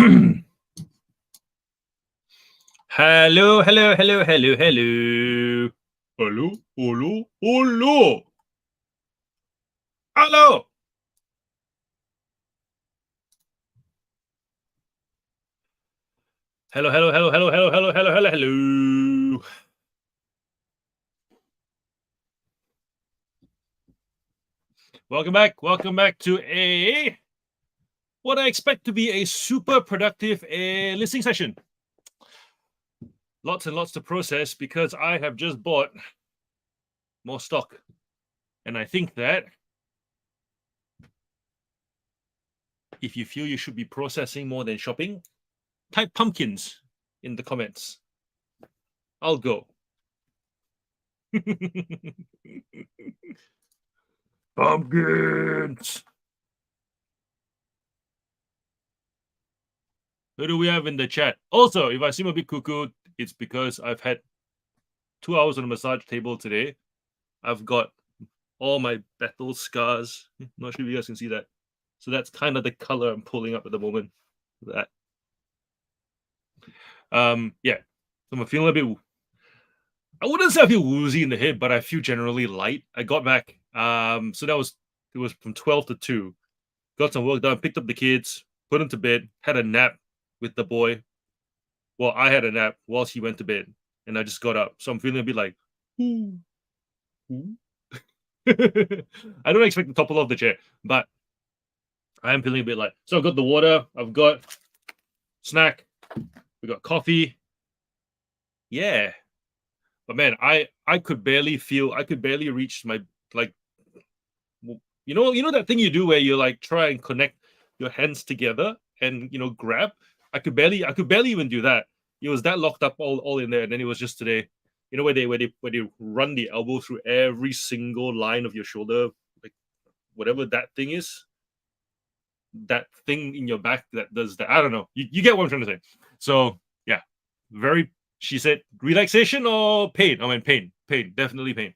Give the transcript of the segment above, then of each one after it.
Hello, hello, hello, hello, hello. Hello, hello, hello. Hello. Hello, hello, hello, hello, hello, hello, hello, hello, hello. Welcome back to what I expect to be a super productive listening session. Lots and lots to process because I have just bought more stock. And I think that if you feel you should be processing more than shopping, type pumpkins in the comments. I'll go. Pumpkins. Who do we have in the chat? Also, if I seem a bit cuckoo, it's because I've had 2 hours on the massage table today. I've got all my battle scars. Not sure if you guys can see that. So that's kind of the color I'm pulling up at the moment. That. Yeah. So I'm feeling a bit. I wouldn't say I feel woozy in the head, but I feel generally light. I got back. So it was from 12 to 2. Got some work done, picked up the kids, put them to bed, had a nap with the boy. Well, I had a nap whilst he went to bed, and I just got up. So I'm feeling a bit like, ooh. I don't expect to topple off the chair, but I am feeling a bit like. So I've got the water, I've got snack, we got coffee. Yeah. But man, I could barely reach my, like, you know that thing you do where you like try and connect your hands together and grab. I could barely even do that. It was that locked up all in there, and then it was just today. You know where they run the elbow through every single line of your shoulder, like whatever that thing is, that thing in your back that does that. I don't know. You get what I'm trying to say. So yeah, very. She said relaxation or pain. I mean pain, definitely pain.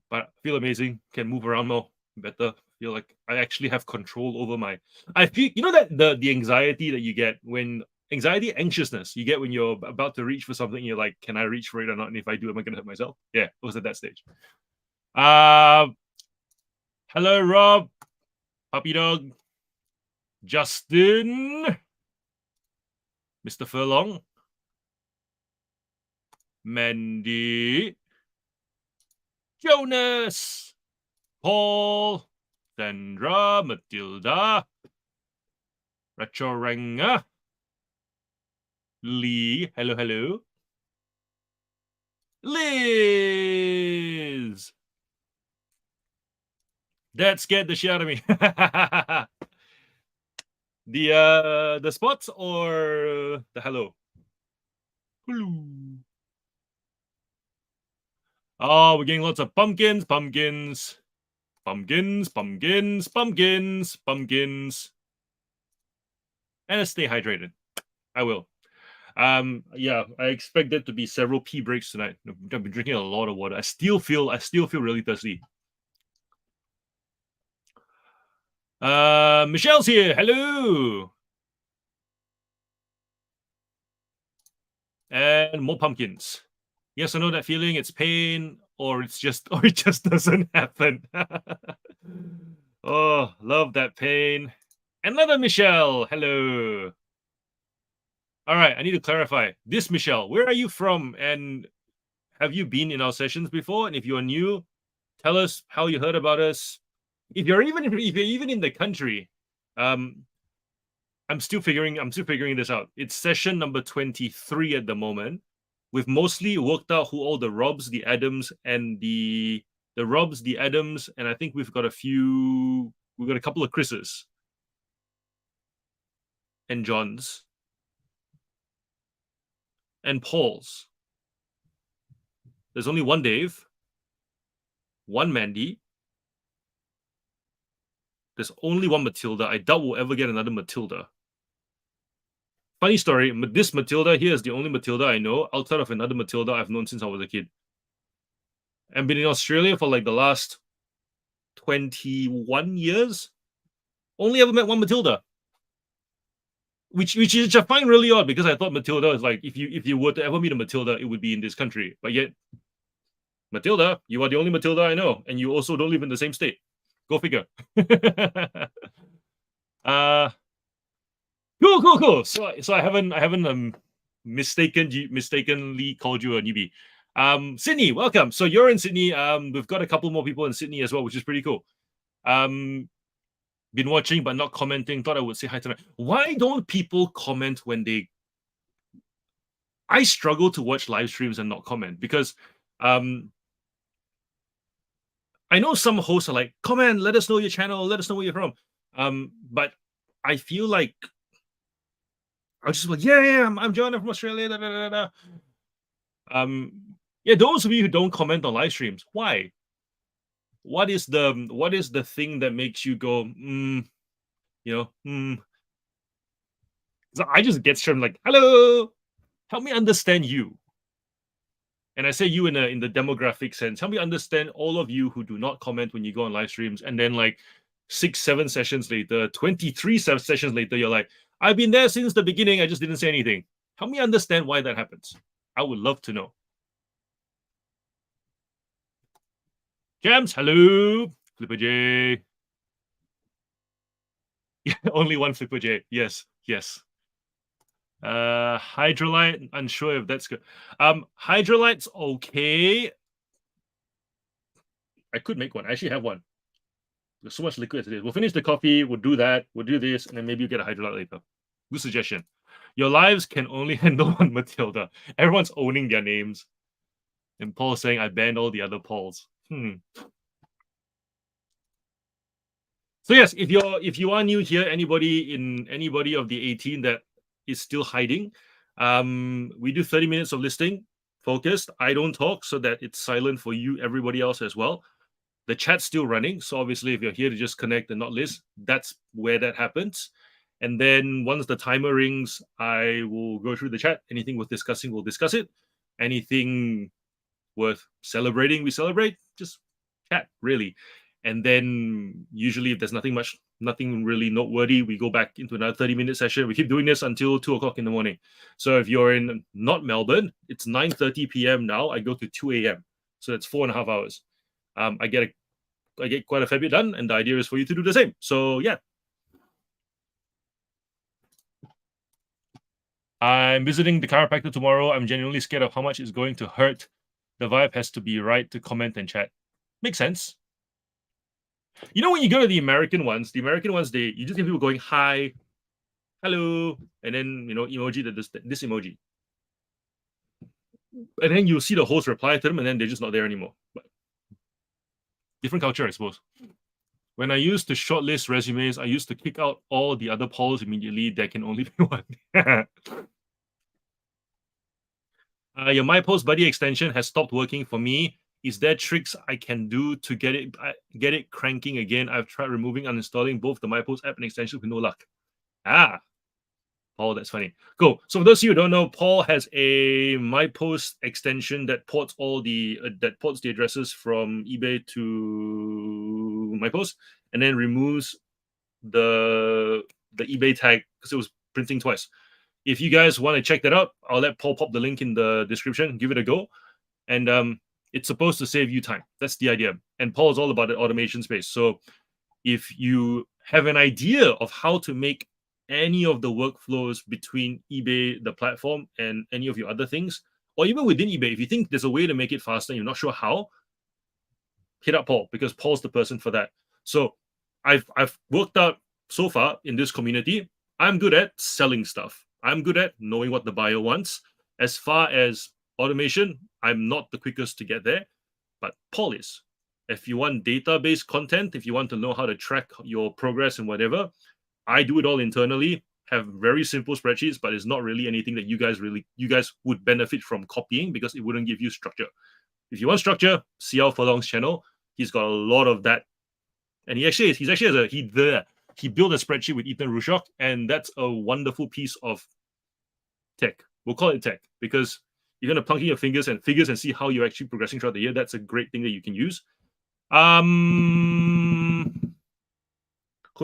But I feel amazing. Can move around more better. Feel like I actually have control over my. I feel that the anxiety that you get when anxiousness you get when you're about to reach for something. You're like, can I reach for it or not? And if I do, am I going to hurt myself? Yeah, it was at that stage. Hello, Rob, puppy dog, Justin, Mr. Furlong, Mandy, Jonas, Paul, Sandra, Matilda, Rachoranga, Lee, hello, Liz. That scared the shit out of me. The spots or the hello? Hello. Oh, we're getting lots of pumpkins. And stay hydrated. I will. Yeah, I expect there to be several pee breaks tonight. I've been drinking a lot of water. I still feel really thirsty. Michelle's here. Hello. And more pumpkins. Yes, I know that feeling. It's pain, or it just doesn't happen. Oh, love that pain. Another Michelle. Hello. All right, I need to clarify. This Michelle, where are you from? And have you been in our sessions before? And if you are new, tell us how you heard about us. If you're even in the country, I'm still figuring this out. It's session number 23 at the moment. We've mostly worked out who all the Robs, the Adams, and the Robs, the Adams, and I think we've got a couple of Chris's and John's and Paul's. There's only one Dave, one Mandy. There's only one Matilda. I doubt we'll ever get another Matilda. Funny story, this Matilda here is the only Matilda I know outside of another Matilda I've known since I was a kid. I've been in Australia for like the last 21 years. Only ever met one Matilda. which I find really odd because I thought Matilda is like if you were to ever meet a Matilda, it would be in this country. But yet, Matilda, you are the only Matilda I know, and you also don't live in the same state. Go figure. uh cool. So I haven't mistakenly called you a newbie. Sydney, welcome. So you're in Sydney. We've got a couple more people in Sydney as well, which is pretty cool. Been watching but not commenting. Thought I would say hi tonight. Why don't people comment when they? I struggle to watch live streams and not comment because I know some hosts are like, comment, let us know your channel, let us know where you're from. But I feel like I'll just be like, yeah, I'm John, I'm from Australia. Da, da, da, da. Yeah, those of you who don't comment on live streams, why? What is the thing that makes you go, So I just get straight like, hello, help me understand you. And I say you in the demographic sense. Help me understand all of you who do not comment when you go on live streams, and then like 6-7 sessions later, 23 sessions later, you're like, I've been there since the beginning. I just didn't say anything. Help me understand why that happens. I would love to know. Jams, hello, Flipper J. Yeah, only one Flipper J. Yes. Hydrolyte, unsure if that's good. Hydrolyte's okay. I could make one. I actually have one. There's so much liquid today. We'll finish the coffee. We'll do that. We'll do this, and then maybe you get a hydrolyte later. Good suggestion. Your lives can only handle one Matilda. Everyone's owning their names. And Paul's saying, I banned all the other Pauls. So yes, if you are new here, anybody of the 18 that is still hiding, we do 30 minutes of listing, focused. I don't talk so that it's silent for you, everybody else as well. The chat's still running, so obviously if you're here to just connect and not list, that's where that happens. And then once the timer rings, I will go through the chat. Anything worth discussing, we'll discuss it. Anything worth celebrating, we celebrate. Just chat, really. And then usually if there's nothing really noteworthy, we go back into another 30-minute session. We keep doing this until 2 o'clock in the morning. So if you're in not Melbourne, it's 9:30 p.m. now. I go to 2 a.m. So that's 4.5 hours. I get quite a fair bit done, and the idea is for you to do the same. So yeah. I'm visiting the chiropractor tomorrow. I'm genuinely scared of how much it's going to hurt. The vibe has to be right to comment and chat. Makes sense. You know, when you go to the American ones, you just get people going, hi, hello, and then, emoji, this emoji. And then you'll see the host reply to them, and then they're just not there anymore. But different culture, I suppose. When I used to shortlist resumes, I used to kick out all the other polls immediately. There can only be one. Your My Post Buddy extension has stopped working for me. Is there tricks I can do to get it cranking again? I've tried removing, uninstalling both the My Post app and extension with no luck. Paul, that's funny. Cool. So for those of you who don't know, Paul has a My Post extension that ports the addresses from eBay to My Post, and then removes the eBay tag because it was printing twice. If you guys want to check that out, I'll let Paul pop the link in the description. Give it a go, and it's supposed to save you time. That's the idea. And Paul is all about the automation space. So if you have an idea of how to make any of the workflows between eBay, the platform, and any of your other things, or even within eBay, if you think there's a way to make it faster and you're not sure how, hit up Paul, because Paul's the person for that. So I've worked out so far in this community, I'm good at selling stuff. I'm good at knowing what the buyer wants. As far as automation, I'm not the quickest to get there, but Paul is. If you want database content, if you want to know how to track your progress and whatever, I do it all internally, have very simple spreadsheets, but it's not really anything that you guys would benefit from copying, because it wouldn't give you structure. If you want structure, see Al Furlong's channel. He's got a lot of that. And he built a spreadsheet with Ethan Rushok, and that's a wonderful piece of tech. We'll call it tech, because you're going to plug in your fingers and see how you're actually progressing throughout the year. That's a great thing that you can use. Who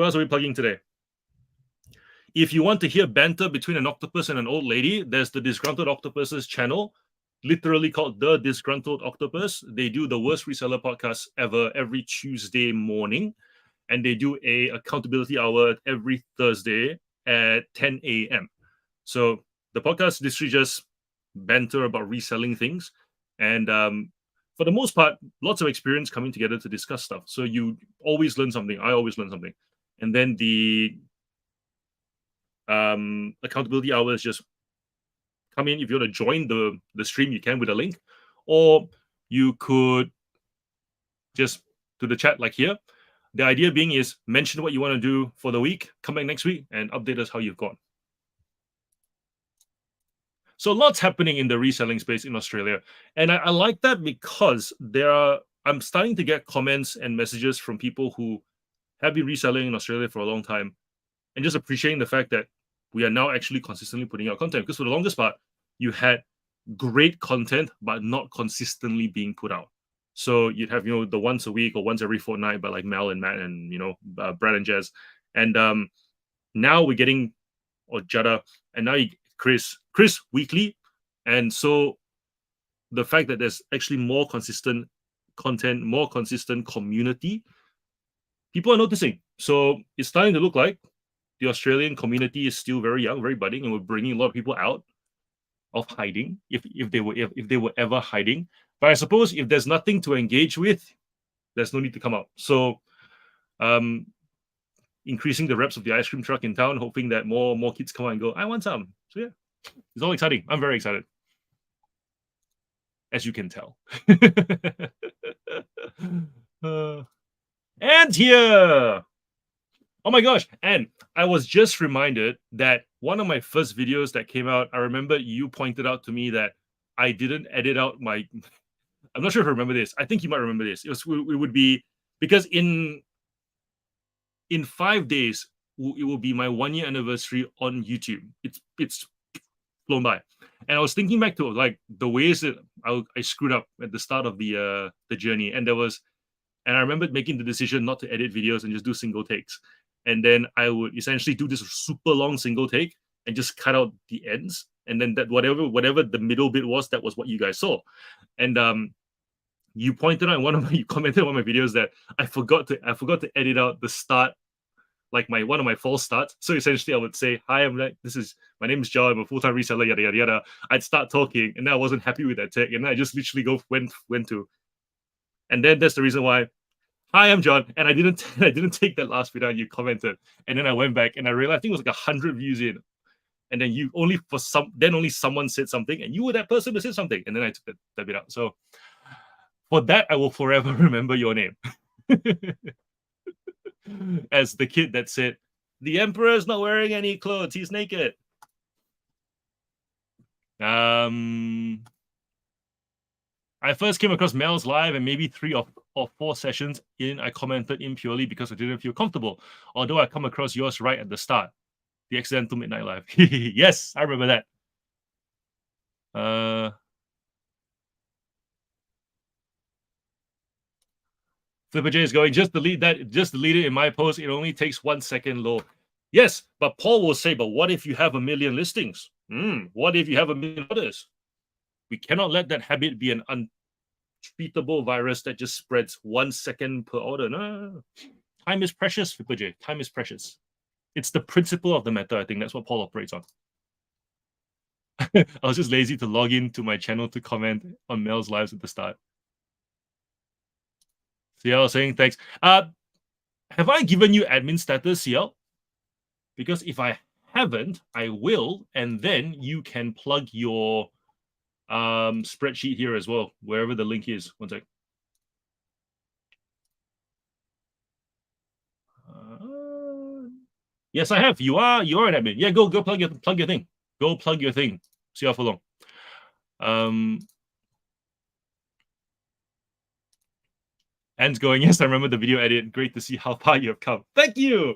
else are we plugging today? If you want to hear banter between an octopus and an old lady, there's the Disgruntled Octopus's channel, literally called The Disgruntled Octopus. They do the worst reseller podcast ever every Tuesday morning, and they do a accountability hour every Thursday at 10 a.m. So the podcast is literally just banter about reselling things, and for the most part, lots of experience coming together to discuss stuff. So you always learn something. I always learn something. And then the accountability hours just come in. If you want to join the stream, you can with a link, or you could just do the chat like here. The idea being is mention what you want to do for the week, come back next week, and update us how you've gone. So lots happening in the reselling space in Australia, and I like that because I'm starting to get comments and messages from people who have been reselling in Australia for a long time, and just appreciating the fact that we are now actually consistently putting out content. Because for the longest part, you had great content, but not consistently being put out. So you'd have, the once a week or once every fortnight by like Mel and Matt and, Brad and Jez. And now we're getting, or Jada, and now Chris weekly. And so the fact that there's actually more consistent content, more consistent community, people are noticing. So it's starting to look like the Australian community is still very young, very budding, and we're bringing a lot of people out of hiding, if they were ever hiding. But I suppose if there's nothing to engage with, there's no need to come out. So increasing the reps of the ice cream truck in town, hoping that more kids come out and go, I want some. So yeah, it's all exciting. I'm very excited, as you can tell. And here, oh my gosh, and I was just reminded that one of my first videos that came out, I remember you pointed out to me that I didn't edit out my, I'm not sure if I remember this. I think you might remember this. It would be, because in 5 days, it will be my 1 year anniversary on YouTube. It's flown by. And I was thinking back to like the ways that I screwed up at the start of the journey. And I remember making the decision not to edit videos and just do single takes. And then I would essentially do this super long single take and just cut out the ends. And then that whatever the middle bit was, that was what you guys saw. And you pointed out you commented on one of my videos that I forgot to edit out the start, like one of my false starts. So essentially I would say, hi, my name is Joe, I'm a full-time reseller, yada yada yada. I'd start talking and then I wasn't happy with that take. And then I just literally went to. And then that's the reason why, hi, I'm John. And I didn't take that last video and you commented. And then I went back and I realized I think it was like 100 views in. And then only someone said something, and you were that person who said something. And then I took that bit out. So for that, I will forever remember your name. As the kid that said, the emperor's not wearing any clothes, he's naked. I first came across Mel's live, and maybe 3 or 4 sessions in, I commented in purely because I didn't feel comfortable. Although I come across yours right at the start. The accidental midnight live. Yes, I remember that. Flipper J is going, just delete it in my post. It only takes 1 second, lol. Yes, but Paul will say, but what if you have 1 million listings? What if you have 1 million orders? We cannot let that habit be an untreatable virus that just spreads 1 second per order. No. Time is precious, Flipper J. Time is precious. It's the principle of the matter. I think that's what Paul operates on. I was just lazy to log in to my channel to comment on Mel's lives at the start. CL saying thanks. Have I given you admin status, CL? Because if I haven't, I will, and then you can plug your spreadsheet here as well, wherever the link is. One sec. Yes, I have. You are an admin. Yeah, go plug your thing. Go plug your thing. See how for long. Anne's going, yes, I remember the video edit. Great to see how far you have come. Thank you.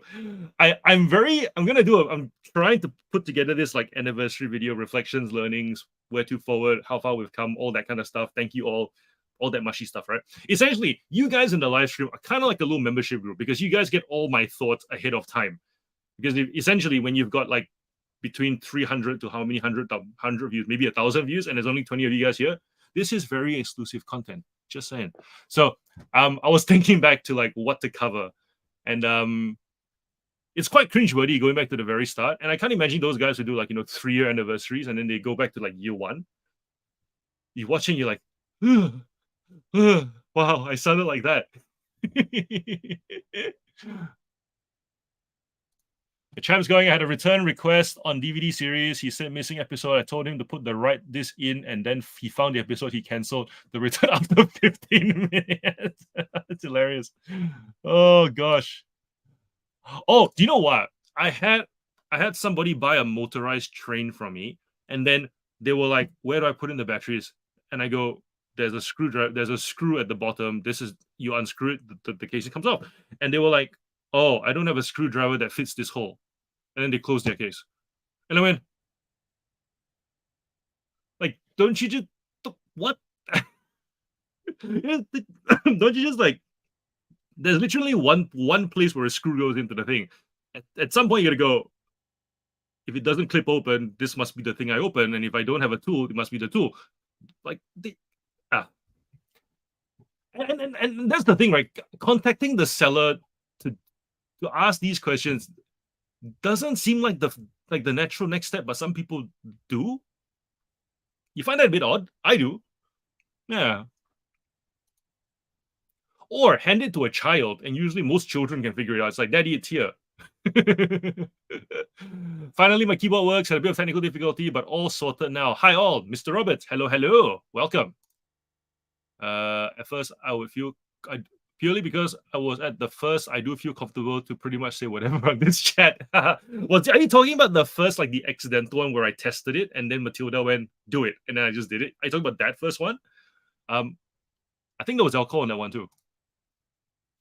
I'm trying to put together this like anniversary video, reflections, learnings, where to forward, how far we've come, all that kind of stuff. Thank you all that mushy stuff, right? Essentially, you guys in the live stream are kind of like a little membership group because you guys get all my thoughts ahead of time. because essentially when you've got like between 300 to how many 100 views, maybe 1,000 views, and there's only 20 of you guys here, this is very exclusive content. Just saying. So I was thinking back to like what to cover, and it's quite cringeworthy going back to the very start. And I can't imagine those guys who do like 3-year anniversaries and then they go back to like year one. You're watching, you're like, wow, I sounded like that. The champ's going. I had a return request on DVD series. He said missing episode. I told him to put the right this in, and then he found the episode. He canceled the return after 15 minutes. It's hilarious. Oh gosh. Oh, do you know what? I had somebody buy a motorized train from me, and then they were like, "Where do I put in the batteries?" And I go, "There's a screwdriver. There's a screw at the bottom. This is you unscrew it, the casing comes off." And they were like, "Oh, I don't have a screwdriver that fits this hole." And then they closed their case. And I went, like, don't you just what? Don't you just like? There's literally one place where a screw goes into the thing. At some point, you gotta go. If it doesn't clip open, this must be the thing I open. And if I don't have a tool, it must be the tool. Like, and that's the thing, right? Contacting the seller to ask these questions doesn't seem like the natural next step, but some people do. You find that a bit odd? I do. Yeah. Or hand it to a child, and usually most children can figure it out. It's like, Daddy, it's here. Finally, my keyboard works. Had a bit of technical difficulty, but all sorted now. Hi all, Mr. Roberts. Hello. Welcome. At first, I would feel purely because I was at the first. I do feel comfortable to pretty much say whatever on this chat. Are you talking about the first, like the accidental one where I tested it and then Matilda went, "Do it," and then I just did it? Are you talking about that first one? I think there was alcohol in that one too.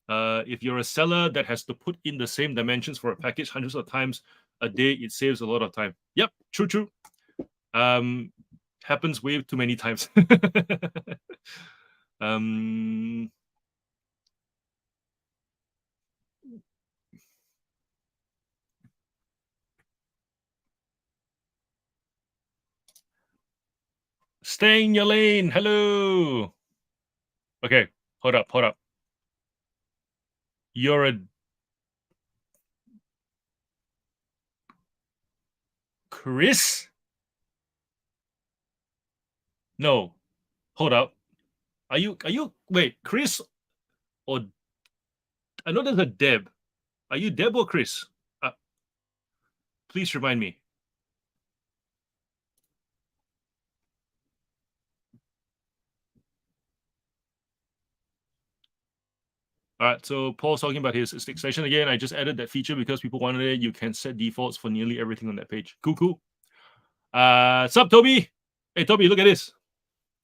If you're a seller that has to put in the same dimensions for a package hundreds of times a day, it saves a lot of time. Yep, true. Happens way too many times. Stay in your lane. Hello. Okay, hold up. You're a Chris? No. Hold up. Are you wait, Chris or I know there's a Deb. Are you Deb or Chris? Please remind me. All right, so Paul's talking about his stick session again. I just added that feature because people wanted it. You can set defaults for nearly everything on that page. Cool. Sup, Toby? Hey, Toby, look at this.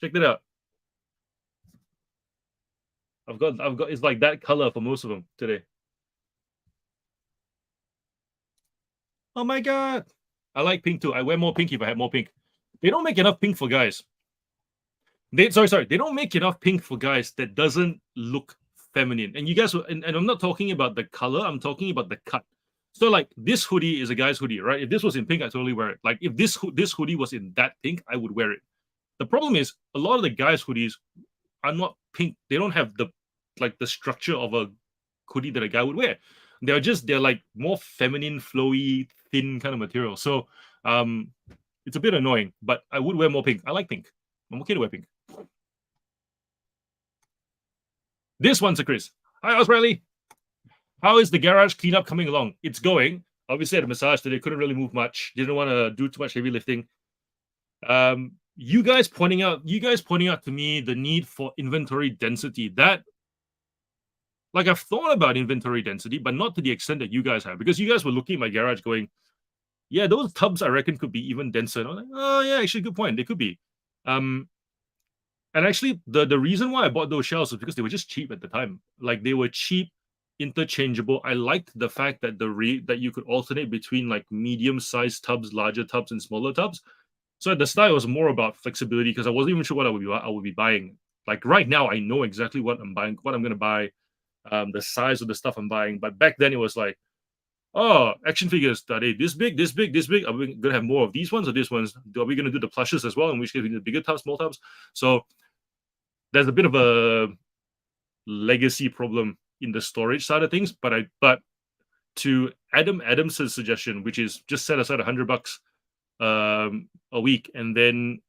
Check that out. I've got it's like that color for most of them today. Oh my god. I like pink too. I wear more pink if I had more pink. They don't make enough pink for guys. They don't make enough pink for guys that doesn't look feminine. And you guys, and I'm not talking about the color, I'm talking about the cut. So like this hoodie is a guy's hoodie, right? If this was in pink, I totally wear it. Like if this hoodie was in that pink, I would wear it. The problem is a lot of the guys' hoodies are not pink. They don't have the structure of a hoodie that a guy would wear. They're like more feminine, flowy, thin kind of material. So it's a bit annoying, but I would wear more pink. I like pink. I'm okay to wear pink. This one's a Chris. Hi, Osprey. How is the garage cleanup coming along? It's going. Obviously, at a massage today, couldn't really move much. Didn't want to do too much heavy lifting. You guys pointing out to me the need for inventory density. That, like, I've thought about inventory density, but not to the extent that you guys have, because you guys were looking at my garage going, yeah, those tubs I reckon could be even denser. And I was like, oh yeah, actually, good point. They could be. And actually, the reason why I bought those shelves was because they were just cheap at the time. Like they were cheap, interchangeable. I liked the fact that that you could alternate between like medium-sized tubs, larger tubs, and smaller tubs. So at the start, it was more about flexibility because I wasn't even sure what I would be buying. Like right now, I know exactly what I'm buying, what I'm going to buy, the size of the stuff I'm buying. But back then, it was like, Oh, action figures, are they this big, this big, this big? Are we gonna have more of these ones or these ones? Are we gonna do the plushes as well? In which case we need the bigger tubs, small tubs. So there's a bit of a legacy problem in the storage side of things. But to Adams's suggestion, which is just set aside $100 a week and then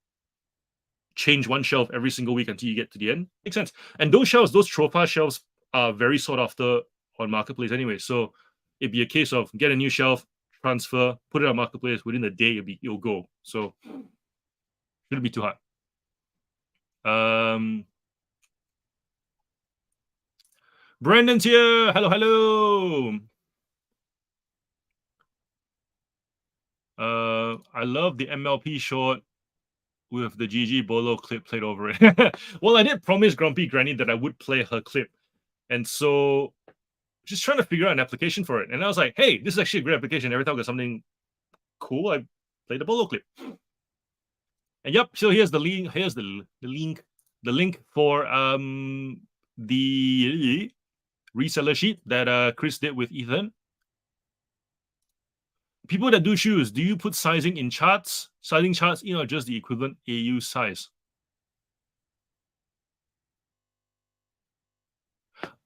change one shelf every single week until you get to the end, makes sense. And those shelves, those Trofa shelves, are very sought after on Marketplace anyway. So it'd be a case of get a new shelf, transfer, put it on Marketplace. Within a day, it'll go. So shouldn't be too hard. Brandon's here. Hello, hello. I love the MLP short with the GG Bolo clip played over it. Well, I did promise Grumpy Granny that I would play her clip. And so just trying to figure out an application for it. And I was like, hey, this is actually a great application. Every time I got something cool, I play the Bolo clip. And yep, so here's the link. Here's the link for the reseller sheet that Chris did with Ethan. People that do shoes, do you put sizing in charts? Sizing charts, just the equivalent AU size.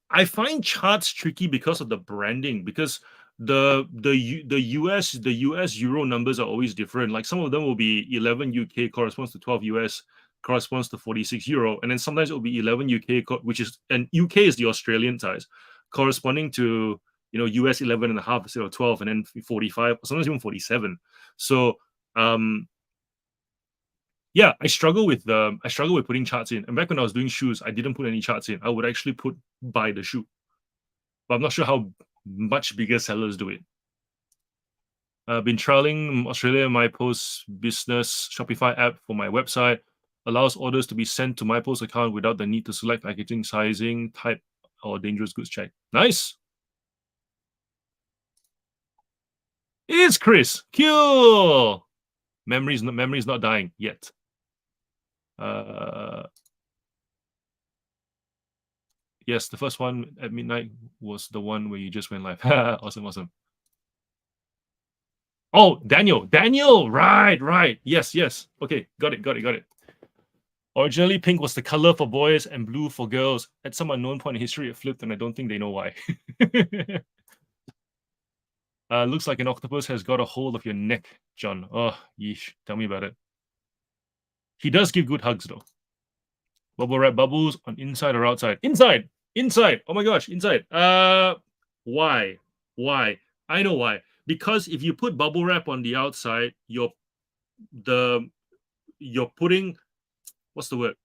I find charts tricky because of the branding, because the US euro numbers are always different. Like some of them will be 11 UK corresponds to 12 US corresponds to 46 euro, and then sometimes it will be 11 UK, which is, and UK is the Australian size, corresponding to US 11 and a half instead of 12, and then 45, sometimes even 47. So yeah, I struggle with putting charts in. And back when I was doing shoes, I didn't put any charts in. I would actually put by the shoe. But I'm not sure how much bigger sellers do it. I've been trialing Australia My Post Business Shopify app for my website. Allows orders to be sent to My Post account without the need to select packaging, sizing, type, or dangerous goods check. Nice. It's Chris. Cool. Memory's not dying yet. Yes, the first one at midnight was the one where you just went live. Awesome. Oh, Daniel, right. Yes. Okay, got it. Originally, pink was the color for boys and blue for girls. At some unknown point in history, it flipped, and I don't think they know why. Looks like an octopus has got a hold of your neck, John. Oh, yeesh. Tell me about it. He does give good hugs, though. Bubble wrap bubbles on inside or outside? Inside. Oh my gosh, inside. Why? I know why. Because if you put bubble wrap on the outside, you're putting, what's the word?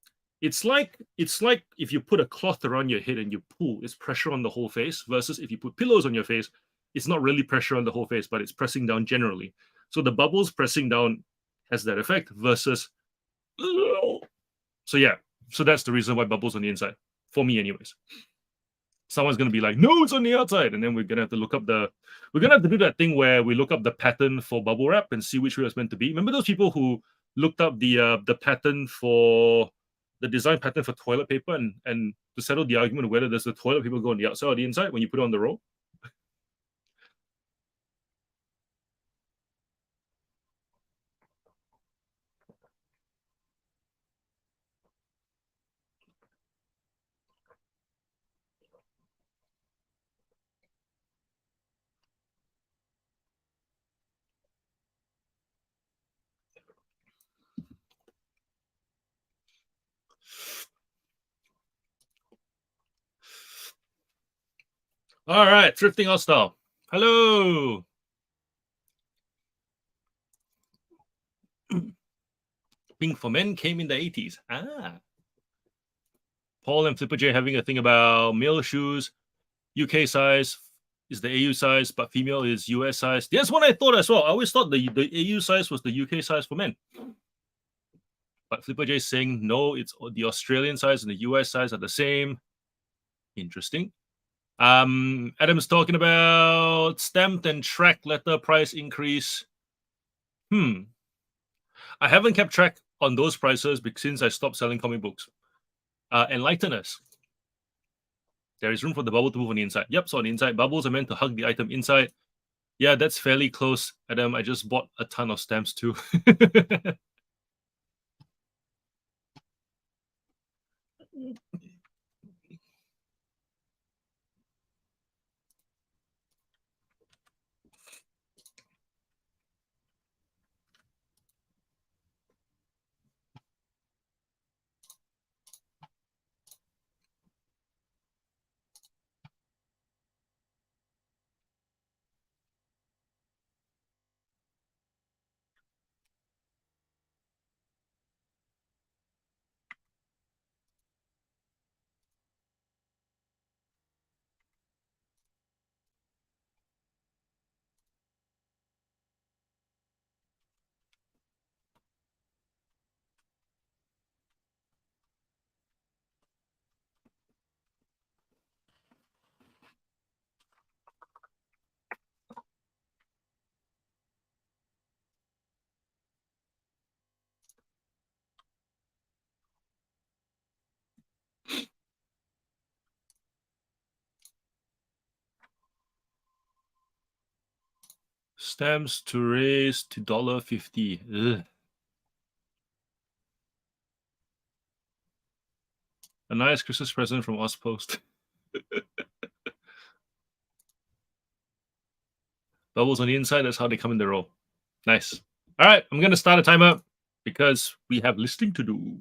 It's like if you put a cloth around your head and you pull, it's pressure on the whole face, versus if you put pillows on your face, it's not really pressure on the whole face, but it's pressing down generally. So the bubbles pressing down has that effect versus. So yeah, so that's the reason why bubbles on the inside, for me anyways. Someone's going to be like, no, it's on the outside. And then we're going to have to do that thing where we look up the pattern for bubble wrap and see which way it's meant to be. Remember those people who looked up the pattern for the design pattern for toilet paper and to settle the argument of whether does the toilet paper go on the outside or the inside when you put it on the roll? All right, thrifting out style. Hello. Pink for Men came in the 80s. Paul and Flipper J having a thing about male shoes. UK size is the AU size, but female is US size. That's what I thought as well. I always thought the AU size was the UK size for men. But Flipper J is saying, no, it's the Australian size and the US size are the same. Interesting. Adam's talking about stamped and track letter price increase. I haven't kept track on those prices since I stopped selling comic books. Enlighten us. There is room for the bubble to move on the inside. Yep, so on the inside, bubbles are meant to hug the item inside. Yeah, that's fairly close, Adam. I just bought a ton of stamps too. Stamps to raise to $1.50. Ugh. A nice Christmas present from Ozpost. Bubbles on the inside, that's how they come in the roll. Nice. All right, I'm going to start a timer because we have listing to do.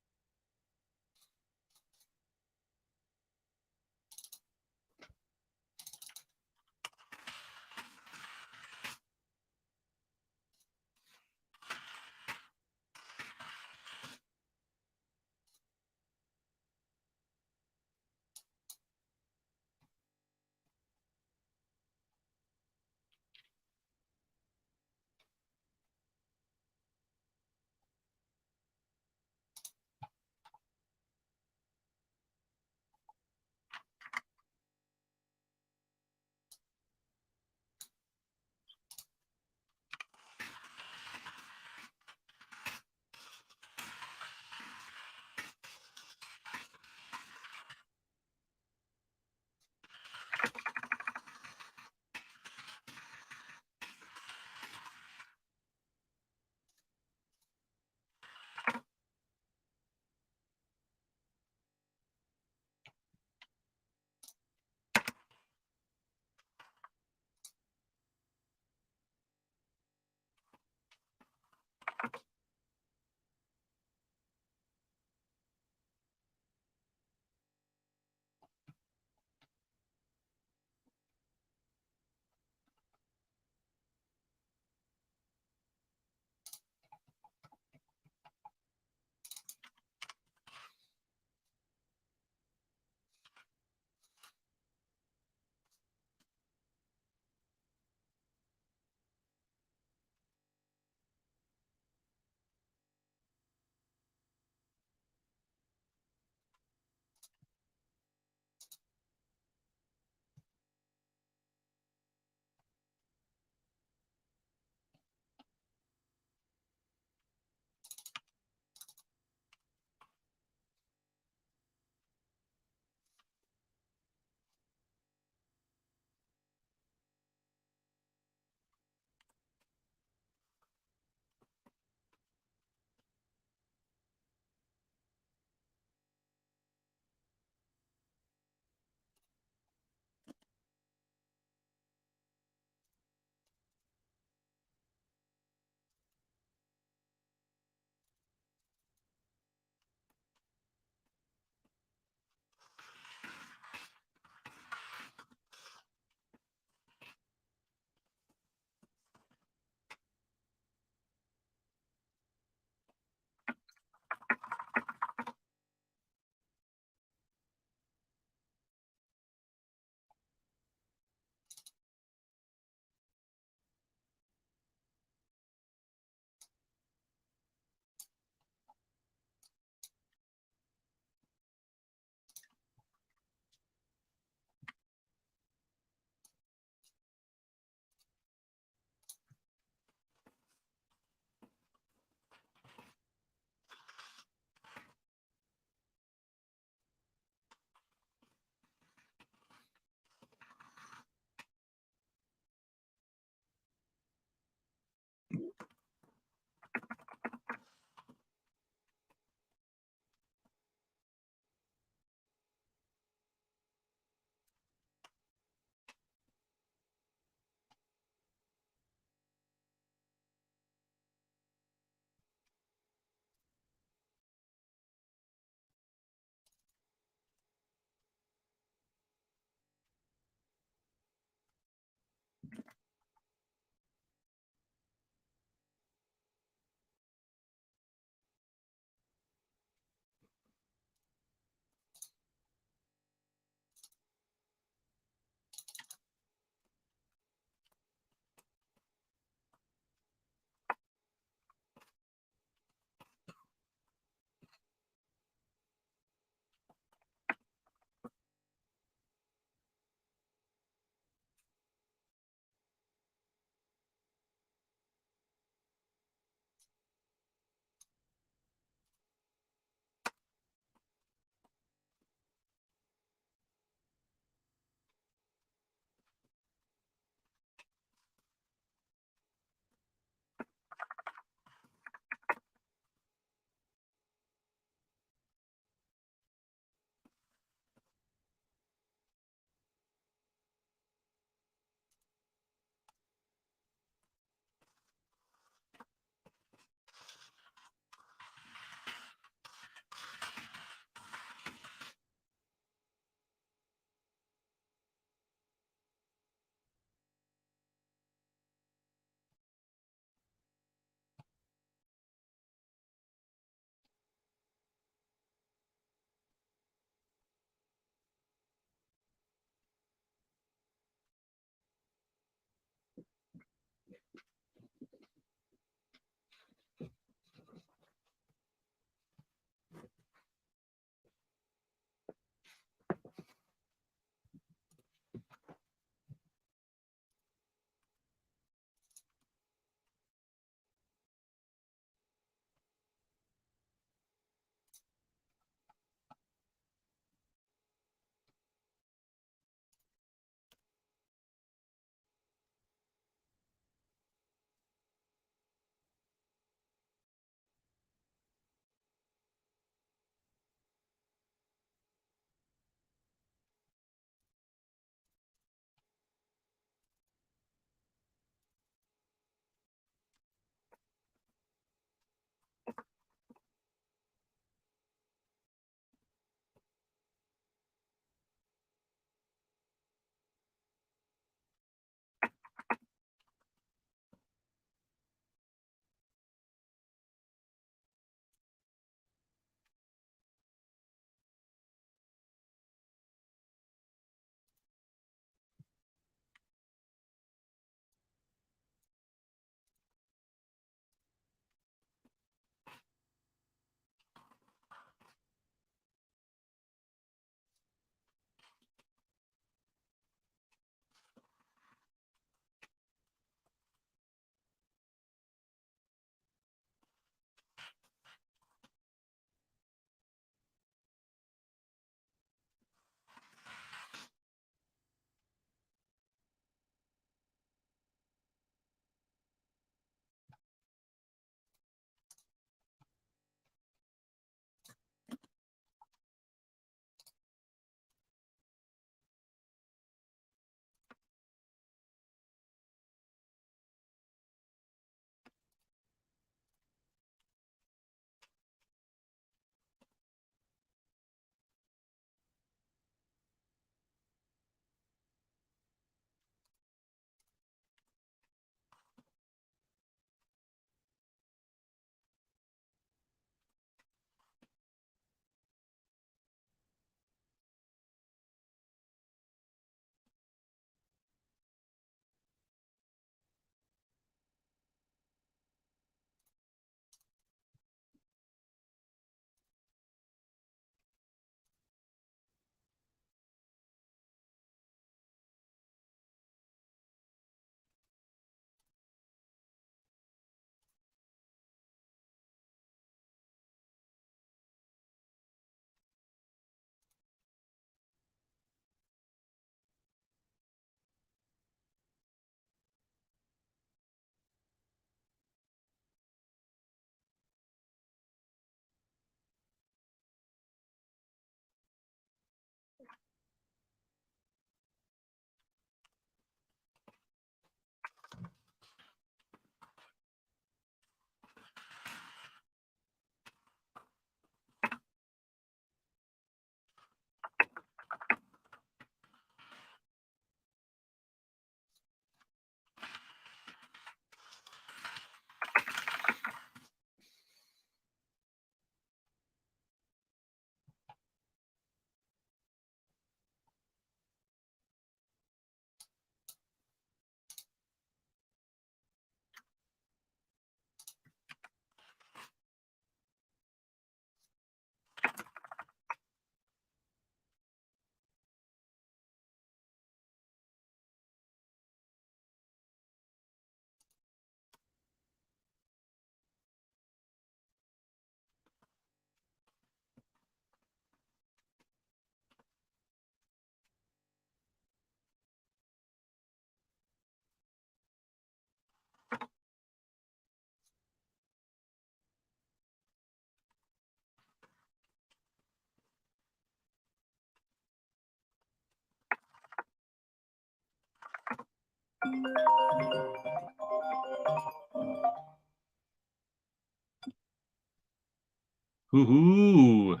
Hoo-hoo.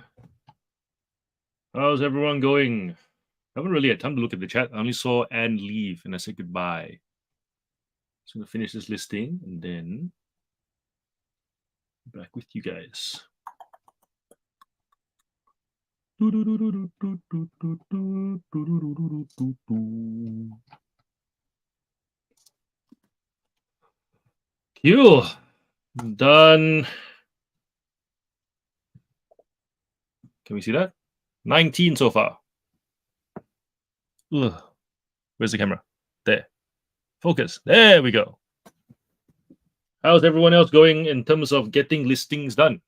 How's everyone going? I haven't really had time to look at the chat. I only saw Anne leave and I said goodbye. So I'm gonna finish this listing and then back with you guys. Cool. Done. Can we see that? 19 so far. Ugh. Where's the camera? There. Focus. There we go. How's everyone else going in terms of getting listings done?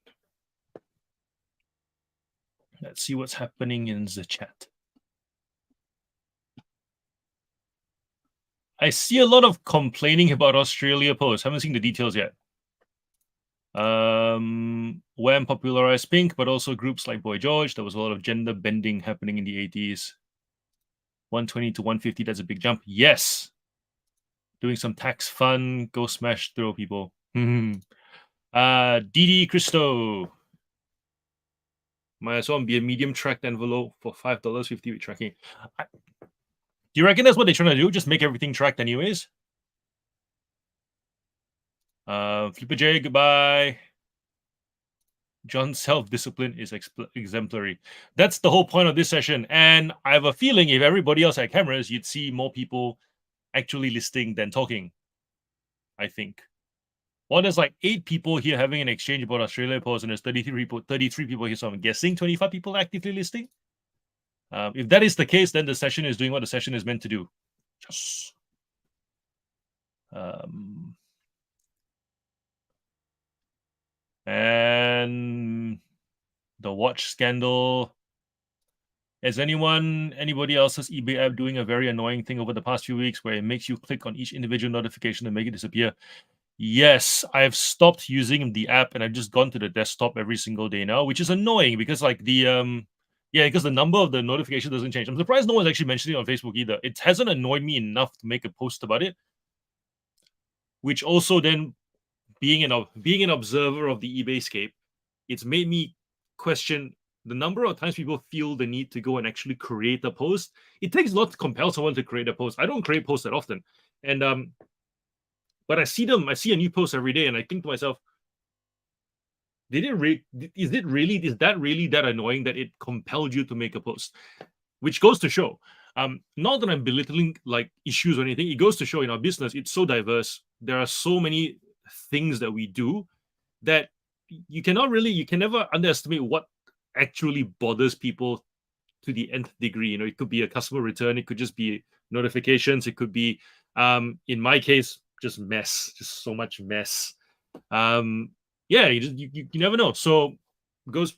Let's see what's happening in the chat. I see a lot of complaining about Australia Post. Haven't seen the details yet. Wham popularized Pink, but also groups like Boy George. There was a lot of gender bending happening in the 80s. 120 to 150, that's a big jump. Yes. Doing some tax fun, go smash throw people. Didi Christo. Might as well be a medium tracked envelope for $5.50 with tracking. Do you reckon that's what they're trying to do? Just make everything tracked anyways? Flipper J, goodbye. John's self-discipline is exemplary. That's the whole point of this session. And I have a feeling if everybody else had cameras, you'd see more people actually listing than talking, I think. Well, there's like 8 people here having an exchange about Australia Post, and there's 33 people here, so I'm guessing 25 people actively listing. If that is the case, then the session is doing what the session is meant to do. Yes. And the watch scandal. Is anybody else's eBay app doing a very annoying thing over the past few weeks where it makes you click on each individual notification and make it disappear? Yes, I've stopped using the app and I've just gone to the desktop every single day now, which is annoying because like because the number of the notification doesn't change. I'm surprised no one's actually mentioning it on Facebook either. It hasn't annoyed me enough to make a post about it, which also then being an observer of the eBay scape, it's made me question the number of times people feel the need to go and actually create a post. It takes a lot to compel someone to create a post. I don't create posts that often, and but I see a new post every day, and I think to myself, is that really that annoying that it compelled you to make a post? Which goes to show, not that I'm belittling like issues or anything. It goes to show in our business, it's so diverse. There are so many things that we do that you can never underestimate what actually bothers people to the nth degree. It could be a customer return, it could just be notifications, it could be in my case just so much mess. You never know. So it goes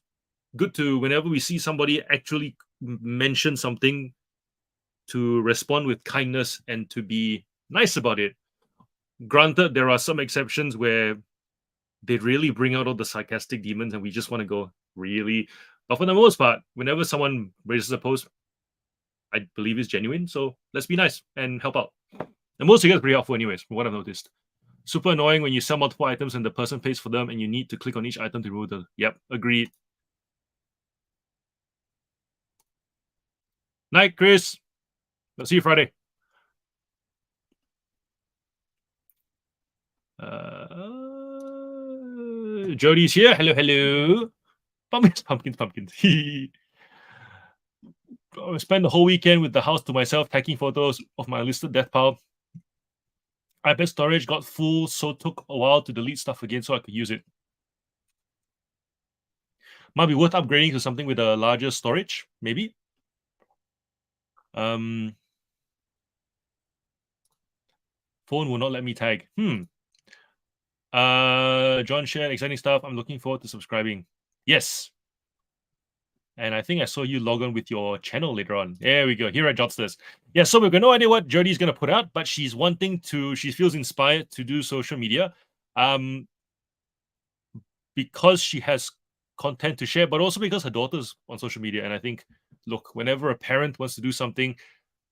good to whenever we see somebody actually mention something, to respond with kindness and to be nice about it. Granted, there are some exceptions where they really bring out all the sarcastic demons and we just want to go, really? But for the most part, whenever someone raises a post, I believe it's genuine. So let's be nice and help out. And most of you guys are pretty helpful anyways, from what I've noticed. Super annoying when you sell multiple items and the person pays for them and you need to click on each item to remove them. Yep, agreed. Night, Chris. I'll see you Friday. Jody's here. Hello. Pumpkins. I spent the whole weekend with the house to myself, taking photos of my listed death pile. iPad storage got full, so took a while to delete stuff again so I could use it. Might be worth upgrading to something with a larger storage, maybe. Phone will not let me tag. John shared exciting stuff. I'm looking forward to subscribing. Yes. And I think I saw you log on with your channel later on. There we go. Here at Jotsters. Yeah, so we've got no idea what Jody's going to put out, but she feels inspired to do social media because she has content to share, but also because her daughter's on social media. And I think, look, whenever a parent wants to do something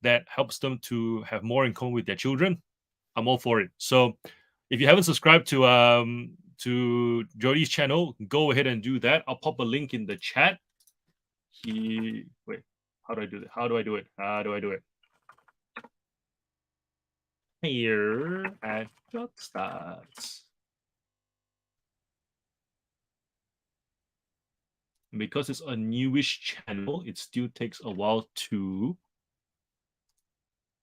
that helps them to have more in common with their children, I'm all for it. So if you haven't subscribed to Jody's channel, go ahead and do that. I'll pop a link in the chat. Wait, how do I do it? How do I do it? Here at Job Starts. Because it's a newish channel, it still takes a while to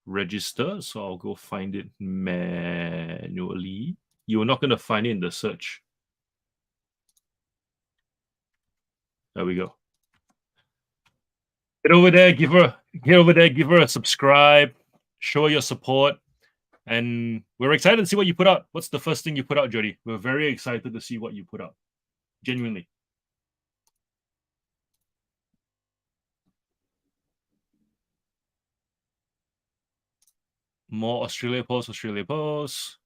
register. So I'll go find it manually. You're not going to find it in the search. There we go. Get over there, give her a subscribe, show your support. And we're excited to see what you put out. What's the first thing you put out, Jody? We're very excited to see what you put out. Genuinely. More Australia Post.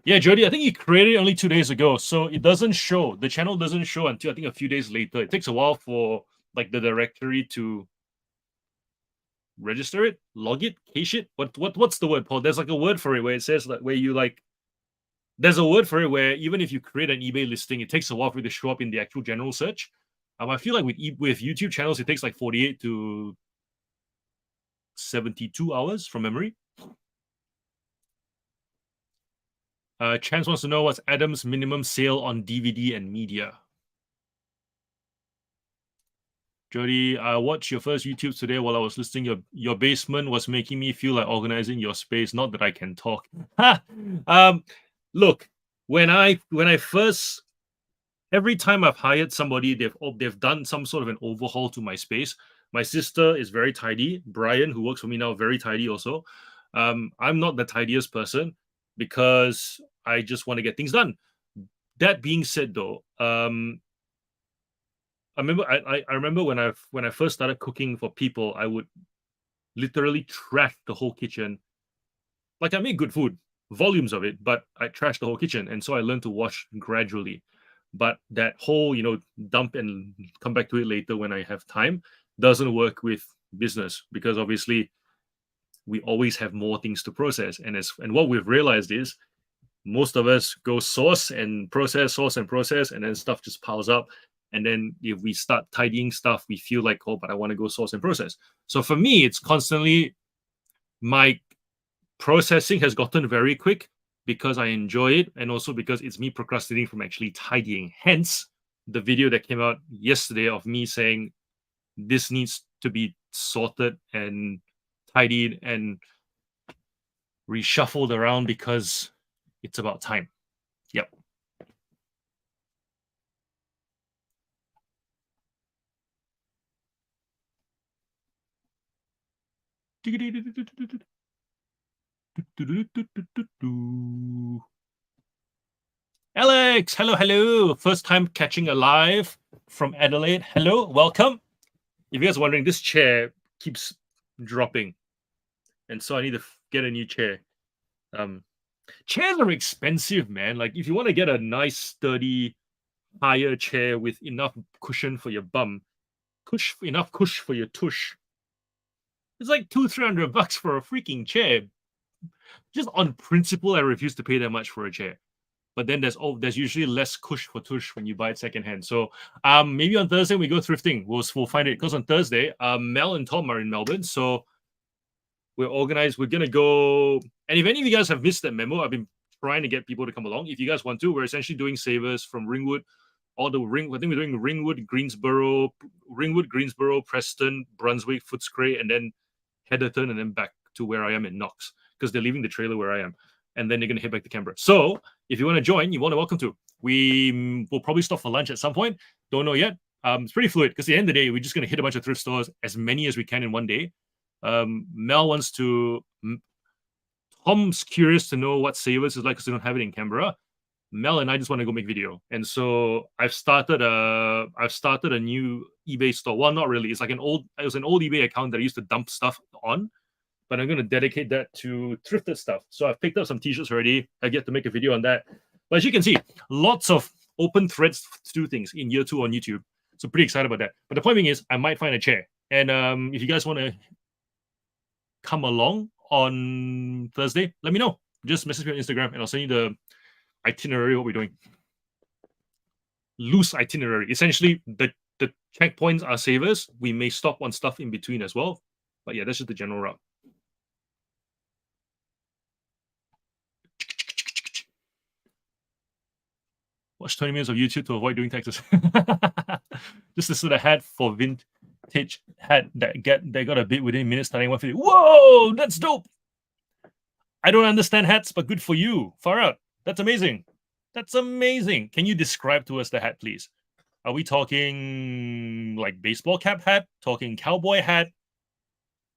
Yeah, Jody, I think you created it only 2 days ago. So it doesn't show. The channel doesn't show until I think a few days later. It takes a while for like the directory to register it, log it, cache it. What's the word, Paul? There's like a word for it where it says like where you like there's a word for it where even if you create an eBay listing, it takes a while for it to show up in the actual general search. I feel like with YouTube channels, it takes like 48 to 72 hours from memory. Chance wants to know what's Adam's minimum sale on DVD and media. Jody, I watched your first YouTube today while I was listening. Your basement was making me feel like organizing your space. Not that I can talk. Look, when I first, every time I've hired somebody, they've done some sort of an overhaul to my space. My sister is very tidy. Brian, who works for me now, very tidy also. I'm not the tidiest person because I just want to get things done. That being said, though, I remember when I first started cooking for people, I would literally trash the whole kitchen. Like, I make good food, volumes of it, but I trash the whole kitchen, and so I learned to wash gradually. But that whole, dump and come back to it later when I have time doesn't work with business, because obviously we always have more things to process. And what we've realized is most of us go source and process, and then stuff just piles up. And then if we start tidying stuff, we feel like, oh, but I want to go source and process. So for me, it's constantly, my processing has gotten very quick because I enjoy it, and also because it's me procrastinating from actually tidying. Hence, the video that came out yesterday of me saying this needs to be sorted and tidied and reshuffled around because it's about time. Yep. Alex, hello. First time catching a live from Adelaide. Hello, welcome. If you guys are wondering, this chair keeps dropping, and so I need to get a new chair. Chairs are expensive, man. Like, if you want to get a nice, sturdy, higher chair with enough cushion for your bum, enough cush for your tush, it's like $200-300 for a freaking chair. Just on principle, I refuse to pay that much for a chair. But then there's usually less cush for tush when you buy it secondhand. So maybe on Thursday we go thrifting. We'll find it, because on Thursday, Mel and Tom are in Melbourne, so we're organized. We're gonna go. And if any of you guys have missed that memo, I've been trying to get people to come along. If you guys want to, we're essentially doing savers from Ringwood, I think we're doing Ringwood, Greensboro, Preston, Brunswick, Footscray, and then Heatherton, and then back to where I am in Knox, because they're leaving the trailer where I am, and then they're gonna head back to Canberra. So if you want to join, you're welcome to. We will probably stop for lunch at some point. Don't know yet. It's pretty fluid, because at the end of the day, we're just gonna hit a bunch of thrift stores, as many as we can in one day. Mel wants to. Tom's curious to know what savers is like, because they don't have it in Canberra. Mel and I just want to go make video, and so I've started a new eBay store. Well, not really. It was an old eBay account that I used to dump stuff on, but I'm going to dedicate that to thrifted stuff. So I've picked up some t-shirts already. I get to make a video on that. But as you can see, lots of open threads to do things in year 2 on YouTube. So pretty excited about that. But the point being is, I might find a chair. And if you guys want to come along on Thursday, let me know. Just message me on Instagram and I'll send you the itinerary, what we're doing. Loose itinerary. Essentially, the checkpoints are savers. We may stop on stuff in between as well. But yeah, that's just the general route. Watch 20 minutes of YouTube to avoid doing taxes. Just this sort of hat for vintage hat that got a bit within minutes starting 150. Whoa, that's dope. I don't understand hats, but good for you. Far out. That's amazing. That's amazing. Can you describe to us the hat, please? Are we talking like baseball cap hat? Talking cowboy hat?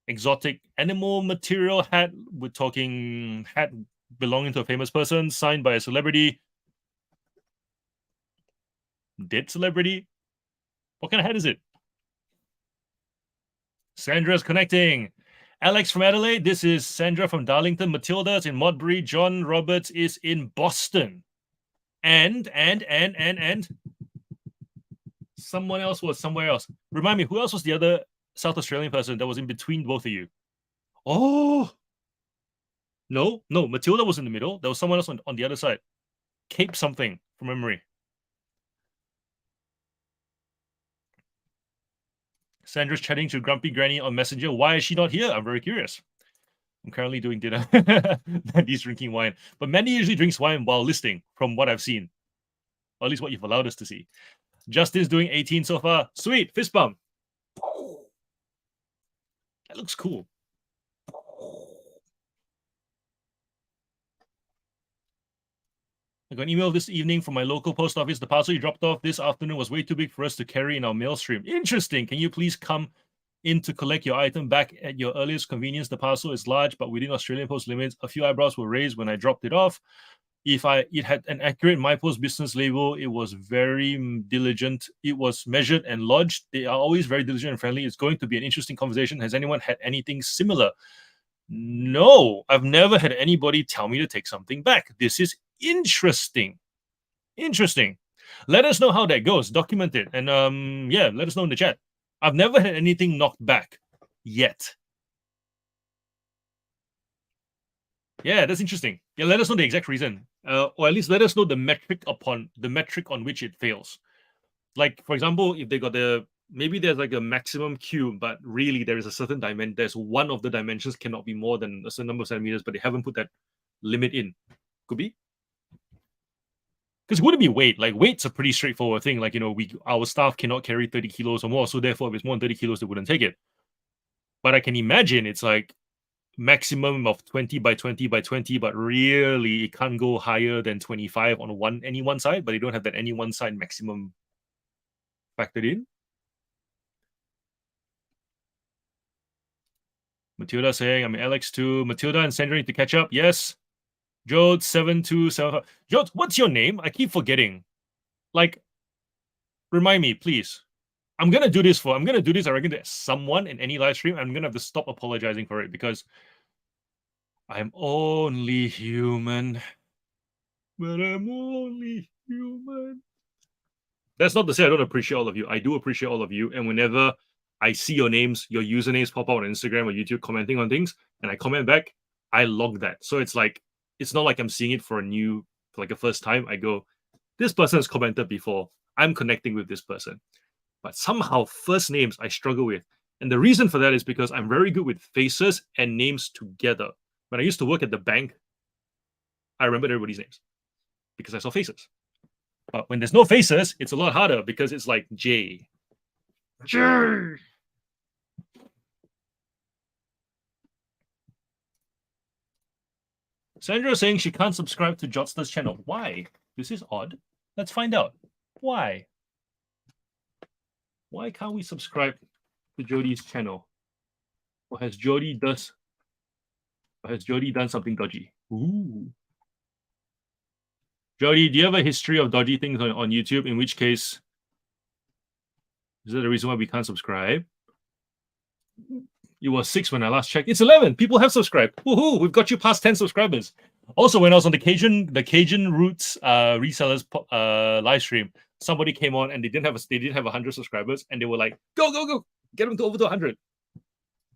Exotic animal material hat? We're talking hat belonging to a famous person, signed by a celebrity. Dead celebrity? What kind of hat is it? Sandra's connecting. Alex from Adelaide. This is Sandra from Darlington. Matilda's in Modbury. John Roberts is in Boston. And someone else was somewhere else. Remind me, who else was the other South Australian person that was in between both of you? Oh, no, Matilda was in the middle. There was someone else on the other side. Cape something from memory. Sandra's chatting to Grumpy Granny on Messenger. Why is she not here? I'm very curious. I'm currently doing dinner. Mandy's drinking wine. But Mandy usually drinks wine while listening, from what I've seen. Or at least what you've allowed us to see. Justin's doing 18 so far. Sweet. Fist bump. That looks cool. I got an email this evening from my local post office. The parcel you dropped off this afternoon was way too big for us to carry in our mail stream. Interesting. Can you please come in to collect your item back at your earliest convenience? The parcel is large, but within Australian Post limits. A few eyebrows were raised when I dropped it off. If it had an accurate MyPost business label, it was very diligent. It was measured and lodged. They are always very diligent and friendly. It's going to be an interesting conversation. Has anyone had anything similar? No, I've never had anybody tell me to take something back. This is interesting. Let us know how that goes. Document it. And yeah, let us know in the chat. I've never had anything knocked back yet. Yeah, that's interesting. Yeah, let us know the exact reason. Or at least let us know the metric on which it fails. Like, for example, if they got maybe there's like a maximum cube, but really there is a certain dimension. There's one of the dimensions cannot be more than a certain number of centimeters, but they haven't put that limit in. Could be. Because it wouldn't be weight. Like, weight's a pretty straightforward thing. Like, our staff cannot carry 30 kilos or more. So therefore, if it's more than 30 kilos, they wouldn't take it. But I can imagine it's like maximum of 20 by 20 by 20, but really it can't go higher than 25 on any one side, but they don't have that any one side maximum factored in. Matilda saying, I'm Alex too. Matilda and Sandra need to catch up. Yes. Jode 7275. Jode, what's your name? I keep forgetting. Like, remind me, please. I'm gonna do this, I reckon, to someone in any live stream. I'm gonna have to stop apologizing for it because I'm only human. But I'm only human. That's not to say I don't appreciate all of you. I do appreciate all of you. And whenever I see your names, your usernames pop out on Instagram or YouTube commenting on things, and I comment back, I log that. So it's like, it's not like I'm seeing it for a first time. I go, this person has commented before. I'm connecting with this person. But somehow first names I struggle with. And the reason for that is because I'm very good with faces and names together. When I used to work at the bank, I remembered everybody's names because I saw faces. But when there's no faces, it's a lot harder because it's like J. Sandra saying she can't subscribe to Jotster's channel. Why? This is odd. Let's find out. Why? Why can't we subscribe to Jodie's channel? Or has Jodie done something dodgy? Ooh. Jodie, do you have a history of dodgy things on YouTube? In which case, is that the reason why we can't subscribe? It was 6 when I last checked. It's 11. People have subscribed. Woohoo! We've got you past 10 subscribers. Also, when I was on the Cajun Roots resellers live stream, somebody came on and they didn't have 100 subscribers, and they were like, go, get them to over to 100.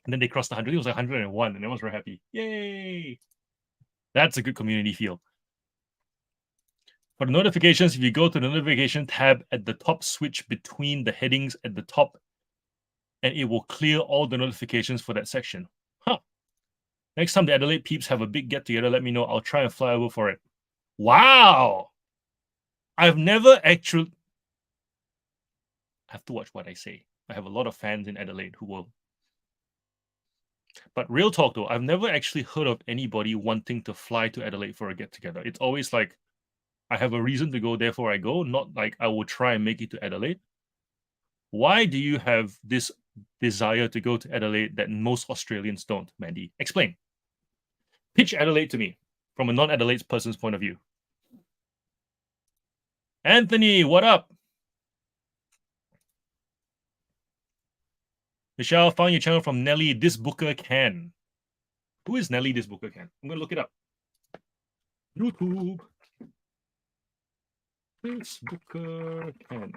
And then they crossed 100. It was like 101, and everyone's very happy. Yay! That's a good community feel. For the notifications, if you go to the notification tab at the top, switch between the headings at the top, and it will clear all the notifications for that section. Huh. Next time the Adelaide peeps have a big get-together, let me know. I'll try and fly over for it. Wow! I've never actually... I have to watch what I say. I have a lot of fans in Adelaide who will... But real talk though, I've never actually heard of anybody wanting to fly to Adelaide for a get-together. It's always like, I have a reason to go, therefore I go, not like I will try and make it to Adelaide. Why do you have this desire to go to Adelaide that most Australians don't, Mandy? Explain. Pitch Adelaide to me from a non-Adelaide person's point of view. Anthony, what up? Michelle, found your channel from Nelly, This Booker Can. Who is Nelly, This Booker Can? I'm going to look it up. YouTube. This Booker Can.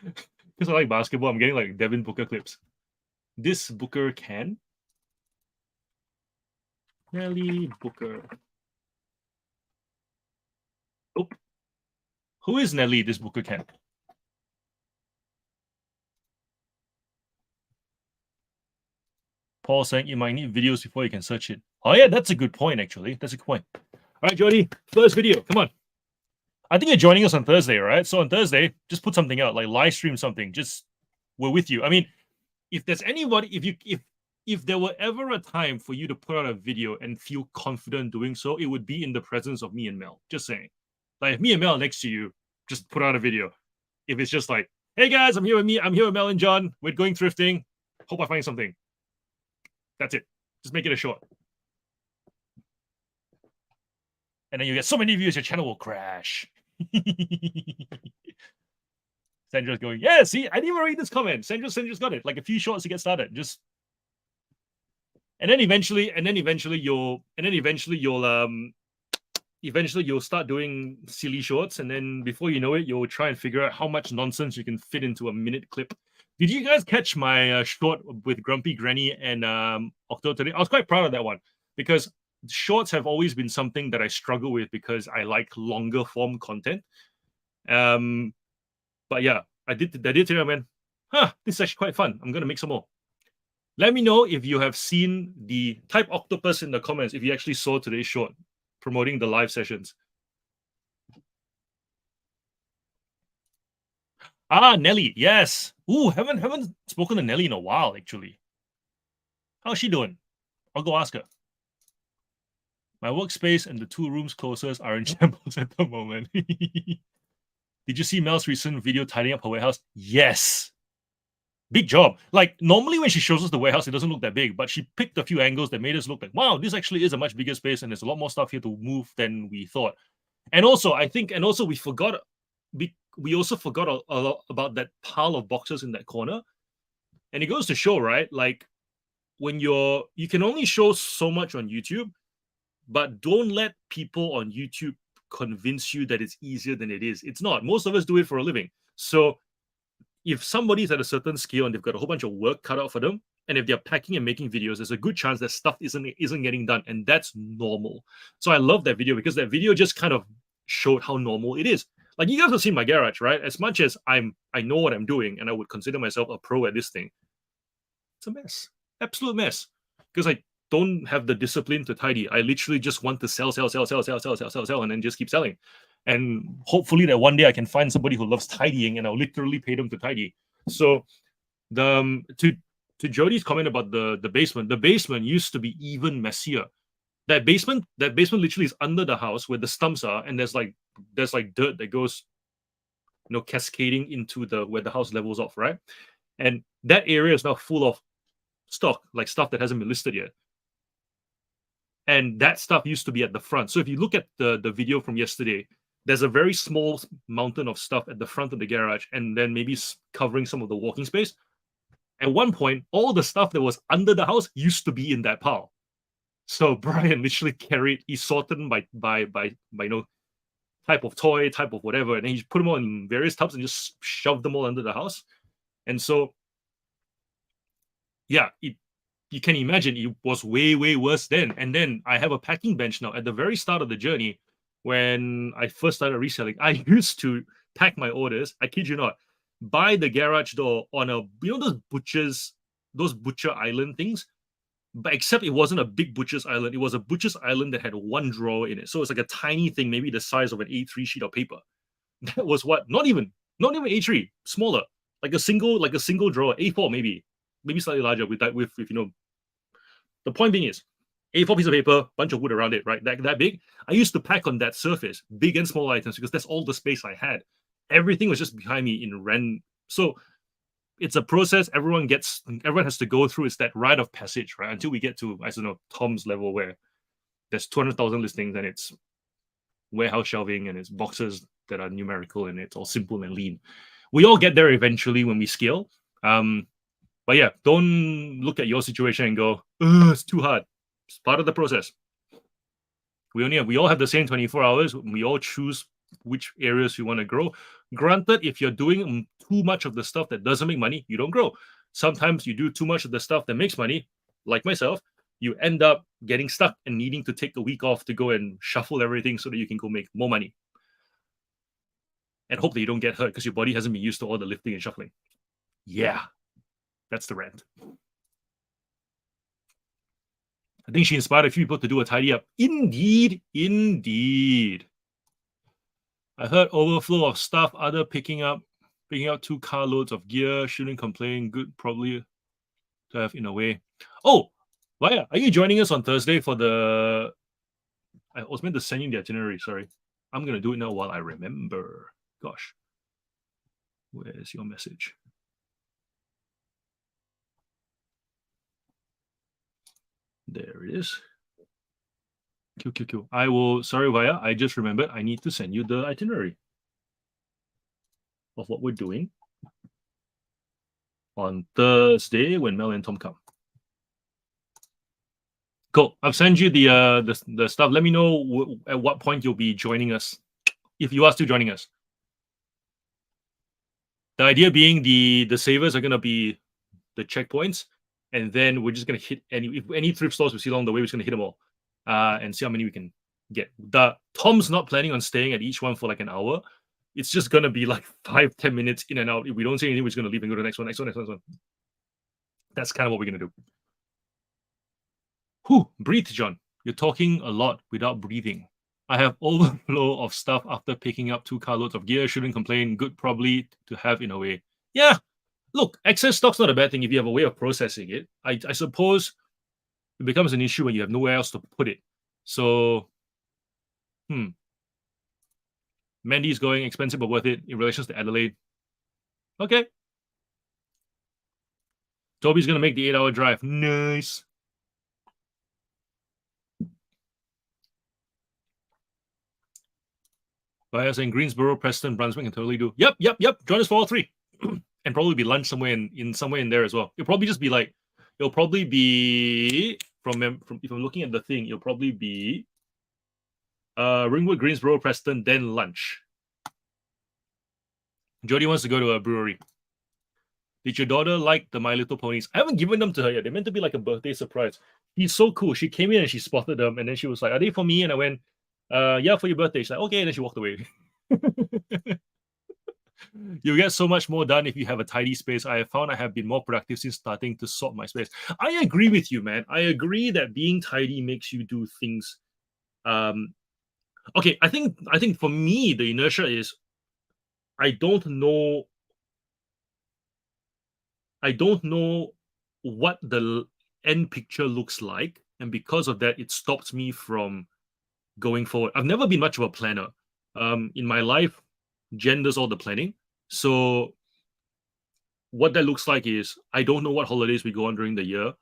Because I like basketball, I'm getting like Devin Booker clips. This Booker Can. Nelly Booker. Oh. Who is Nelly, This Booker Can? Paul saying you might need videos before you can search it. Oh yeah, that's a good point, actually. That's a good point. All right, Jody, first video. Come on. I think you're joining us on Thursday, right? So on Thursday, just put something out, like live stream something. Just, we're with you. I mean, if there's anybody, if there were ever a time for you to put out a video and feel confident doing so, it would be in the presence of me and Mel. Just saying. Like if me and Mel next to you, just put out a video. If it's just like, hey guys, I'm here with Mel and John. We're going thrifting. Hope I find something. That's it. Just make it a short. And then you get so many views, your channel will crash. Sandra's going, yeah, see, I didn't even read this comment. Sandra's got it. Like a few shorts to get started. Just and then eventually you'll start doing silly shorts, and then before you know it, you'll try and figure out how much nonsense you can fit into a minute clip. Did you guys catch my short with Grumpy Granny and Octo today? I was quite proud of that one because shorts have always been something that I struggle with because I like longer form content. But yeah, I did today. I went, this is actually quite fun. I'm gonna make some more. Let me know if you have seen the type octopus in the comments if you actually saw today's short promoting the live sessions. Nelly, yes. Ooh, haven't spoken to Nelly in a while, actually. How's she doing? I'll go ask her. My workspace and the 2 rooms closest are in shambles at the moment. Did you see Mel's recent video tidying up her warehouse? Yes. Big job. Like, normally when she shows us the warehouse, it doesn't look that big, but she picked a few angles that made us look like, wow, this actually is a much bigger space and there's a lot more stuff here to move than we thought. And also, we forgot, we also forgot a lot about that pile of boxes in that corner. And it goes to show, right? Like, when you can only show so much on YouTube, but don't let people on YouTube convince you that it's easier than it is. It's not. Most of us do it for a living. So if somebody's at a certain scale and they've got a whole bunch of work cut out for them, and if they're packing and making videos, there's a good chance that stuff isn't getting done, and that's normal. So I love that video because that video just kind of showed how normal it is. Like, you guys have seen my garage, right? As much as I know what I'm doing and I would consider myself a pro at this thing, it's a mess. Absolute mess. Because I don't have the discipline to tidy. I literally just want to sell, and then just keep selling. And hopefully that one day I can find somebody who loves tidying and I'll literally pay them to tidy. So to Jody's comment about the basement used to be even messier. That basement literally is under the house where the stumps are, and there's like dirt that goes, cascading into where the house levels off, right? And that area is now full of stock, like stuff that hasn't been listed yet. And that stuff used to be at the front. So if you look at the video from yesterday, there's a very small mountain of stuff at the front of the garage, and then maybe covering some of the walking space. At one point, all the stuff that was under the house used to be in that pile. So Brian literally he sorted them by type of toy, type of whatever, and then you put them all in various tubs and just shove them all under the house. And so, yeah, you can imagine it was way, way worse then. And then I have a packing bench now. At the very start of the journey, when I first started reselling, I used to pack my orders, I kid you not, by the garage door on a, those butcher island things. But except it wasn't a big butcher's island, it was a butcher's island that had one drawer in it. So it's like a tiny thing, maybe the size of an A3 sheet of paper. That was what, not even A3, smaller, like a single drawer, A4 maybe slightly larger with the point being is, A4 piece of paper, bunch of wood around it, right? That big. I used to pack on that surface, big and small items, because that's all the space I had. Everything was just behind me in random. So it's a process everyone has to go through. It's that rite of passage, right? Until we get to, I don't know, Tom's level where there's 200,000 listings and it's warehouse shelving and it's boxes that are numerical and it's all simple and lean. We all get there eventually when we scale. But yeah, don't look at your situation and go, it's too hard. It's part of the process. We all have the same 24 hours. We all choose which areas we want to grow. Granted, if you're doing too much of the stuff that doesn't make money, you don't grow. Sometimes you do too much of the stuff that makes money, like myself, you end up getting stuck and needing to take a week off to go and shuffle everything so that you can go make more money. And hope that you don't get hurt because your body hasn't been used to all the lifting and shuffling. Yeah, that's the rant. I think she inspired a few people to do a tidy up. Indeed. I heard overflow of stuff, other picking up 2 carloads of gear, shouldn't complain, good probably to have in a way. Oh, Vaya, are you joining us on Thursday for the... I was meant to send you the itinerary, sorry. I'm going to do it now while I remember. Gosh. Where's your message? There it is. Q. I will, sorry, Vaya, I just remembered I need to send you the itinerary of what we're doing on Thursday when Mel and Tom come. Cool. I've sent you the stuff. Let me know at what point you'll be joining us, if you are still joining us. The idea being the savers are going to be the checkpoints, and then we're just going to hit any thrift stores we see along the way, we're just going to hit them all and see how many we can get. Tom's not planning on staying at each one for like an hour. It's just going to be like 5-10 minutes in and out. If we don't see anything, we're just going to leave and go to the next one. That's kind of what we're going to do. Breathe, John. You're talking a lot without breathing. I have overflow of stuff after picking up 2 carloads of gear. Shouldn't complain. Good probably to have in a way. Yeah. Look, excess stock's not a bad thing if you have a way of processing it. I suppose it becomes an issue when you have nowhere else to put it. So, Mandy's going expensive but worth it in relation to Adelaide. Okay. Toby's going to make the 8-hour drive. Nice. Via saying Greensboro, Preston, Brunswick can totally do. Yep. Join us for all 3. And probably be lunch somewhere in there as well. It'll probably be from if I'm looking at the thing, it'll probably be Ringwood, Greensboro, Preston, then lunch. Jody wants to go to a brewery. Did your daughter like the My Little Ponies? I haven't given them to her yet. They're meant to be like a birthday surprise. She's so cool. She came in and she spotted them, and then she was like, "Are they for me?" And I went, "Yeah, for your birthday." She's like, "Okay," and then she walked away. You get so much more done if you have a tidy space. I have found I have been more productive since starting to sort my space. I agree with you, man. I agree that being tidy makes you do things. Okay, I think for me the inertia is I don't know what the end picture looks like, and because of that, it stops me from going forward. I've never been much of a planner. In my life, Jen does all the planning. So what that looks like is I don't know what holidays we go on during the year.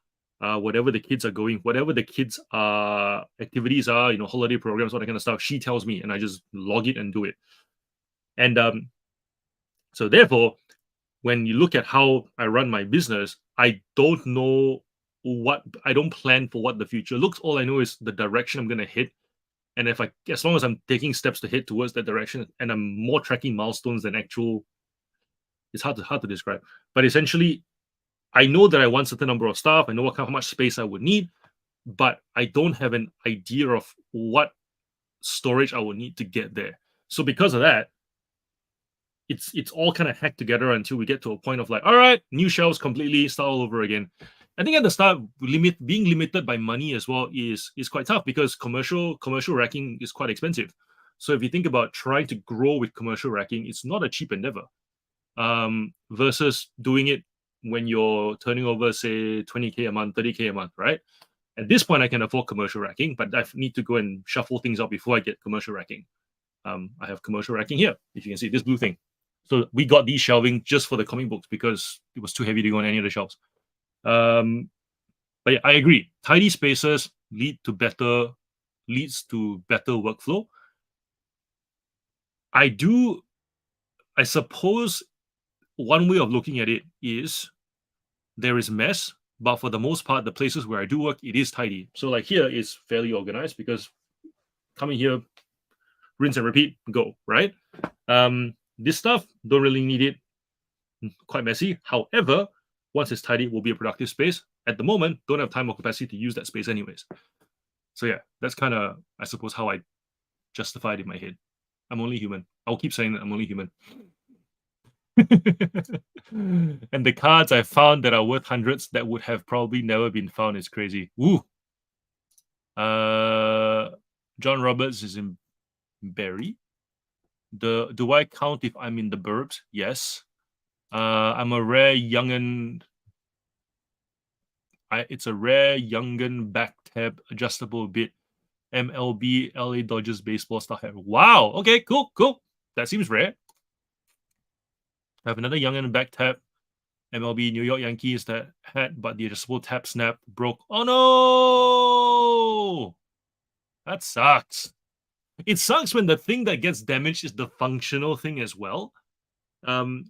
Whatever the kids are going, whatever the kids' activities are, holiday programs, all that kind of stuff, she tells me, and I just log it and do it. And so therefore, when you look at how I run my business, I don't know I don't plan for what the future looks. All I know is the direction I'm going to hit. And if as long as I'm taking steps to head towards that direction, and I'm more tracking milestones than actual, it's hard to describe. But essentially, I know that I want a certain number of staff. I know how much space I would need, but I don't have an idea of what storage I would need to get there. So because of that, it's all kind of hacked together until we get to a point of like, all right, new shelves completely, start all over again. I think at the start, being limited by money as well is quite tough because commercial racking is quite expensive. So if you think about trying to grow with commercial racking, it's not a cheap endeavor. Versus doing it when you're turning over, say, 20K a month, 30K a month, right? At this point, I can afford commercial racking, but I need to go and shuffle things out before I get commercial racking. I have commercial racking here, if you can see this blue thing. So we got these shelving just for the comic books because it was too heavy to go on any of the shelves. But yeah, I agree. Tidy spaces leads to better workflow. I suppose one way of looking at it is there is mess, but for the most part, the places where I do work, it is tidy. So like here is fairly organized because coming here, rinse and repeat, go, right? This stuff, don't really need it. Quite messy. However, once it's tidy, it will be a productive space. At the moment, don't have time or capacity to use that space anyways. So yeah, that's kind of, I suppose, how I justify it in my head. I'm only human. I'll keep saying that I'm only human. And the cards I found that are worth hundreds that would have probably never been found is crazy. Ooh. John Roberts is in Barry. Do I count if I'm in the burbs? Yes. I'm a rare young'un. It's a rare young'un back tab adjustable bit. MLB LA Dodgers baseball style hat. Wow. Okay. Cool. That seems rare. I have another young'un back tab. MLB New York Yankees that hat, but the adjustable tab snap broke. Oh no! That sucks. It sucks when the thing that gets damaged is the functional thing as well. Dang,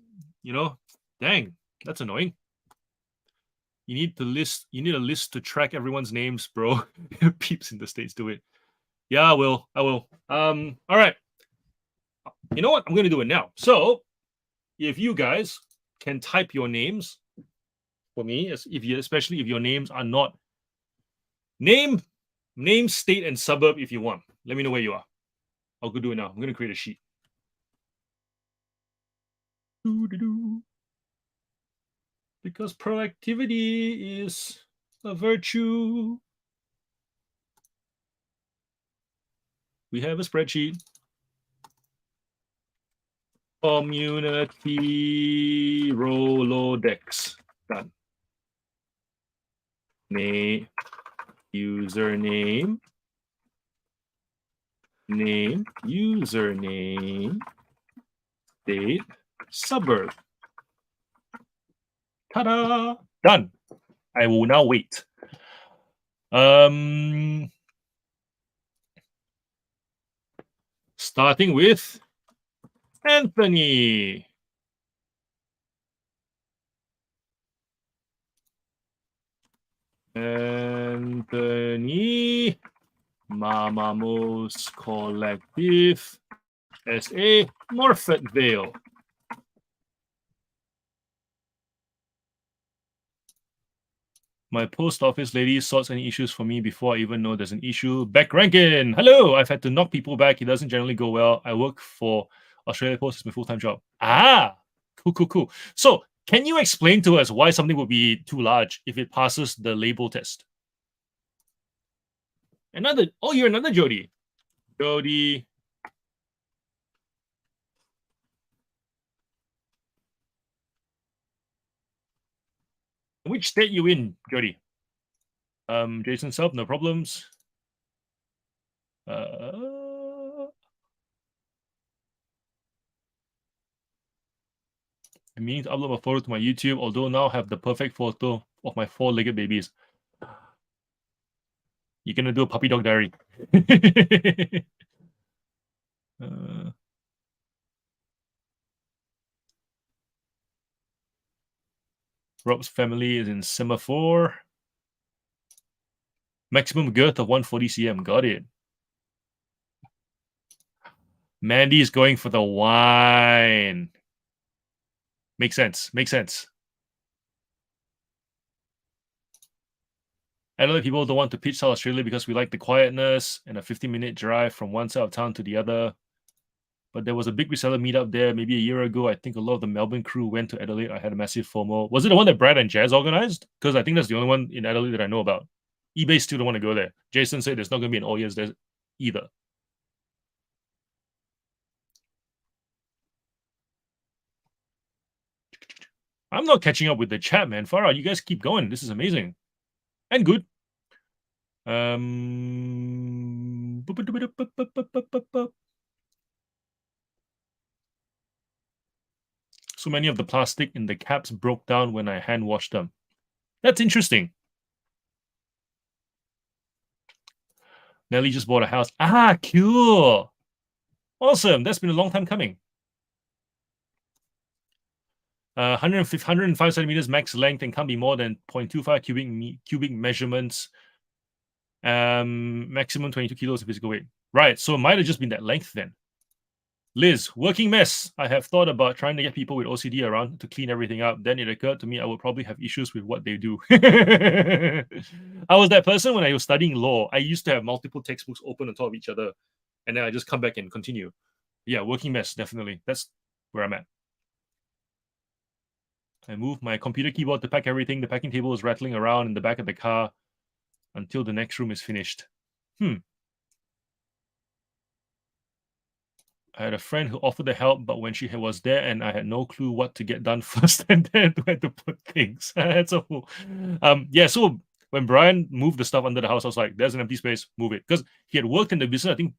that's annoying. You need a list to track everyone's names, bro. Peeps in the States do it. Yeah, I will. All right. You know what? I'm gonna do it now. So if you guys can type your names for me, especially if your names are not name, state, and suburb if you want. Let me know where you are. I'll go do it now. I'm gonna create a sheet. Because proactivity is a virtue. We have a spreadsheet. Community Rolodex. Done. Username. Name. Username. Date. Suburb. Ta-da! Done. I will now wait. Starting with Anthony. Anthony Mamamos Collective SA Morfettville. My post office lady sorts any issues for me before I even know there's an issue. Back ranking. Hello. I've had to knock people back. It doesn't generally go well. I work for Australia Post. It's my full-time job. Cool. So can you explain to us why something would be too large if it passes the label test? You're another Jody. Jody. Which state you in, Jody? Jason Self, no problems. It means upload a photo to my YouTube, although now I have the perfect photo of my 4-legged babies. You're gonna do a puppy dog diary. Rob's family is in Semaphore. Maximum girth of 140 cm. Got it. Mandy's going for the wine. Makes sense. Makes sense. Adelaide people don't want to pitch South Australia because we like the quietness and a 15-minute drive from one side of town to the other. But there was a big reseller meetup there maybe a year ago. I think a lot of the Melbourne crew went to Adelaide. I had a massive FOMO. Was it the one that Brad and Jazz organized? Because I think that's the only one in Adelaide that I know about. eBay still don't want to go there. Jason said there's not going to be an all years there either. I'm not catching up with the chat, man. Far out. You guys keep going. This is amazing. And good. So many of the plastic in the caps broke down when I hand washed them. That's interesting. Nelly just bought a house. Ah, cool. Awesome. That's been a long time coming. 105 centimeters max length and can't be more than 0.25 cubic measurements. Maximum 22 kilos of physical weight. Right. So it might have just been that length then. Liz, working mess. I have thought about trying to get people with OCD around to clean everything up. Then it occurred to me I would probably have issues with what they do. I was that person when I was studying law. I used to have multiple textbooks open on top of each other, and then I just come back and continue. Yeah, working mess, definitely. That's where I'm at. I moved my computer keyboard to pack everything. The packing table is rattling around in the back of the car until the next room is finished. I had a friend who offered the help, but when she was there and I had no clue what to get done first and then where to put things. That's a whole... yeah, so when Brian moved the stuff under the house, I was like, there's an empty space, move it. Because he had worked in the business, I think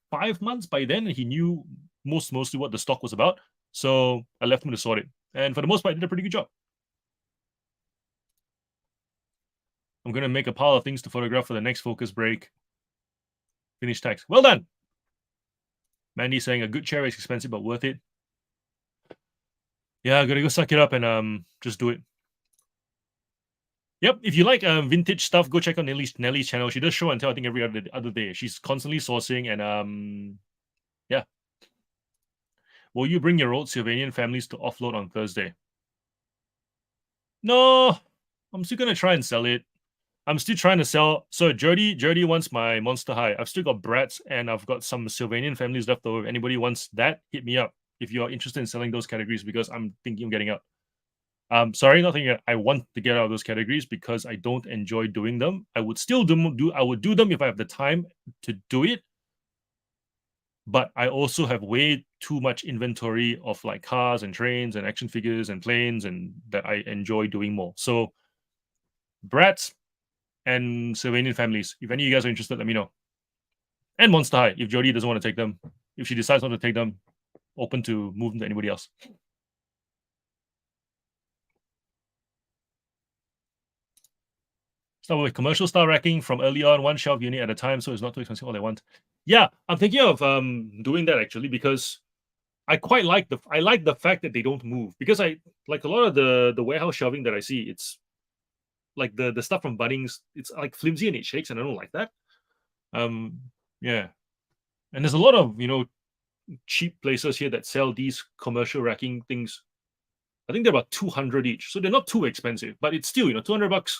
5 months by then, and he knew mostly what the stock was about. So I left him to sort it. And for the most part, I did a pretty good job. I'm going to make a pile of things to photograph for the next focus break. Finish tags. Well done. Mandy saying a good chair is expensive but worth it. Yeah, I'm gonna go suck it up and just do it. Yep, if you like vintage stuff, go check out Nelly's channel. She does show and tell, I think, every other day. She's constantly sourcing and yeah. Will you bring your old Sylvanian families to offload on Thursday? No, I'm still gonna try and sell it. I'm still trying to sell. So Jody wants my Monster High. I've still got Bratz and I've got some Sylvanian families left over. If anybody wants that, hit me up if you're interested in selling those categories because I'm thinking of getting out. Sorry, not thinking I want to get out of those categories because I don't enjoy doing them. I would still I would do them if I have the time to do it. But I also have way too much inventory of like cars and trains and action figures and planes and that I enjoy doing more. So Bratz and Sylvanian families. If any of you guys are interested, let me know. And Monster High, if Jody doesn't want to take them. If she decides not to take them, open to move them to anybody else. Start with commercial style racking from early on, one shelf unit at a time, so it's not too expensive all I want. Yeah, I'm thinking of doing that actually because I quite like the fact that they don't move because I like a lot of the warehouse shelving that I see. It's like the stuff from Bunnings. It's like flimsy and it shakes, and I don't like that. Yeah, and there's a lot of cheap places here that sell these commercial racking things. I think they're about 200 each, so they're not too expensive, but it's still $200.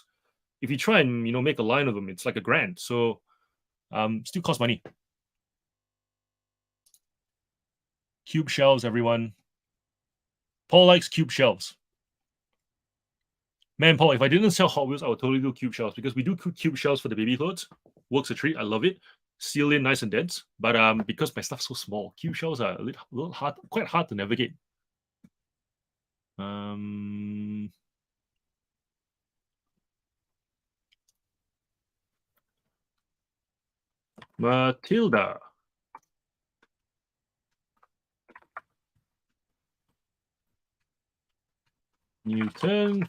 If you try and make a line of them, it's like $1,000. So still costs money. Cube shelves, everyone. Paul likes cube shelves. Man, Paul, if I didn't sell Hot Wheels, I would totally do cube shelves because we do cube shelves for the baby clothes. Works a treat. I love it. Seal in nice and dense. But because my stuff's so small, cube shelves are a little hard, quite hard to navigate. Matilda. Newton.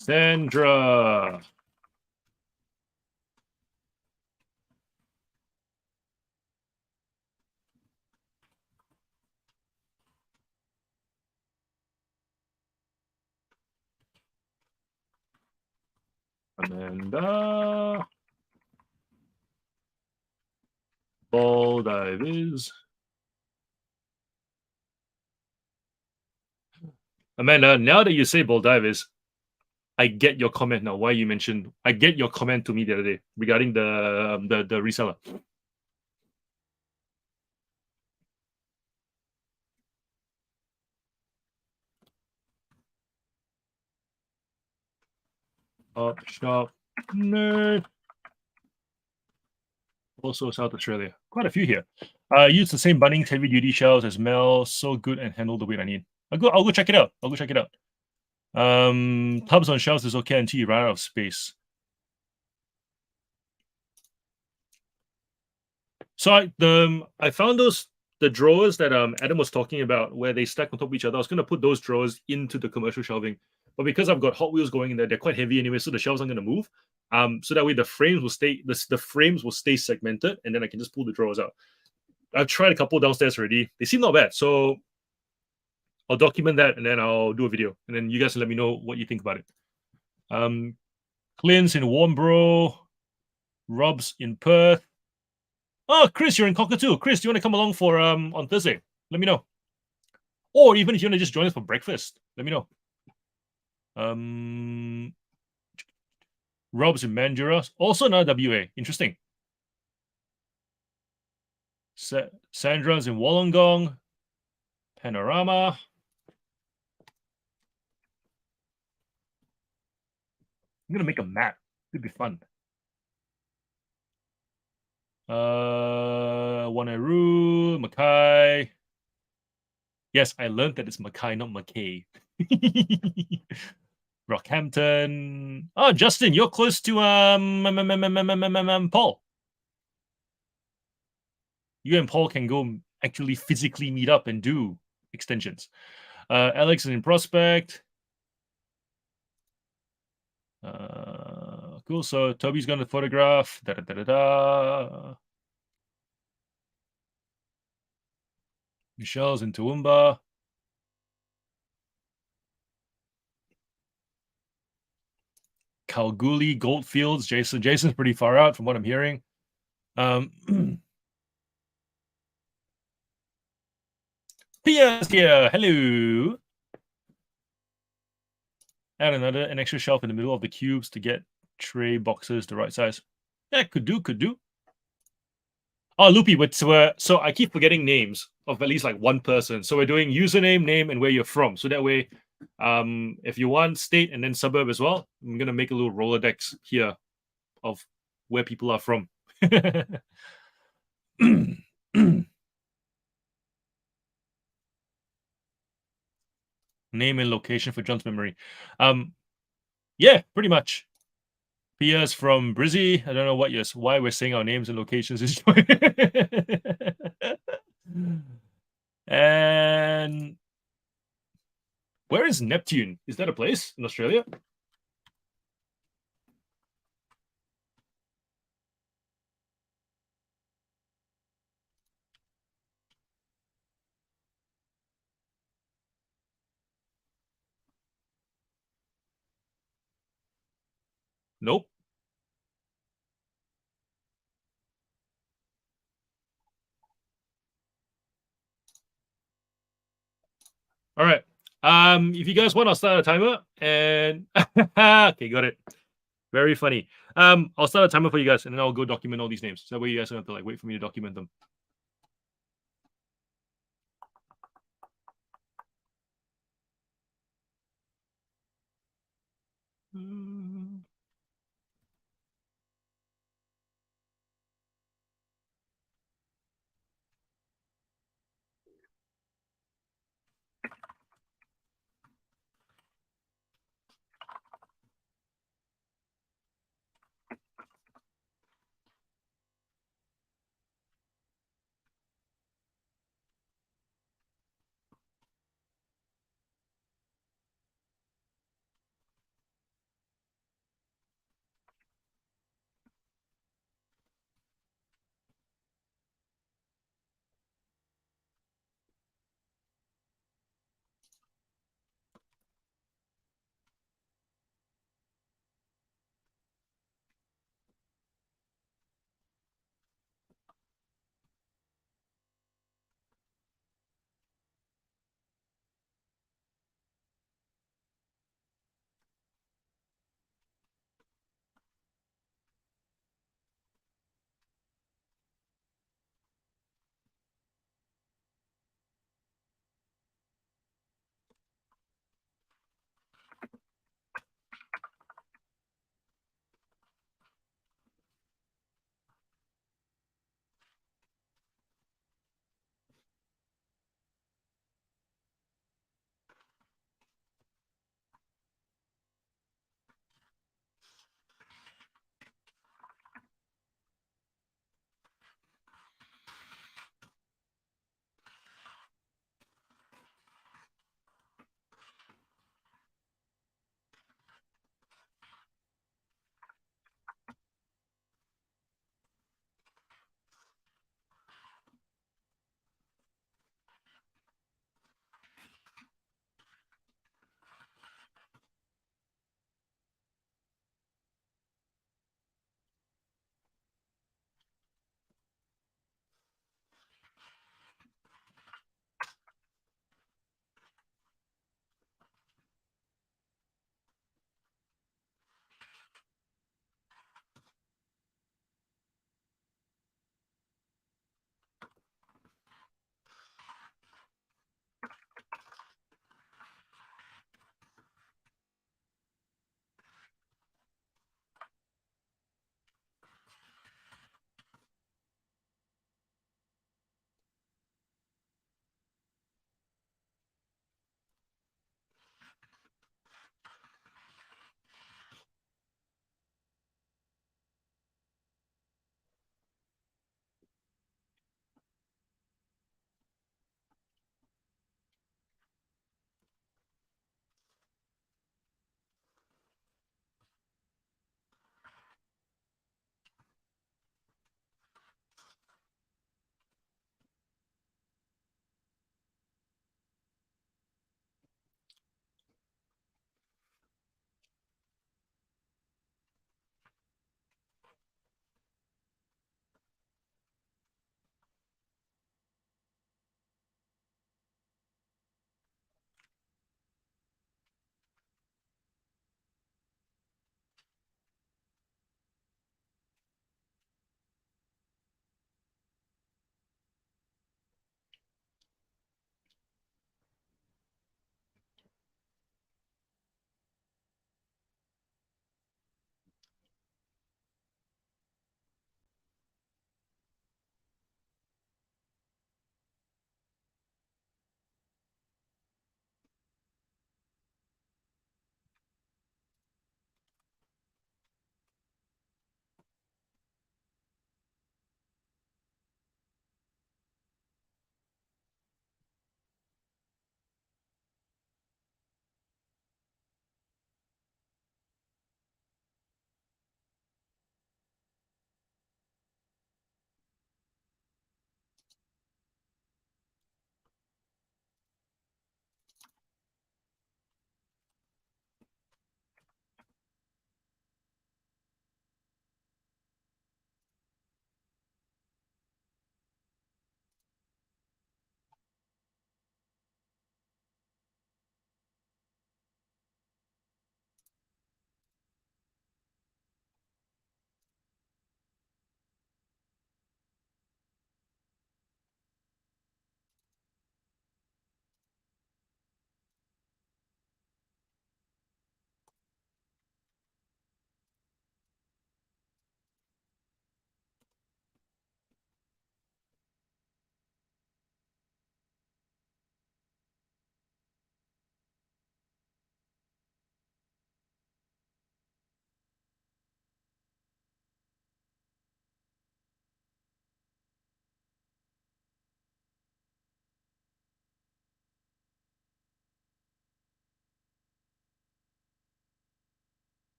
Sandra. Amanda. Ball divers. Amanda, now that you say ball divers, I get your comment now. Why you mentioned? I get your comment to me the other day regarding the reseller. Up shop nerd. Also South Australia. Quite a few here. Use the same Bunnings heavy duty shells as Mel. So good and handle the weight I need. I'll go check it out. I'll go check it out. Tubs on shelves is okay until you run out of space. So I found the drawers that Adam was talking about where they stack on top of each other. I was gonna put those drawers into the commercial shelving, but because I've got Hot Wheels going in there, they're quite heavy anyway, so the shelves aren't gonna move. So that way the frames will stay the frames will stay segmented, and then I can just pull the drawers out. I've tried a couple downstairs already. They seem not bad, so I'll document that and then I'll do a video, and then you guys let me know what you think about it. Clint's in Warnbro, Rob's in Perth. Oh, Chris, you're in Cockatoo. Chris, do you want to come along for on Thursday? Let me know. Or even if you want to just join us for breakfast, let me know. Rob's in Mandurah. Also another WA. Interesting. Sandra's in Wollongong. Panorama. I'm gonna make a map. It'd be fun. Wanneroo, Mackay. Yes, I learned that it's Mackay, not McKay. Rockhampton. Oh, Justin, you're close to Paul. You and Paul can go actually physically meet up and do extensions. Alex is in Prospect. Cool. So Toby's going to photograph. Da, da, da, da, da. Michelle's in Toowoomba. Kalgoorlie, Goldfields. Jason's pretty far out from what I'm hearing. Pia's here. Hello. Add an extra shelf in the middle of the cubes to get tray boxes the right size. Yeah, could do. Oh, Loopy, but so I keep forgetting names of at least like one person. So we're doing username, name, and where you're from. So that way, if you want state and then suburb as well, I'm gonna make a little Rolodex here of where people are from. Name and location for John's memory. Yeah, pretty much. Pia's from Brizzy. I don't know why we're saying our names and locations is and where is Neptune? Is that a place in Australia? Nope. All right. If you guys want, I'll start a timer. And okay, got it. Very funny. I'll start a timer for you guys, and then I'll go document all these names. So that way you guys don't have to like wait for me to document them.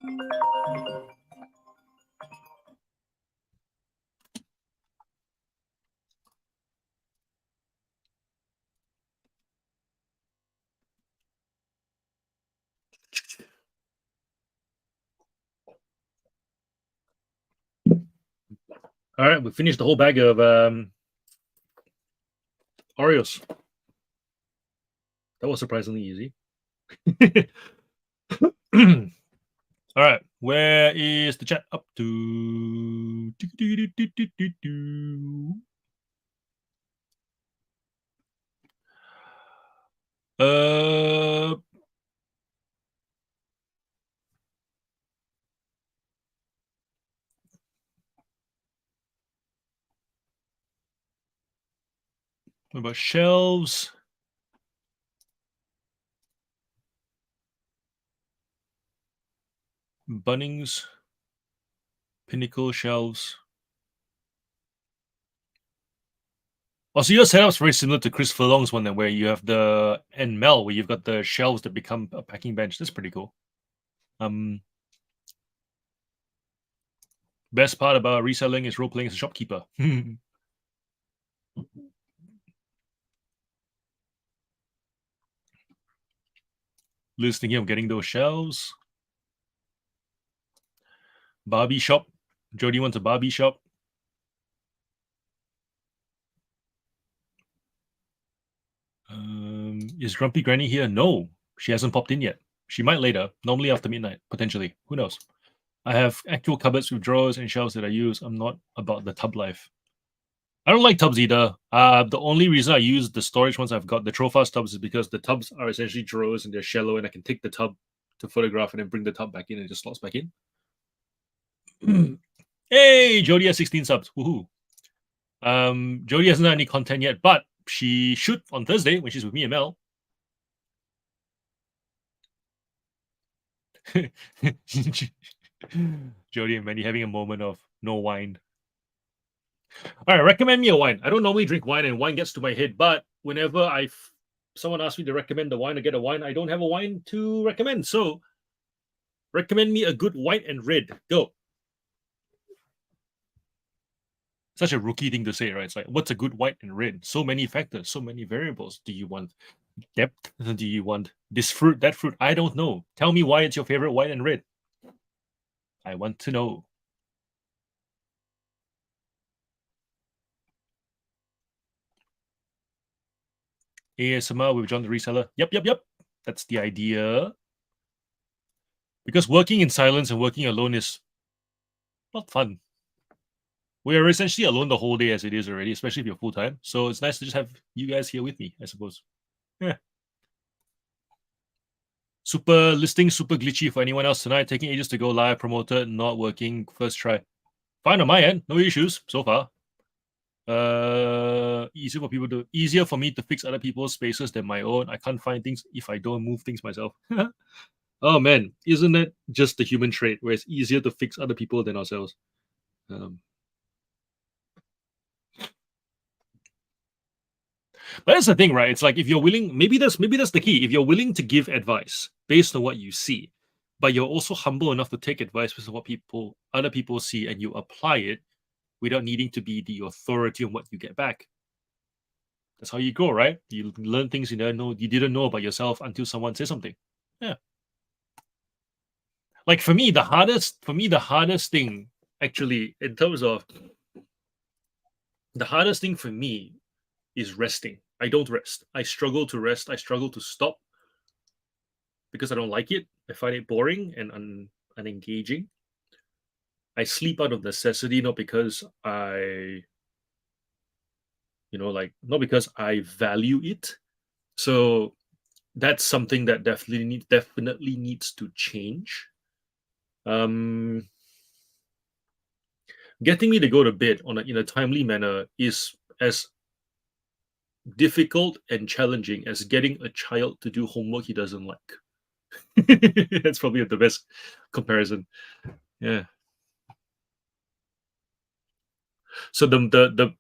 All right, we finished the whole bag of Oreos. That was surprisingly easy. All right, where is the chat up to? Uh, what about shelves? Bunnings, Pinnacle shelves. Oh, so your setup's very similar to Chris Furlong's one, then, where you have the Mel, where you've got the shelves that become a packing bench. That's pretty cool. Best part about reselling is role playing as a shopkeeper. Liz thinking of getting those shelves. Barbie shop. Jody wants a Barbie shop. Is Grumpy Granny here? No, she hasn't popped in yet. She might later, normally after midnight, potentially. Who knows? I have actual cupboards with drawers and shelves that I use. I'm not about the tub life. I don't like tubs either. The only reason I use the storage ones I've got, the Trofast tubs, is because the tubs are essentially drawers and they're shallow, and I can take the tub to photograph and then bring the tub back in and it just slots back in. Hey, Jody has 16 subs. Woohoo. Jody hasn't done any content yet, but she should on Thursday when she's with me and Mel. Jody and Mandy having a moment of no wine. All right, recommend me a wine. I don't normally drink wine, and wine gets to my head. But whenever someone asks me to recommend a wine or get a wine, I don't have a wine to recommend. So recommend me a good white and red. Go. Such a rookie thing to say, right? It's like, what's a good white and red? So many factors, so many variables. Do you want depth? Do you want this fruit, that fruit? I don't know. Tell me why it's your favorite white and red. I want to know. ASMR with John the Reseller. Yep. That's the idea. Because working in silence and working alone is not fun. We are essentially alone the whole day as it is already, especially if you're full time. So it's nice to just have you guys here with me, I suppose. Yeah. Super listing, super glitchy for anyone else tonight. Taking ages to go live, promoted, not working. First try. Fine on my end, no issues so far. Easier for me to fix other people's spaces than my own. I can't find things if I don't move things myself. Oh man, isn't that just the human trait where it's easier to fix other people than ourselves? But that's the thing, right? It's like if you're willing, maybe that's the key. If you're willing to give advice based on what you see, but you're also humble enough to take advice based on what other people see, and you apply it without needing to be the authority on what you get back. That's how you grow, right? You learn things you didn't know about yourself until someone says something. Yeah. Like for me, the hardest thing actually, in terms of the hardest thing for me is resting. I don't rest. I struggle to rest. I struggle to stop because I don't like it. I find it boring and unengaging. I sleep out of necessity, not because not because I value it. So that's something that definitely needs to change. Getting me to go to bed in a timely manner is as difficult and challenging as getting a child to do homework he doesn't like. That's probably the best comparison. Yeah. So the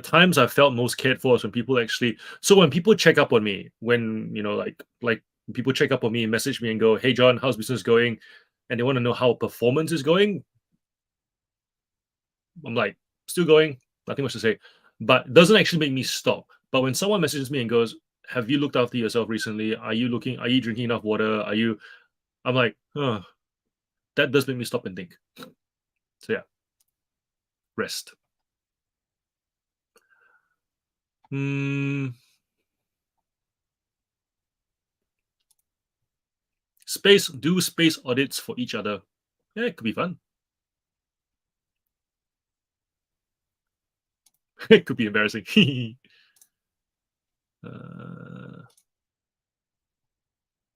times I felt most cared for is when people check up on me, when like people check up on me and message me and go, "Hey John, how's business going?" and they want to know how performance is going, I'm like, still going, nothing much to say. But it doesn't actually make me stop. But when someone messages me and goes, have you looked after yourself recently? Are you drinking enough water? I'm like, that does make me stop and think. So yeah, rest. Do space audits for each other. Yeah, it could be fun. It could be embarrassing.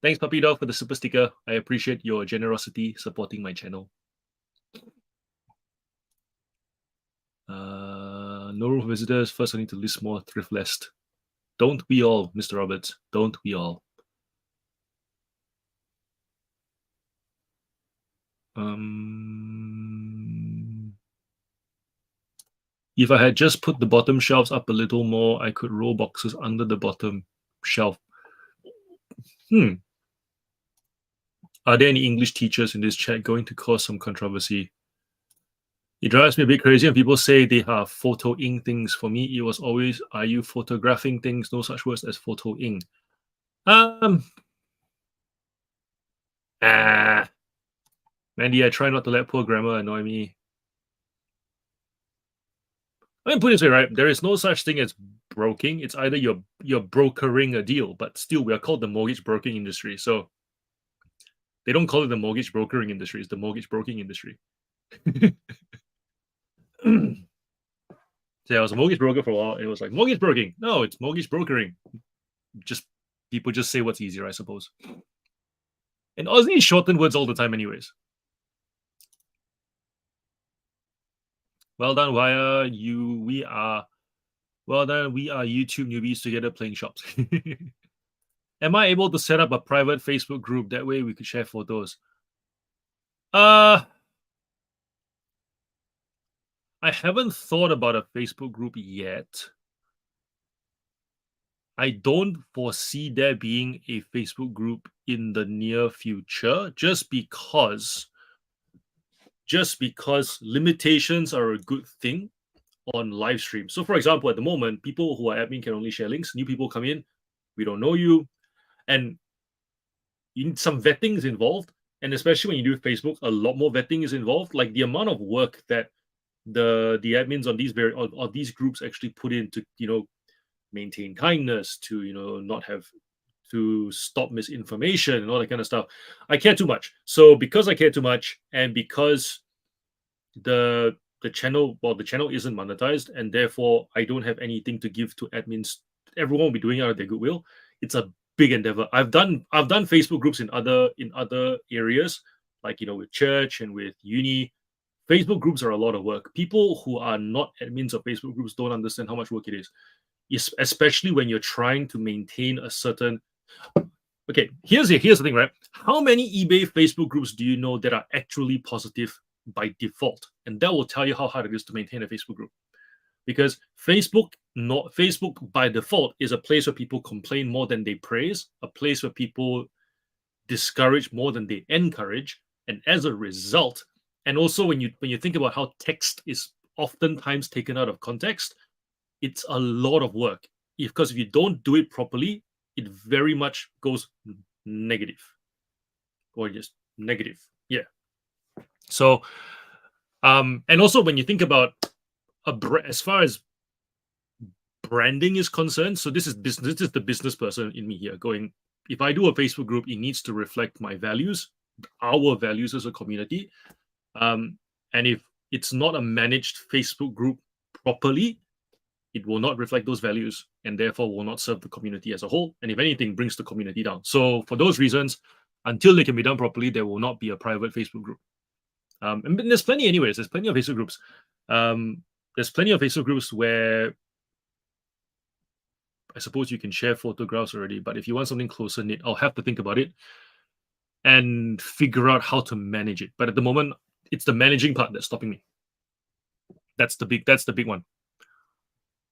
Thanks, Puppy Dog, for the super sticker. I appreciate your generosity supporting my channel. No room for visitors. First, I need to list more thrift list. Don't we all, Mr. Roberts? Don't we all? If I had just put the bottom shelves up a little more, I could roll boxes under the bottom shelf. Are there any English teachers in this chat going to cause some controversy? It drives me a bit crazy when people say they are photoing things. For me, it was always, are you photographing things? No such words as photoing. Mandy, I try not to let poor grammar annoy me. I mean, put it this way, right? There is no such thing as broking. It's either you're brokering a deal, but still, we are called the mortgage broking industry. So they don't call it the mortgage brokering industry; it's the mortgage broking industry. So I was a mortgage broker for a while. It was like mortgage broking. No, it's mortgage brokering. Just people just say what's easier, I suppose. And Aussie shorten words all the time, anyways. Well done, Wire. We are YouTube newbies together playing shops. Am I able to set up a private Facebook group? That way we could share photos. I haven't thought about a Facebook group yet. I don't foresee there being a Facebook group in the near future, just because limitations are a good thing on live stream. So, for example, at the moment, people who are admin can only share links. New people come in, we don't know you, and you need some vetting is involved. And especially when you do Facebook, a lot more vetting is involved. Like the amount of work that the admins on these groups actually put in to maintain kindness, to not have to stop misinformation and all that kind of stuff. I care too much. So because I care too much, and because the channel isn't monetized, and therefore I don't have anything to give to admins, everyone will be doing it out of their goodwill. It's a big endeavor. I've done Facebook groups in other areas, like with church and with uni. Facebook groups are a lot of work. People who are not admins of Facebook groups don't understand how much work it is, especially when you're trying to maintain a certain. Okay, here's the thing, right? How many eBay Facebook groups do you know that are actually positive by default? And that will tell you how hard it is to maintain a Facebook group. Because Facebook by default is a place where people complain more than they praise, a place where people discourage more than they encourage, and as a result, and also when you think about how text is oftentimes taken out of context, it's a lot of work. Because if you don't do it properly, it very much goes negative, or just negative. Yeah. So, and also when you think about as far as branding is concerned, so this is business. This is the business person in me here going, if I do a Facebook group, it needs to reflect my values, our values as a community. And if it's not a managed Facebook group properly, it will not reflect those values, and therefore will not serve the community as a whole. And if anything, brings the community down. So for those reasons, until they can be done properly, there will not be a private Facebook group. And there's plenty anyways. There's plenty of Facebook groups. There's plenty of Facebook groups where I suppose you can share photographs already, but if you want something closer knit, I'll have to think about it and figure out how to manage it. But at the moment, it's the managing part that's stopping me. That's the big one.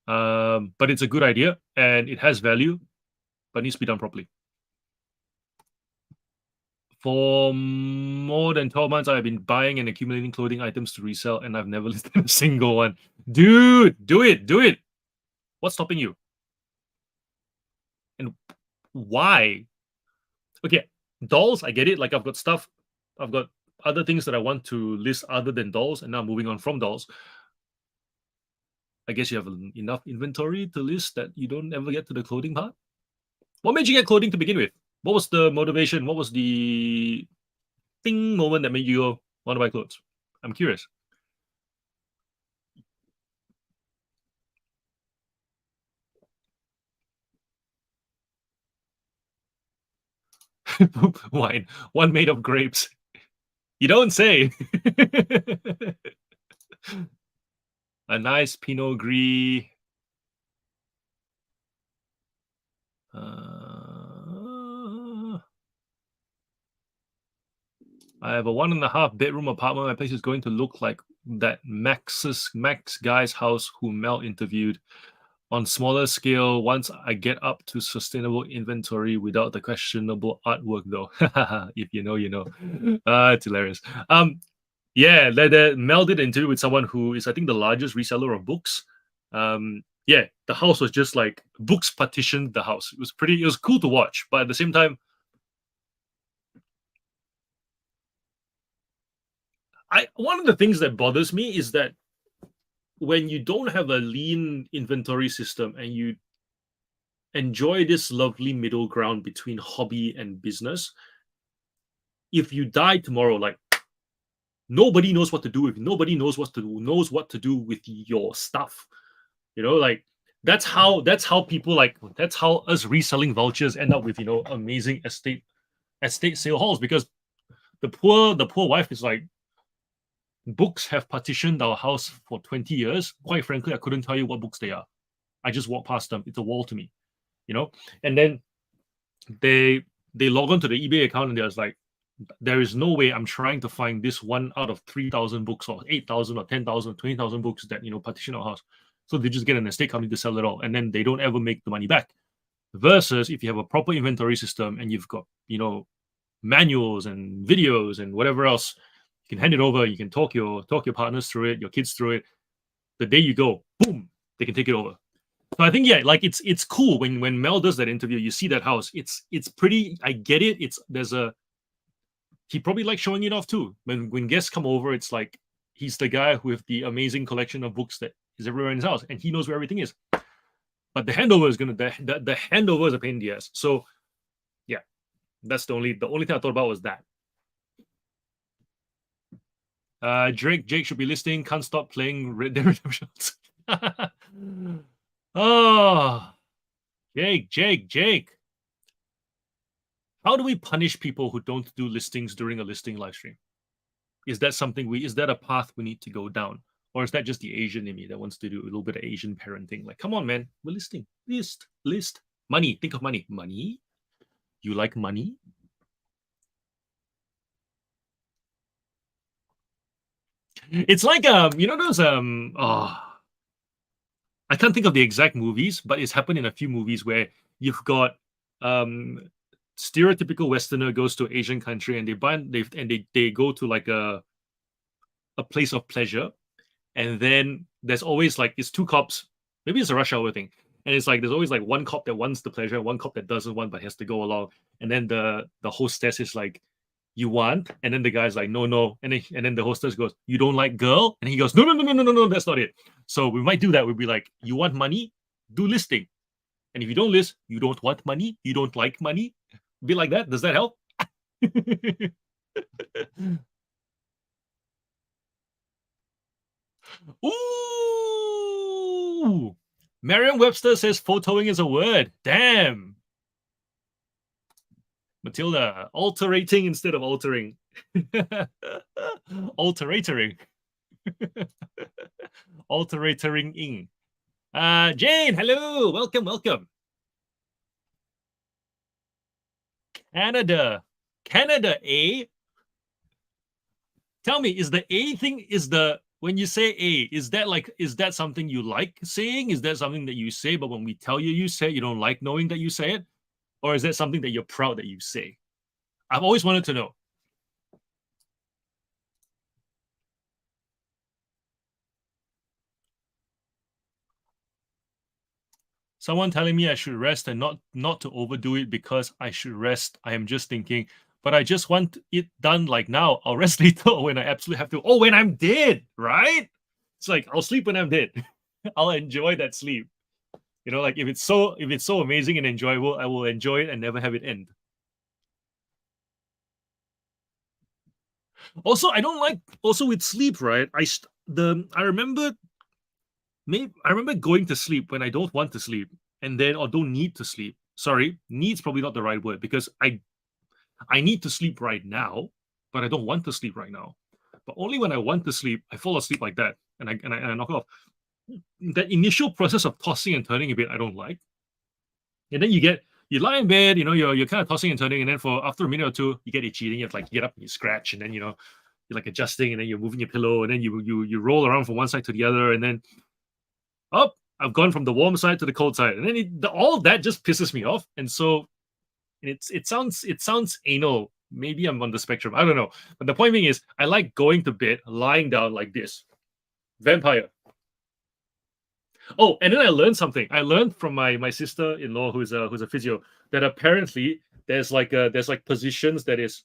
But it's a good idea and it has value, but needs to be done properly. For more than 12 months, I've been buying and accumulating clothing items to resell, and I've never listed a single one. Dude, do it, do it. What's stopping you? And why? Okay, dolls, I get it. Like I've got stuff, I've got other things that I want to list other than dolls, and now I'm moving on from dolls. I guess you have enough inventory to list that you don't ever get to the clothing part. What made you get clothing to begin with? What was the motivation? What was the thing moment that made you go, want to buy clothes? I'm curious. Wine, one made of grapes. You don't say. A nice Pinot Gris. I have a 1.5 bedroom apartment. My place is going to look like that Max guy's house who Mel interviewed. On smaller scale, once I get up to sustainable inventory without the questionable artwork, though. If you know, you know. It's hilarious. Yeah, the Mel did an interview with someone who is, I think, the largest reseller of books. Yeah, the house was just like books partitioned the house. It was cool to watch, but at the same time, one of the things that bothers me is that when you don't have a lean inventory system and you enjoy this lovely middle ground between hobby and business, if you die tomorrow, like nobody knows what to do with, nobody knows what to do with your stuff. You know, like that's how people like that's how us reselling vultures end up with, you know, amazing estate sale halls, because the poor wife is like, books have partitioned our house for 20 years. Quite frankly, I couldn't tell you what books they are. I just walk past them. It's a wall to me, you know? And then they log on to the eBay account and there's like, there is no way I'm trying to find this one out of 3,000 books or 8,000 or 10,000, 20,000 books that, you know, partition our house. So they just get an estate company to sell it all, and then they don't ever make the money back. Versus if you have a proper inventory system and you've got, you know, manuals and videos and whatever else, you can hand it over. You can talk your partners through it, your kids through it. The day you go, boom, they can take it over. So I think, yeah, like it's cool when Mel does that interview. You see that house. It's pretty. I get it. He probably likes showing it off too. When guests come over, it's like he's the guy with the amazing collection of books that is everywhere in his house, and he knows where everything is. But the handover is the handover is a pain in the ass. So yeah, that's the only thing I thought about was that. Jake should be listing. Can't stop playing Red Dead Redemption. Oh, Jake. How do we punish people who don't do listings during a listing live stream? Is that a path we need to go down? Or is that just the Asian in me that wants to do a little bit of Asian parenting? Like, come on, man, we're listing. List. Money. Think of money. Money? You like money? It's like you know those I can't think of the exact movies, but it's happened in a few movies where you've got stereotypical Westerner goes to an Asian country and they go to like a place of pleasure, and then there's always like it's two cops. Maybe it's a rush hour thing, and it's like there's always like one cop that wants the pleasure, one cop that doesn't want but has to go along, and then the hostess is like, you want, and then the guy's like, no, and then the hostess goes, you don't like girl, and he goes, no, that's not it. So we might do that. We'll be like, you want money, do listing, and if you don't list, you don't want money, you don't like money. Be like that. Does that help? Ooh, Merriam-Webster says photoing is a word. Damn. Matilda, alterating instead of altering. Alteratoring. Alteratoring-ing. Jane, hello. Welcome. Canada, eh? Tell me, is the A thing, when you say A, is that something you like saying? Is that something that you say, but when we tell you say it, you don't like knowing that you say it? Or is that something that you're proud that you say? I've always wanted to know. Someone telling me I should rest and not to overdo it because I should rest. I am just thinking, but I just want it done like now. I'll rest later when I absolutely have to. Oh, when I'm dead, right? It's like I'll sleep when I'm dead. I'll enjoy that sleep. You know, like if it's so amazing and enjoyable, I will enjoy it and never have it end. Also, I don't like also with sleep, right? I remember maybe I remember going to sleep when I don't want to sleep and then or don't need to sleep. Sorry, needs probably not the right word because I need to sleep right now, but I don't want to sleep right now. But only when I want to sleep, I fall asleep like that and I knock off. That initial process of tossing and turning a bit, I don't like. And then you lie in bed, you're kind of tossing and turning, and then for after a minute or two, you get itchy, then you have to like get up and you scratch, and then you're like adjusting, and then you're moving your pillow, and then you roll around from one side to the other, and then I've gone from the warm side to the cold side, and then all that just pisses me off, and so it sounds anal. Maybe I'm on the spectrum. I don't know, but the point being is, I like going to bed, lying down like this, vampire. Oh, and then I learned something. I learned from my sister-in-law who's a physio that apparently there's like positions that is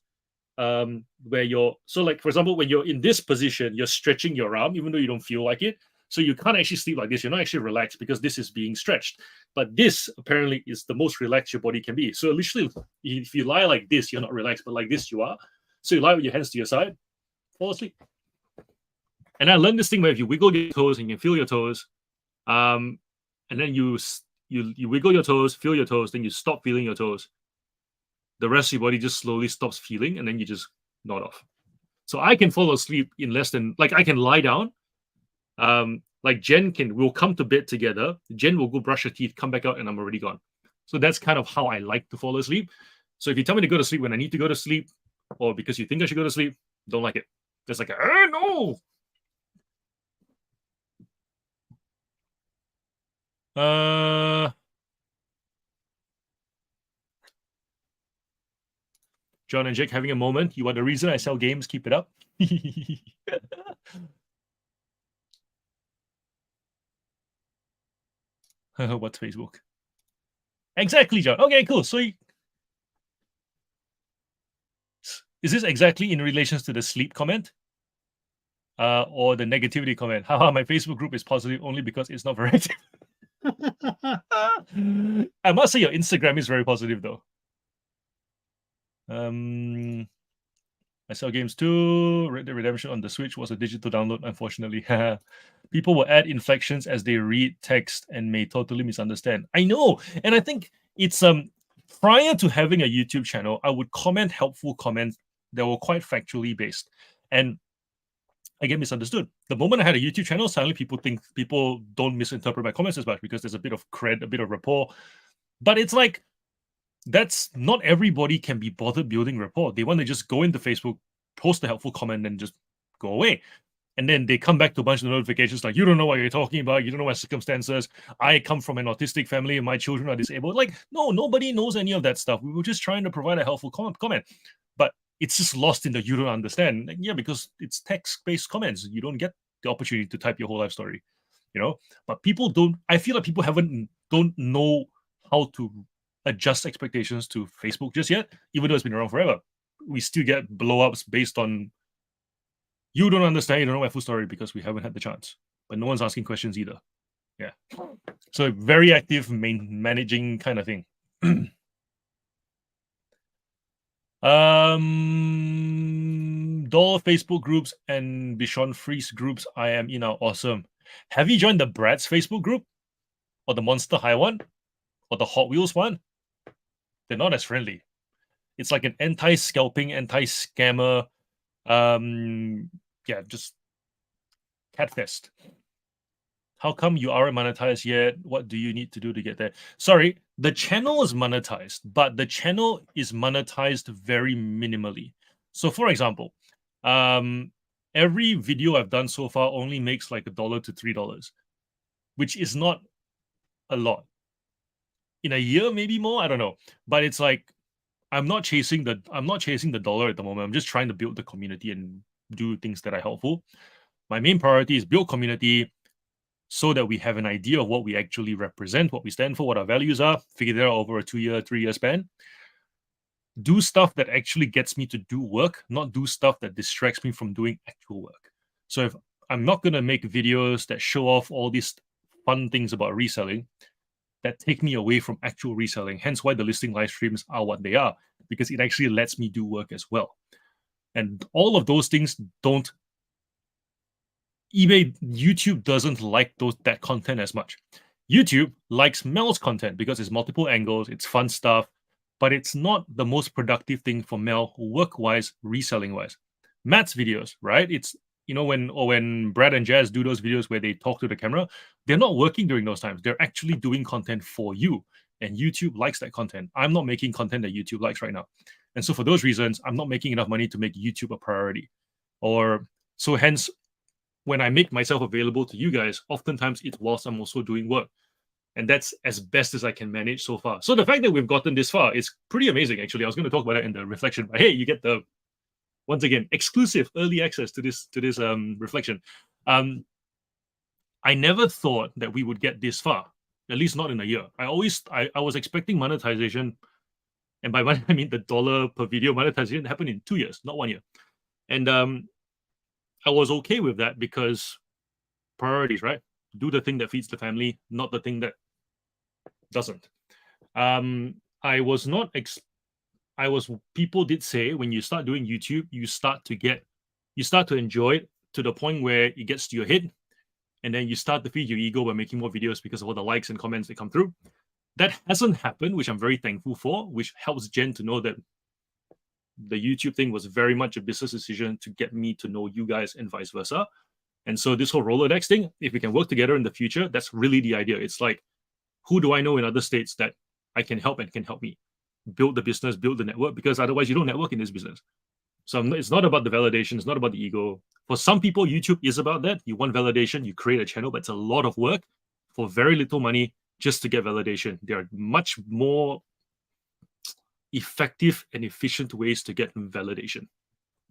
where you're so like for example when you're in this position you're stretching your arm even though you don't feel like it, so you can't actually sleep like this. You're not actually relaxed because this is being stretched, but this apparently is the most relaxed your body can be. So literally if you lie like this you're not relaxed, but like this you are. So you lie with your hands to your side, fall asleep. And I learned this thing where if you wiggle your toes and you can feel your toes, um and then you wiggle your toes, feel your toes, then you stop feeling your toes, the rest of your body just slowly stops feeling, and then you just nod off. So I can fall asleep in less than like I can lie down. Like we'll come to bed together. Jen will go brush her teeth, come back out, and I'm already gone. So that's kind of how I like to fall asleep. So if you tell me to go to sleep when I need to go to sleep, or because you think I should go to sleep, don't like it. Just like no. John and Jake having a moment. You are the reason I sell games. Keep it up. What's Facebook? Exactly, John. Okay, cool. So is this exactly in relations to the sleep comment? Or the negativity comment? Haha, my Facebook group is positive only because it's not very active. I must say your Instagram is very positive though. I sell games too. Red Dead Redemption on the Switch was a digital download, unfortunately. People will add inflections as they read text and may totally misunderstand. I know, and I think it's prior to having a YouTube channel, I would comment helpful comments that were quite factually based, and I get misunderstood. The moment I had a YouTube channel, suddenly people don't misinterpret my comments as much because there's a bit of cred, a bit of rapport. But it's like that's not everybody can be bothered building rapport. They want to just go into Facebook, post a helpful comment, and just go away. And then they come back to a bunch of notifications like, you don't know what you're talking about. You don't know my circumstances. I come from an autistic family and my children are disabled. Like, no, nobody knows any of that stuff. We were just trying to provide a helpful comment. But it's just lost in the you don't understand. Like, yeah, because it's text-based comments. You don't get the opportunity to type your whole life story, But people don't, I feel like people don't know how to adjust expectations to Facebook just yet, even though it's been around forever. We still get blow-ups based on you don't understand, you don't know my full story because we haven't had the chance. But no one's asking questions either. Yeah. So very active managing kind of thing. Doll Facebook groups and Bishon Freeze groups I am in are awesome. Have you joined the Bratz Facebook group? Or the Monster High one? Or the Hot Wheels one? They're not as friendly. It's like an anti-scalping, anti-scammer, just catfest. How come you aren't monetized yet? What do you need to do to get there? Sorry, the channel is monetized, but the channel is monetized very minimally. So for example, every video I've done so far only makes like $1 to $3, which is not a lot. In a year, maybe more, I don't know. But it's like I'm not chasing the dollar at the moment. I'm just trying to build the community and do things that are helpful. My main priority is build community so that we have an idea of what we actually represent, what we stand for, what our values are, figure that out over a 2-year, 3-year span. Do stuff that actually gets me to do work, not do stuff that distracts me from doing actual work. So if I'm not going to make videos that show off all these fun things about reselling that take me away from actual reselling, hence why the listing live streams are what they are, because it actually lets me do work as well. And all of those things don't YouTube doesn't like that content as much. YouTube likes Mel's content because it's multiple angles, it's fun stuff, but it's not the most productive thing for Mel work-wise, reselling-wise. Matt's videos, right? It's when Brad and Jazz do those videos where they talk to the camera, they're not working during those times. They're actually doing content for you, and YouTube likes that content. I'm not making content that YouTube likes right now, and so for those reasons, I'm not making enough money to make YouTube a priority, or so hence when I make myself available to you guys, oftentimes it's whilst I'm also doing work. And that's as best as I can manage so far. So the fact that we've gotten this far is pretty amazing, actually. I was going to talk about that in the reflection, but hey, you get the, once again, exclusive early access to this reflection. I never thought that we would get this far, at least not in a year. I was expecting monetization, and by money I mean the dollar per video monetization happened in 2 years, not 1 year. And I was okay with that because priorities, right? Do the thing that feeds the family, not the thing that doesn't. I was not. People did say when you start doing YouTube, you start to enjoy it to the point where it gets to your head, and then you start to feed your ego by making more videos because of all the likes and comments that come through. That hasn't happened, which I'm very thankful for, which helps Jen to know that the YouTube thing was very much a business decision to get me to know you guys and vice versa. And so this whole Rolodex thing, if we can work together in the future, that's really the idea. It's like, who do I know in other states that I can help and can help me build the business, build the network? Because otherwise you don't network in this business. So it's not about the validation. It's not about the ego. For some people, YouTube is about that. You want validation, you create a channel, but it's a lot of work for very little money just to get validation. There are much more effective and efficient ways to get validation.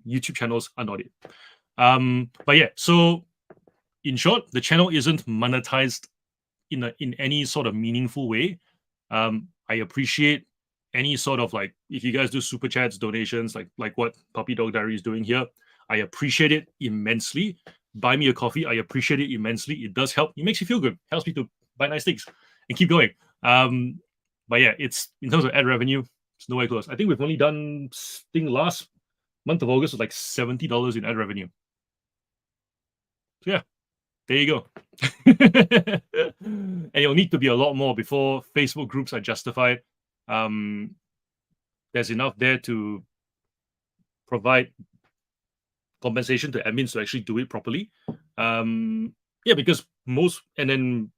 YouTube channels are not it. But yeah, so in short, the channel isn't monetized in any sort of meaningful way. I appreciate any sort of, like, if you guys do super chats, donations, like what Puppy Dog Diary is doing here, I appreciate it immensely. Buy me a coffee, I appreciate it immensely. It does help. It makes you feel good. Helps me to buy nice things and keep going. But yeah, it's in terms of ad revenue, it's nowhere close. I think we've only done last month of August was like $70 in ad revenue. So yeah, there you go. And it'll need to be a lot more before Facebook groups are justified. There's enough there to provide compensation to admins to actually do it properly. Yeah, because most, and then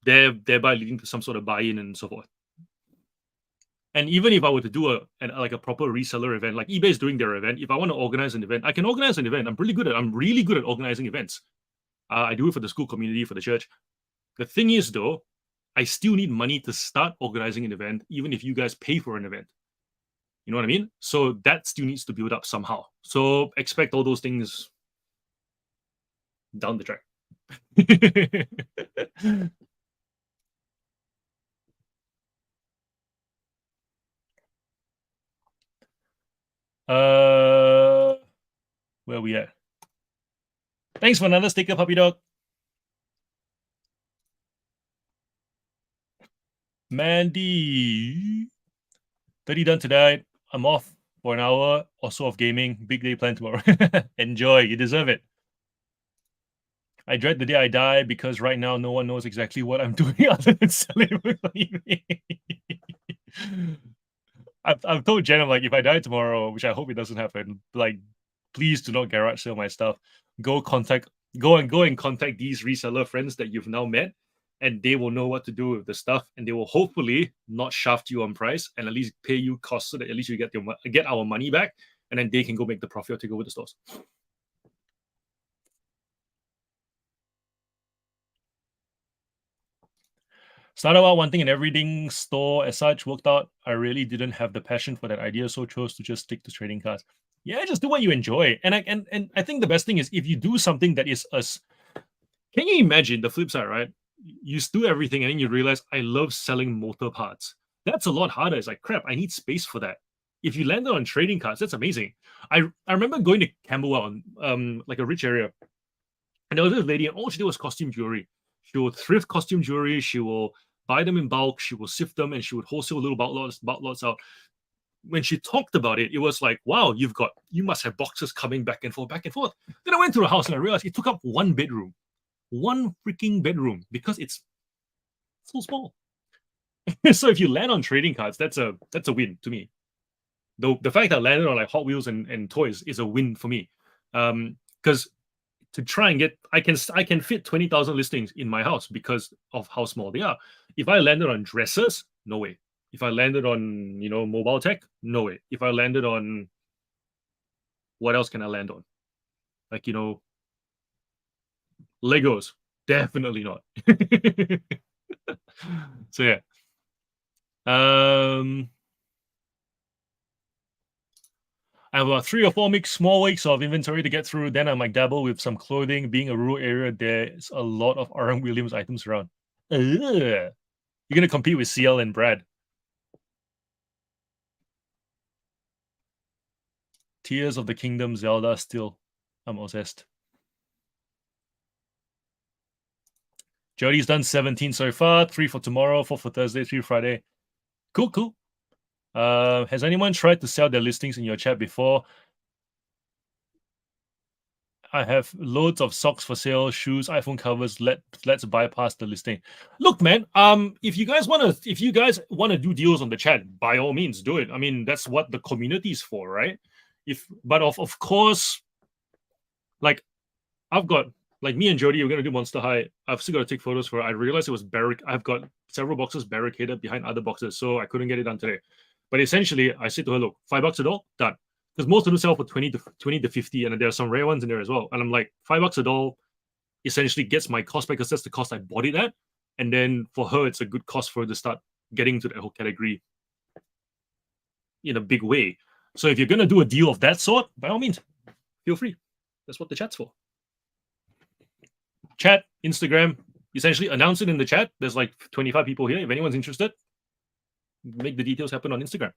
thereby leading to some sort of buy-in and so forth. And even if I were to do a proper reseller event, like eBay is doing their event, if I want to organize an event, I can organize an event. I'm really good at organizing events. I do it for the school community, for the church. The thing is, though, I still need money to start organizing an event, even if you guys pay for an event. You know what I mean? So that still needs to build up somehow. So expect all those things down the track. Where are we at? Thanks for another sticker, Puppy Dog. Mandy. 30 done tonight. I'm off for an hour or so of gaming. Big day planned tomorrow. Enjoy. You deserve it. I dread the day I die because right now no one knows exactly what I'm doing other than selling with eBay. I've told Jen, I'm like, if I die tomorrow, which I hope it doesn't happen, like, please do not garage sale my stuff. Go and contact these reseller friends that you've now met, and they will know what to do with the stuff, and they will hopefully not shaft you on price and at least pay you costs so that at least you get our money back, and then they can go make the profit or take over the stores. Started out wanting an everything store as such, worked out. I really didn't have the passion for that idea, so chose to just stick to trading cards. Yeah, just do what you enjoy. And I think the best thing is if you do something that is us. Can you imagine the flip side, right? You do everything and then you realize I love selling motor parts. That's a lot harder. It's like crap, I need space for that. If you landed on trading cards, that's amazing. I remember going to Camberwell, like a rich area, and there was this lady, and all she did was costume jewelry. She will thrift costume jewelry, she will buy them in bulk, she will sift them, and she would wholesale little bulk lots out. When she talked about it, it was like, wow, you must have boxes coming back and forth, back and forth. Then I went to the house and I realized it took up one bedroom. One freaking bedroom because it's so small. So if you land on trading cards, that's a win to me. The fact that I landed on like Hot Wheels and toys is a win for me. Because to try and get I can fit 20,000 listings in my house because of how small they are. If I landed on dresses, no way. If I landed on, mobile tech, no way. If I landed on what else can I land on? Like, Legos, definitely not. So yeah. I have about 3 or 4 small weeks of inventory to get through. Then I might dabble with some clothing. Being a rural area, there's a lot of RM Williams items around. You're gonna compete with CL and Brad. Tears of the Kingdom, Zelda, still. I'm obsessed. Jody's done 17 so far. 3 for tomorrow, 4 for Thursday, 3 Friday. Cool. Has anyone tried to sell their listings in your chat before? I have loads of socks for sale, shoes, iPhone covers. Let's bypass the listing. Look, man. If you guys want to do deals on the chat, by all means, do it. I mean, that's what the community is for, right? But of course, like I've got me and Jody, we're gonna do Monster High. I've still got to take photos for it. I realized it was I've got several boxes barricaded behind other boxes, so I couldn't get it done today. But essentially, I said to her, look, $5 a doll, done. Because most of them sell for 20 to 50, and there are some rare ones in there as well. And I'm like, $5 a doll essentially gets my cost back because that's the cost I bought it at. And then for her, it's a good cost for her to start getting to that whole category in a big way. So if you're gonna do a deal of that sort, by all means, feel free. That's what the chat's for. Chat, Instagram, essentially announce it in the chat. There's like 25 people here. If anyone's interested, make the details happen on Instagram.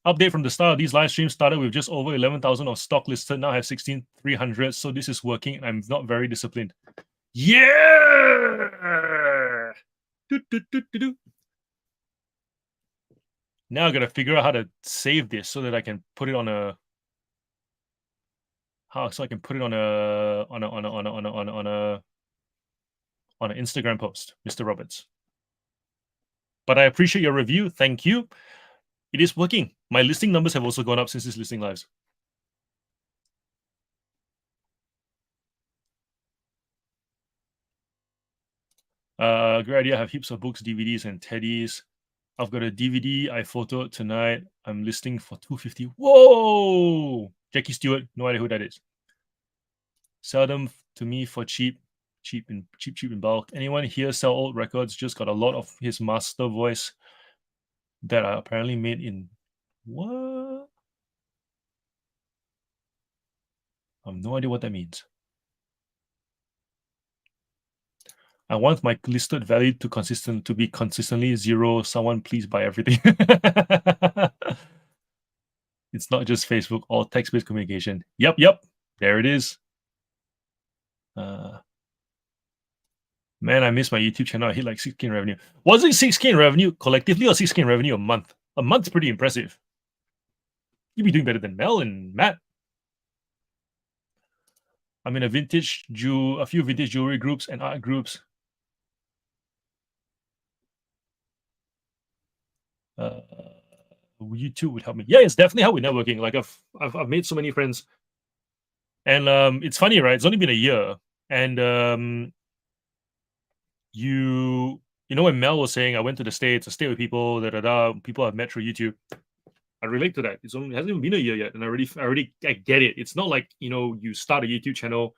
Update from the start of these live streams started with just over 11,000 of stock listed. Now I have 16,300. So this is working. And I'm not very disciplined. Yeah. Now I gotta figure out how to save this so that I can put it on a an Instagram post, Mr. Roberts. But I appreciate your review. Thank you. It is working. My listing numbers have also gone up since this listing lives. Great idea. I have heaps of books, DVDs, and teddies. I've got a DVD I photoed tonight. I'm listing for $250. Whoa! Jackie Stewart. No idea who that is. Sell them to me for cheap in bulk. Anyone here sell old records? Just got a lot of his master voice that are apparently made in what? I have no idea what that means. I want my listed value to be consistently 0. Someone please buy everything. It's not just Facebook, all text-based communication. Yep. There it is. Man, I miss my YouTube channel. I hit like 6K in revenue. Was it 6K in revenue collectively or 6K in revenue a month? A month's pretty impressive. You'd be doing better than Mel and Matt. I'm in a few vintage jewelry groups and art groups. YouTube would help me. Yeah, it's definitely how we're networking. Like I've made so many friends, and it's funny, right? It's only been a year, and you know when Mel was saying I went to the States, I stayed with people, people I've met through YouTube. I relate to that. It hasn't even been a year yet, and I get it. It's not like you start a YouTube channel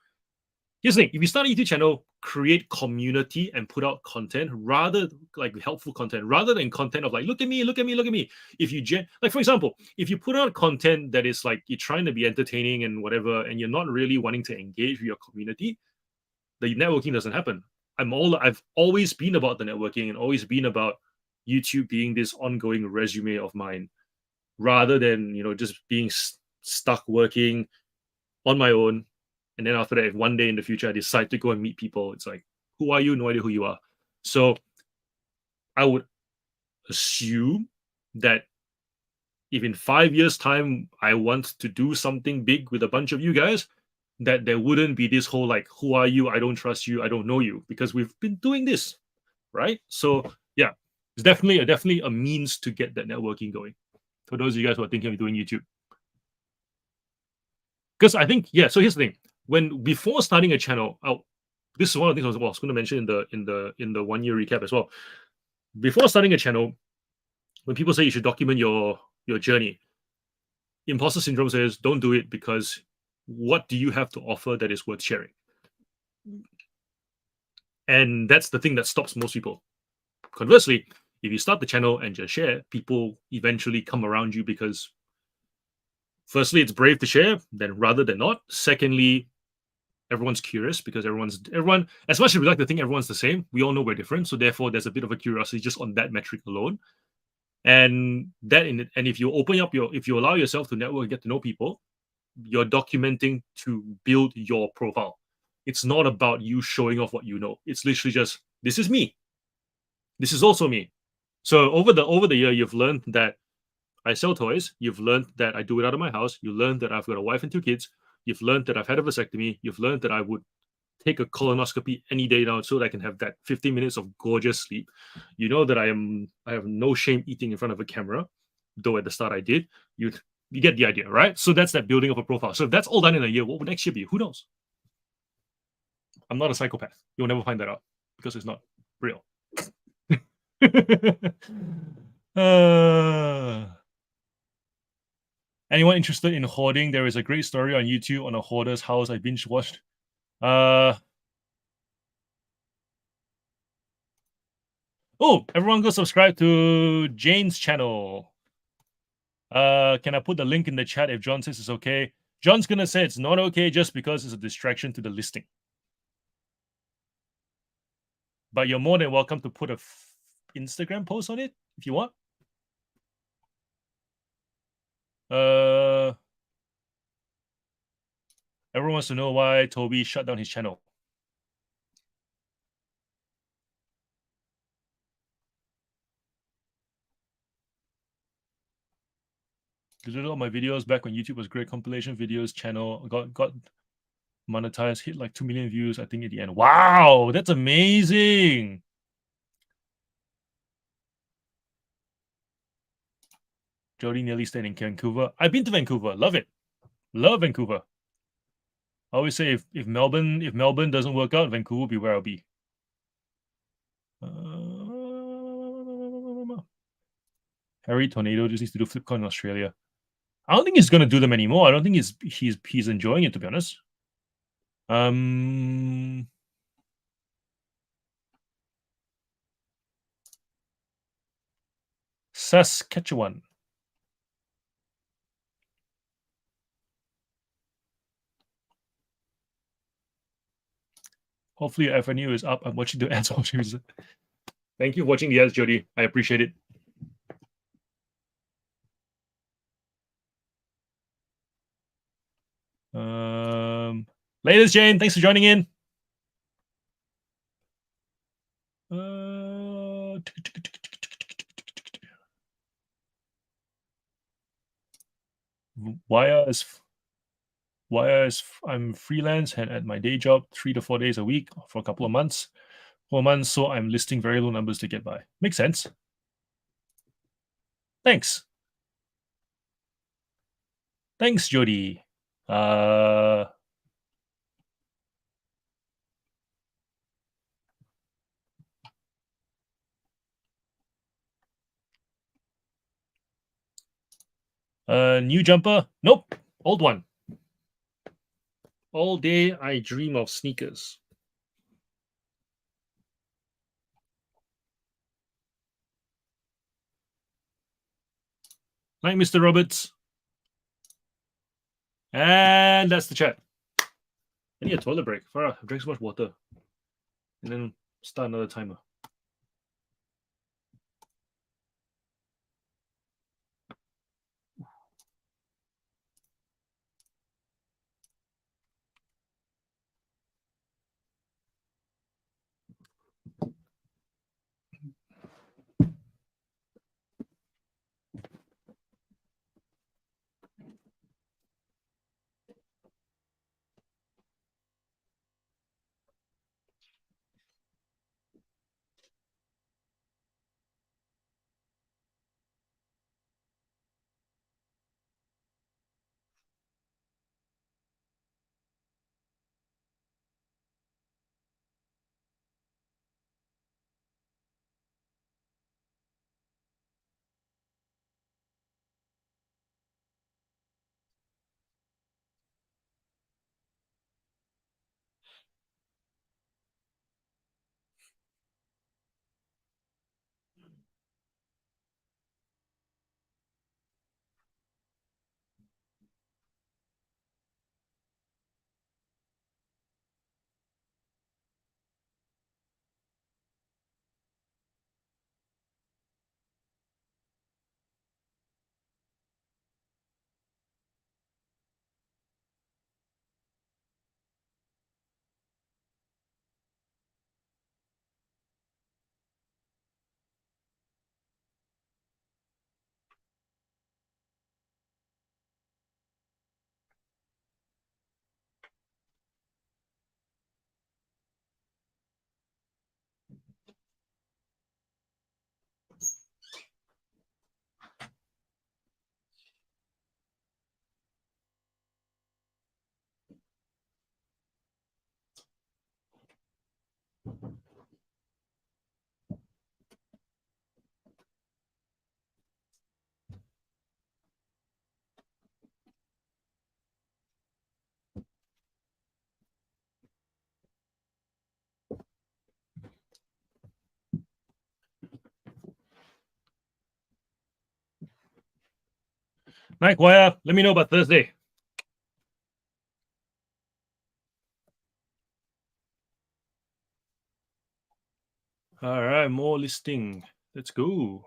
here's the thing: if you start a YouTube channel, create community and put out content, rather like helpful content, rather than content of like, look at me, look at me, look at me. If you like, for example, if you put out content that is like you're trying to be entertaining and whatever, and you're not really wanting to engage with your community, the networking doesn't happen. I've always been about the networking and always been about YouTube being this ongoing resume of mine, rather than just being stuck working on my own. And then after that, if one day in the future I decide to go and meet people, it's like, who are you? No idea who you are. So I would assume that if in 5 years' time I want to do something big with a bunch of you guys, that there wouldn't be this whole like, who are you? I don't trust you. I don't know you, because we've been doing this, right? So yeah, it's definitely a means to get that networking going. For those of you guys who are thinking of doing YouTube, because I think so here's the thing: before starting a channel, this is one of the things I was going to mention in the 1 year recap as well. Before starting a channel, when people say you should document your journey, imposter syndrome says don't do it, because what do you have to offer that is worth sharing? And that's the thing that stops most people. Conversely, if you start the channel and just share, people eventually come around you, because firstly, it's brave to share, then rather than not. Secondly, everyone's curious, because everyone, as much as we like to think everyone's the same, we all know we're different. So therefore, there's a bit of a curiosity just on that metric alone. And if you if you allow yourself to network and get to know people, you're documenting to build your profile. It's not about you showing off what you know. It's literally just, this is me. This is also me. So over the year, you've learned that I sell toys. You've learned that I do it out of my house. You learned that I've got a wife and 2 kids. You've learned that I've had a vasectomy. You've learned that I would take a colonoscopy any day now so that I can have that 15 minutes of gorgeous sleep. You know that I have no shame eating in front of a camera, though at the start I did. You get the idea, right? So that's that building of a profile. So if that's all done in a year, what would next year be? Who knows? I'm not a psychopath. You'll never find that out, because it's not real. Anyone interested in hoarding? There is a great story on YouTube on a hoarder's house I binge watched. Oh, everyone go subscribe to Jane's channel. Can I put the link in the chat if John says it's okay? John's gonna say it's not okay just because it's a distraction to the listing. But you're more than welcome to put a Instagram post on it if you want. Everyone wants to know why Toby shut down his channel. Deleted all my videos back when YouTube was great. Compilation videos channel got monetized, hit like 2 million views, I think, at the end. Wow, that's amazing. Jody nearly stayed in Vancouver. I've been to Vancouver. Love it. Love Vancouver. I always say if Melbourne doesn't work out, Vancouver will be where I'll be. Harry Tornado just needs to do Flipcoin in Australia. I don't think he's going to do them anymore. I don't think he's enjoying it, to be honest. Saskatchewan. Hopefully your FNU is up. I'm watching the ads. Thank you for watching the ads, Jody. I appreciate it. Latest, Jane. Thanks for joining in. Why is I'm freelance and at my day job 3 to 4 days a week for a couple of months, 4 months, so I'm listing very low numbers to get by. Makes sense. Thanks, Jody. New jumper? Nope. Old one. All day I dream of sneakers. Night, Mr. Roberts. And that's the chat. I need a toilet break. I've drank so much water. And then start another timer. Night, Wire. Let me know about Thursday. All right, more listing. Let's go.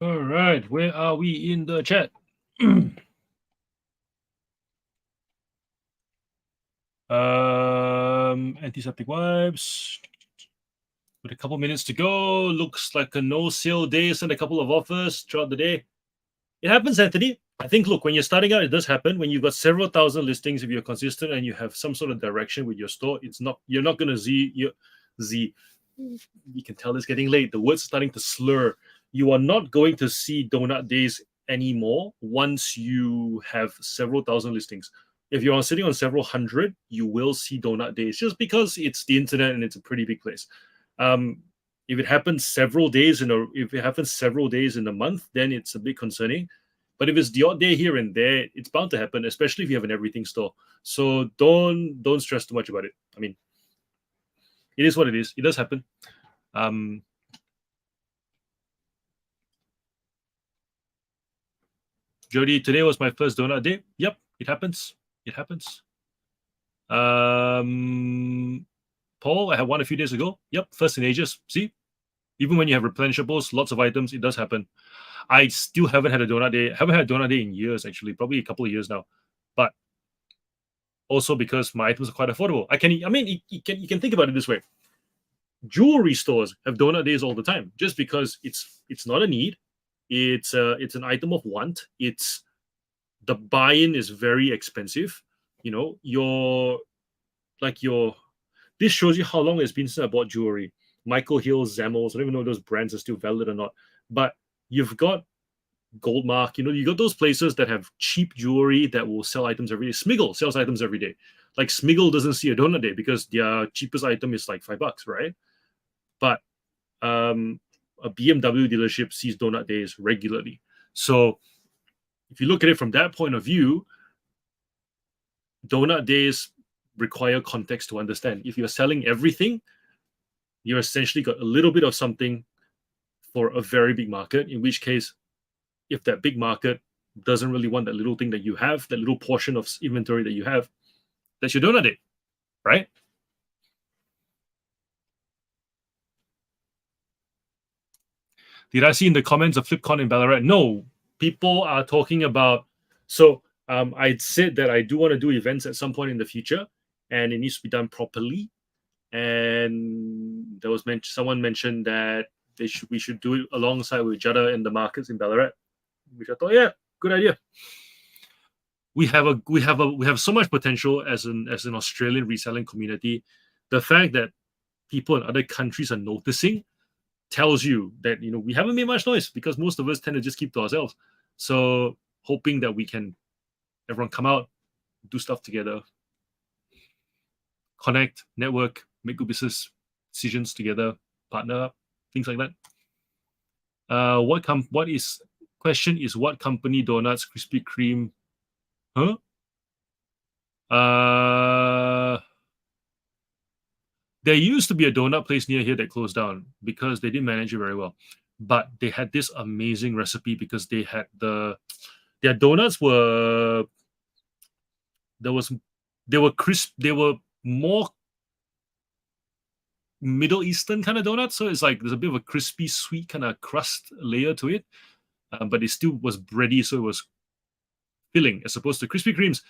All right, where are we in the chat? Antiseptic wipes. With a couple minutes to go, looks like a no sale day. Send a couple of offers throughout the day. It happens, Anthony. I think, look, when you're starting out, it does happen. When you've got several thousand listings, if you're consistent and you have some sort of direction with your store, you're not gonna z. You can tell it's getting late. The words are starting to slur. You are not going to see donut days anymore once you have several thousand listings. If you're sitting on several hundred, you will see donut days just because it's the internet and it's a pretty big place. If it happens several days in a month, then it's a bit concerning. But if it's the odd day here and there, it's bound to happen, especially if you have an everything store. So don't stress too much about it. I mean, it is what it is. It does happen. Jody, today was my first donut day. Yep, it happens. It happens. Paul, I had one a few days ago. Yep, first in ages. See, even when you have replenishables, lots of items, it does happen. I still haven't had a donut day. I haven't had a donut day in years, actually, probably a couple of years now. But also because my items are quite affordable. You can think about it this way. Jewelry stores have donut days all the time, just because it's not a need. It's an item of want. It's the buy-in is very expensive. You know, this shows you how long it's been since I bought jewelry. Michael Hill, Zamos, I don't even know if those brands are still valid or not. But you've got Goldmark, you got those places that have cheap jewelry that will sell items every day. Smiggle sells items every day. Like Smiggle doesn't see a donut day because their cheapest item is like $5, right? But a BMW dealership sees donut days regularly. So if you look at it from that point of view, donut days require context to understand. If you're selling everything, you're essentially got a little bit of something for a very big market, in which case, if that big market doesn't really want that little thing that you have, that little portion of inventory that you have, that's your donut day, right? Did I see in the comments of FlipCon in Ballarat? No, people are talking about. So I said that I do want to do events at some point in the future, and it needs to be done properly. And there was someone mentioned that we should do it alongside with Jada in the markets in Ballarat, which I thought, yeah, good idea. We have so much potential as an Australian reselling community. The fact that people in other countries are noticing tells you that we haven't made much noise, because most of us tend to just keep to ourselves. So hoping that we can everyone come out, do stuff together, connect, network, make good business decisions together, partner up, things like that. Question is what company donuts, Krispy Kreme? Huh? There used to be a donut place near here that closed down because they didn't manage it very well. But they had this amazing recipe because they had their donuts were they were crisp. They were more Middle Eastern kind of donuts. So it's like there's a bit of a crispy, sweet kind of crust layer to it. But it still was bready, so it was filling, as opposed to Krispy Kreme's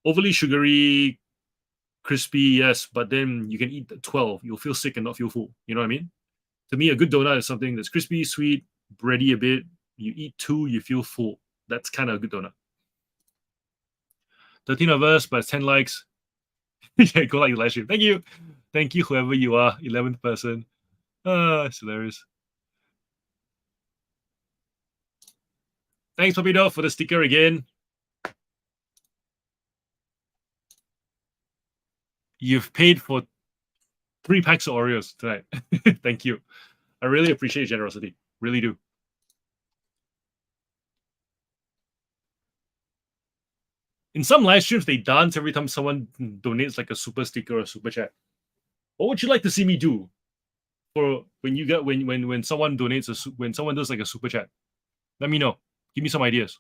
overly sugary, crispy, yes, but then you can eat 12. You'll feel sick and not feel full. You know what I mean? To me, a good donut is something that's crispy, sweet, bready a bit. You eat 2, you feel full. That's kind of a good donut. 13 of us, but 10 likes. Yeah, go like the live stream. Thank you. Thank you, whoever you are, 11th person. It's hilarious. Thanks, Puppy Dog, for the sticker again. You've paid for 3 packs of Oreos tonight. Thank you. I really appreciate generosity. Really do. In some live streams, they dance every time someone donates like a super sticker or a super chat. What would you like to see me do for when you get when someone donates when someone does like a super chat? Let me know. Give me some ideas.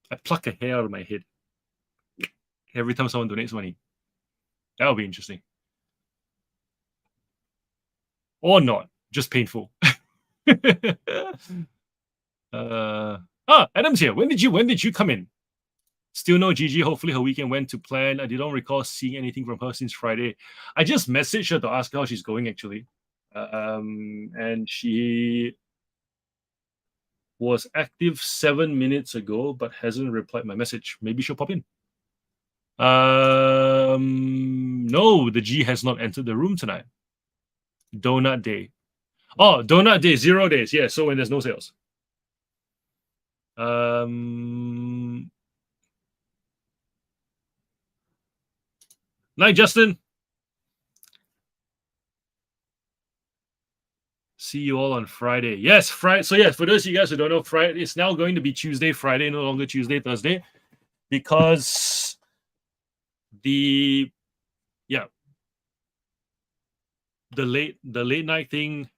I pluck a hair out of my head every time someone donates money. That would be interesting. Or not. Just painful. Adam's here. When did you come in? Still no Gigi. Hopefully her weekend went to plan. I didn't recall seeing anything from her since Friday. I just messaged her to ask how she's going actually. And she was active 7 minutes ago, but hasn't replied my message. Maybe she'll pop in. No, the G has not entered the room tonight. Donut day. Oh, donut day, 0 days. Yeah, so when there's no sales. Night, Justin. See you all on Friday. Yes, Friday. So yes, for those of you guys who don't know, Friday it's now going to be Tuesday, Friday, no longer Tuesday, Thursday, because the late night thing.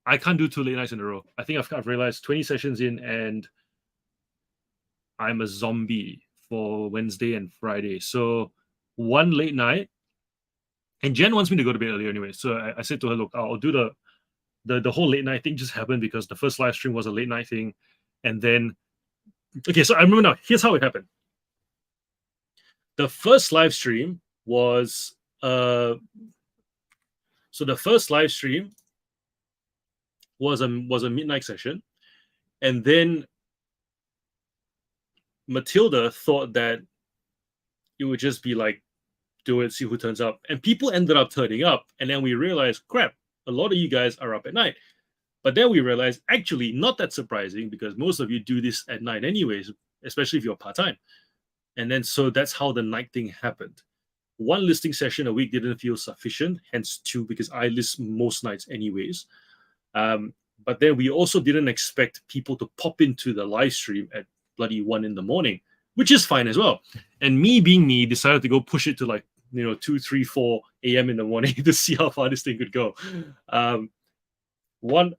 I can't do 2 late nights in a row. I think I've realized 20 sessions in, and I'm a zombie for Wednesday and Friday. So 1 late night, and Jen wants me to go to bed early anyway. So I said to her, look, I'll do the whole late night thing just happened because the first live stream was a late night thing. And then, okay, so I remember now, here's how it happened. The first live stream was, so the first live stream was a midnight session. And then Matilda thought that it would just be like, do it, see who turns up. And people ended up turning up. And then we realized, crap, a lot of you guys are up at night. But then we realized, actually, not that surprising because most of you do this at night anyways, especially if you're part-time. And then so that's how the night thing happened. 1 listing session a week didn't feel sufficient, hence 2, because I list most nights anyways. But then we also didn't expect people to pop into the live stream at bloody 1 in the morning, which is fine as well. And me being me, decided to go push it to like 2, 3, 4 a.m. in the morning to see how far this thing could go. One,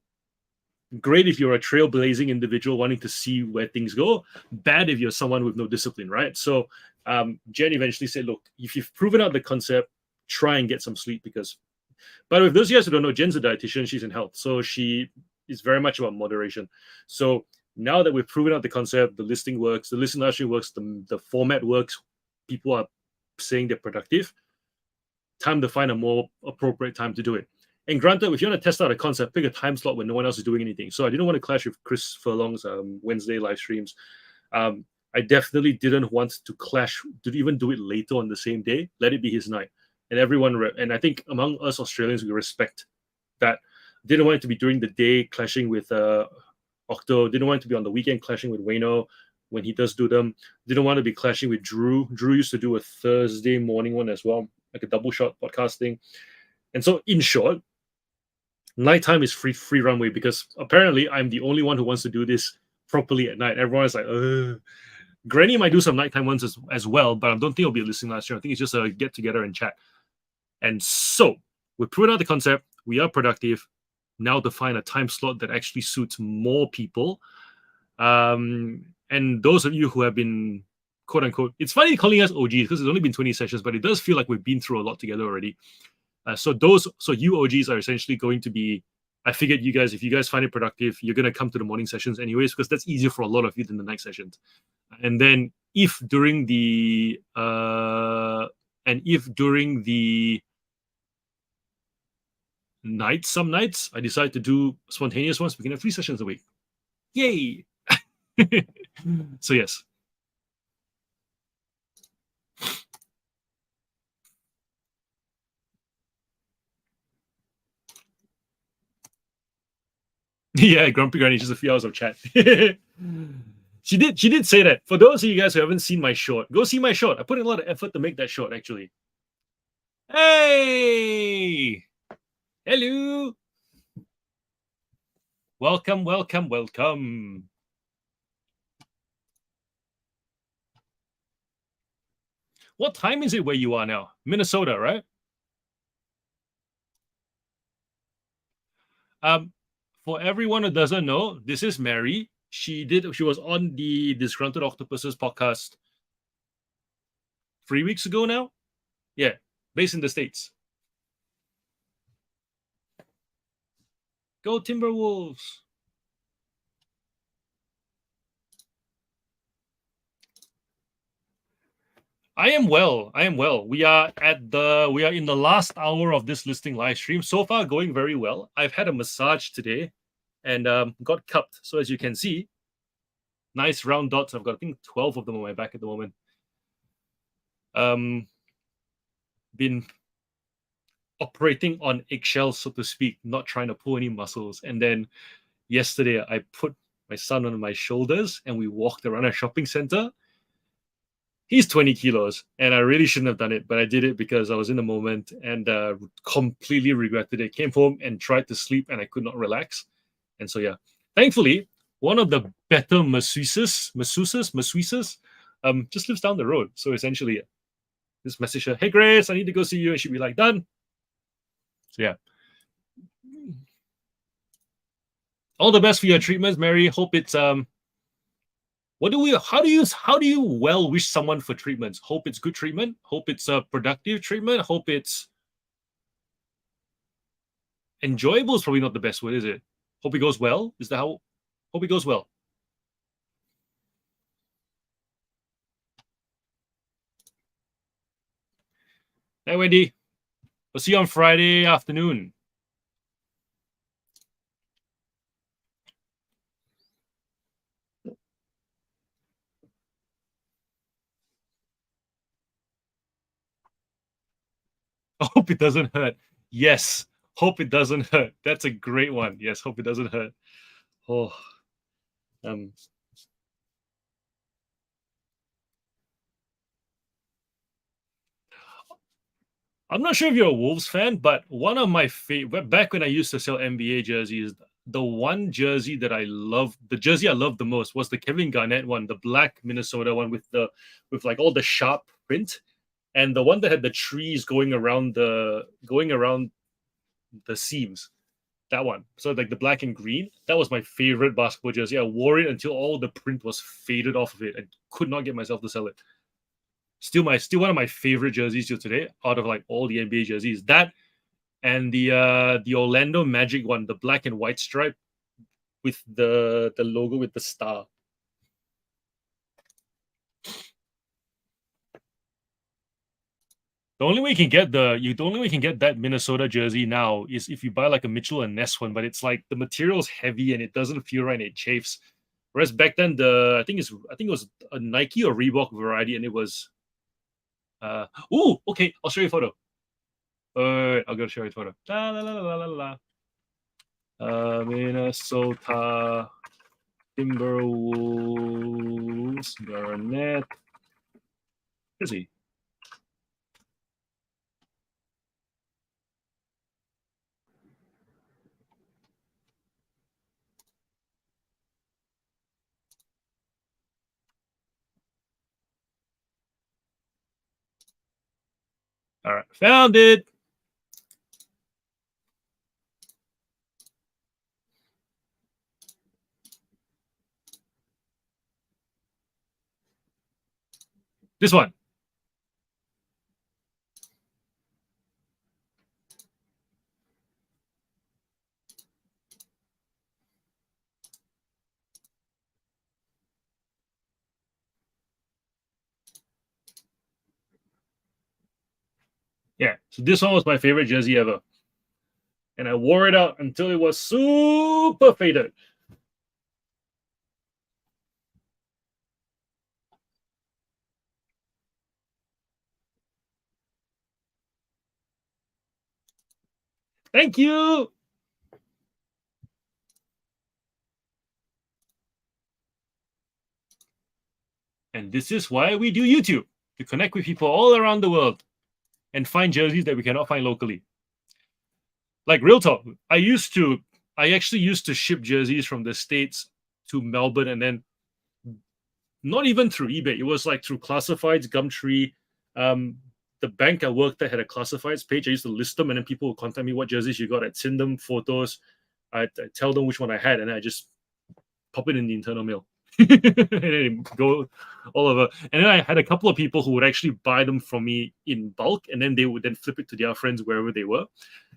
great if you're a trailblazing individual wanting to see where things go. Bad if you're someone with no discipline, right? So Jen eventually said, look, if you've proven out the concept, try and get some sleep because, by the way, if those of you guys who don't know, Jen's a dietitian, she's in health. So she is very much about moderation. So now that we've proven out the concept, the listing works, the listing actually works, the format works, people are saying they're productive, time to find a more appropriate time to do it. And granted, if you want to test out a concept, pick a time slot when no one else is doing anything. So I didn't want to clash with Chris Furlong's Wednesday live streams. I definitely didn't want to clash, to even do it later on the same day. Let it be his night. And everyone, and I think among us Australians, we respect that. Didn't want it to be during the day clashing with Octo. Didn't want it to be on the weekend clashing with Wayno when he does do them. Didn't want to be clashing with Drew. Drew used to do a Thursday morning one as well, like a double shot podcasting. And so, in short, nighttime is free runway because apparently I'm the only one who wants to do this properly at night. Everyone is like, Granny might do some nighttime ones as well, but I don't think it'll be a listening last year. I think it's just a get together and chat. And so we've proven out the concept. We are productive. Now to find a time slot that actually suits more people. And those of you who have been, quote unquote, it's funny calling us OGs because it's only been 20 sessions, but it does feel like we've been through a lot together already. So you OGs are essentially going to be, I figured you guys, if you guys find it productive, you're going to come to the morning sessions anyways, because that's easier for a lot of you than the night sessions. And then if during the nights, some nights, I decide to do spontaneous ones, we can have 3 sessions a week. Yay! So yes. Yeah, Grumpy Granny, just a few hours of chat. She did say that. For those of you guys who haven't seen my short, go see my short. I put in a lot of effort to make that short, actually. Hey! Hello! Welcome, welcome, welcome. What time is it where you are now? Minnesota, right? For everyone who doesn't know, this is Mary. She was on the Disgruntled Octopuses podcast 3 weeks ago now. Yeah, based in the States. Go Timberwolves. I am well. I am well. We are in the last hour of this listing live stream. So far, going very well. I've had a massage today, and got cupped. So as you can see, nice round dots. I've got I think 12 of them on my back at the moment. Been operating on eggshells, so to speak, not trying to pull any muscles. And then yesterday, I put my son on my shoulders, and we walked around a shopping center. He's 20 kilos, and I really shouldn't have done it, but I did it because I was in the moment and completely regretted it. Came home and tried to sleep, and I could not relax. And so, yeah, thankfully, one of the better masseuses, just lives down the road. So essentially, just message her, "Hey, Grace, I need to go see you," and she'd be like, "Done." So yeah, all the best for your treatments, Mary. Hope it's how do you well wish someone for treatments? Hope it's good treatment. Hope it's a productive treatment. Hope it's enjoyable is probably not the best word, is it? Hope it goes well. Is that how? Hope it goes well. Hey, Wendy. We'll see you on Friday afternoon. Hope it doesn't hurt. Yes. Hope it doesn't hurt. That's a great one. Yes. Hope it doesn't hurt. Oh. Um. I'm not sure if you're a Wolves fan, but one of my favorite back when I used to sell NBA jerseys, the one jersey that I loved, the jersey I loved the most was the Kevin Garnett one, the black Minnesota one with like all the sharp print, and the one that had the trees going around the seams. That one. So like the black and green, that was my favorite basketball jersey. I wore it until all the print was faded off of it. I could not get myself to sell it. Still one of my favorite jerseys till today, out of like all the NBA jerseys. That and the Orlando Magic one, the black and white stripe with the logo with the star. The only way you can get that Minnesota jersey now is if you buy like a Mitchell and Ness one, but it's like the material's heavy and it doesn't feel right and it chafes. Whereas back then I think it was a Nike or Reebok variety and it was okay, I'll show you a photo. I'll go show you a photo. La, la, la, la, la, la. Minnesota Timberwolves Garnett jersey. All right, found it. This one. Yeah, so this one was my favorite jersey ever. And I wore it out until it was super faded. Thank you. And this is why we do YouTube, to connect with people all around the world and find jerseys that we cannot find locally. Like real talk, I actually used to ship jerseys from the States to Melbourne, and then not even through eBay. It was like through classifieds, Gumtree. Um, the bank I worked at had a classifieds page. I used to list them, and then people would contact me what jerseys you got. I'd send them photos. I'd tell them which one I had, and I just pop it in the internal mail. And then go all over. And then I had a couple of people who would actually buy them from me in bulk, and then they would then flip it to their friends wherever they were.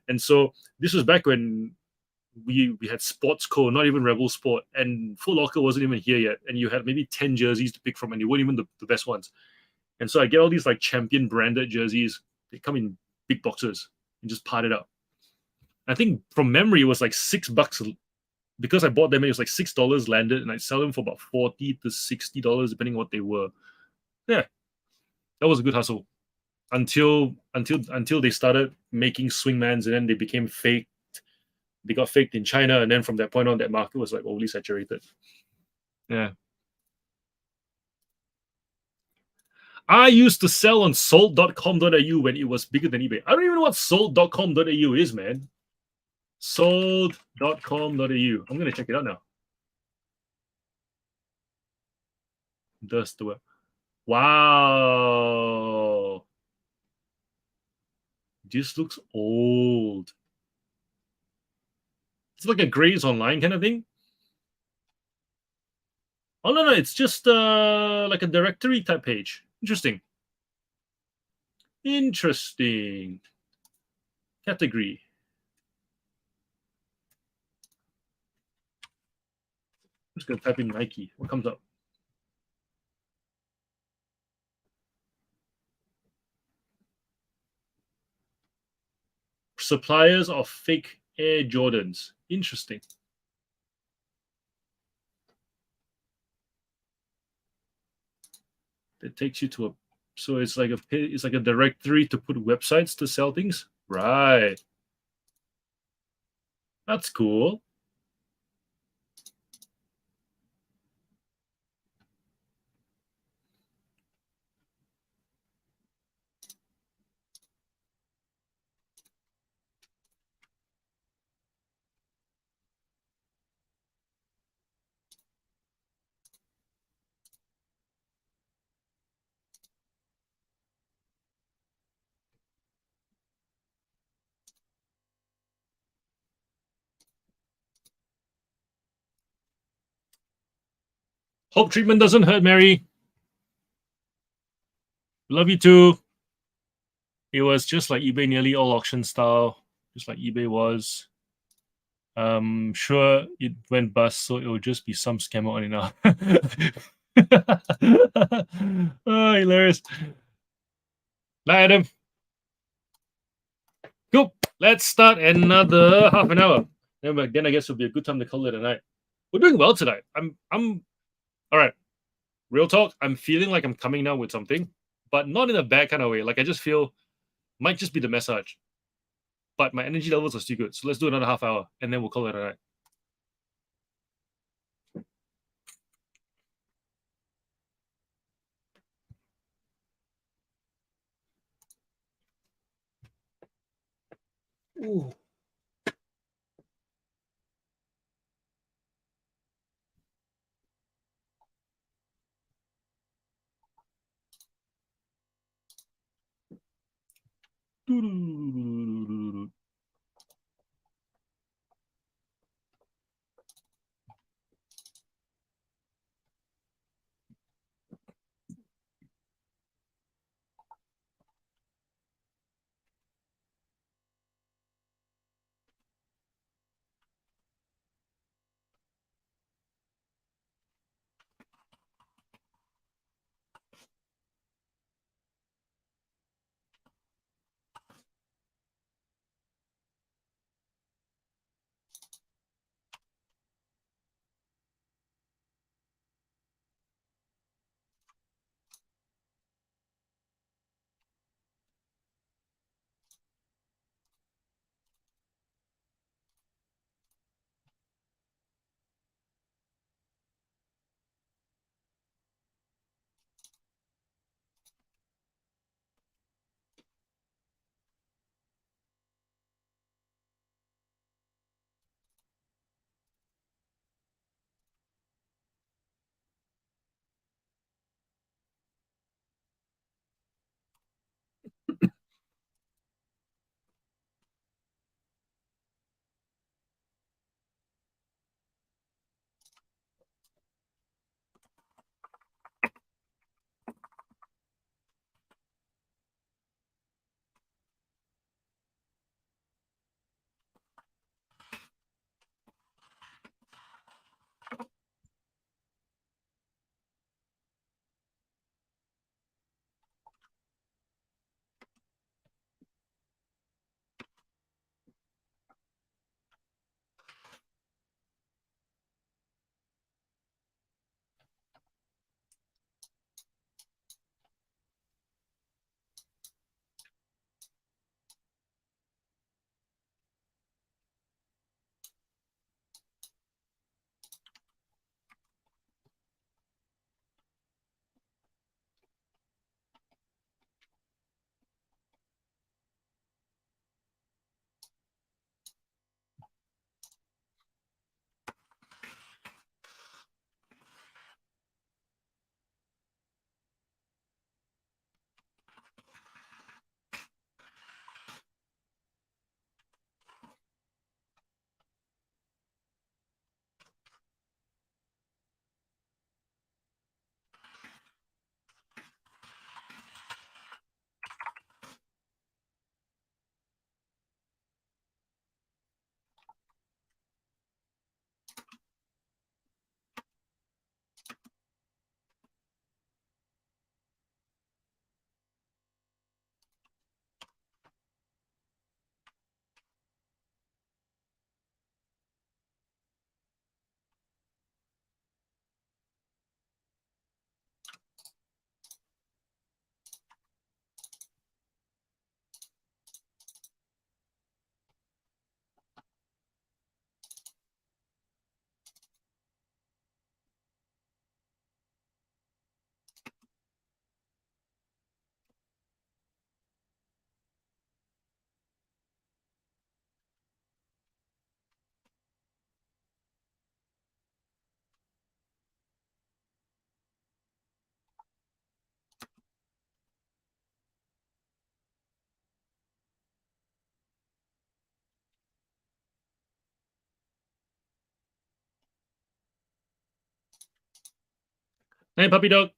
And so this was back when we had Sports Co, not even Rebel Sport, and Foot Locker wasn't even here yet. And you had maybe 10 jerseys to pick from, and they weren't even the best ones. And so I get all these like Champion branded jerseys. They come in big boxes and just part it up. I think from memory it was like $6 because I bought them. It was like $6 landed, and I sell them for about $40 to $60 depending on what they were. Yeah, that was a good hustle until they started making swingmans, and then they became fake. They got faked in China, and then from that point on, that market was like overly saturated. Yeah. I used to sell on sold.com.au when it was bigger than eBay. I don't even know what sold.com.au is, man. Sold.com.au. I'm going to check it out now. Does the web. Wow. This looks old. It's like a Grays Online kind of thing. Oh, no, it's just like a directory type page. Interesting. Interesting. Category. I'm just going to type in Nike. What comes up? Suppliers of fake Air Jordans. Interesting. It takes you to a, so it's like a directory to put websites to sell things. Right. That's cool. Hope treatment doesn't hurt, Mary. Love you too. It was just like eBay, nearly all auction style, just like eBay was. Sure, it went bust, so it will just be some scammer on it now. Oh, hilarious. Bye, Adam. Cool. Let's start another half an hour. Then I guess it'll be a good time to call it a night. We're doing well tonight. I'm all right. Real talk. I'm feeling like I'm coming now with something, but not in a bad kind of way. Like I just feel might just be the massage, but my energy levels are still good. So let's do another half hour, and then we'll call it a night. Ooh. Hey, puppy dog.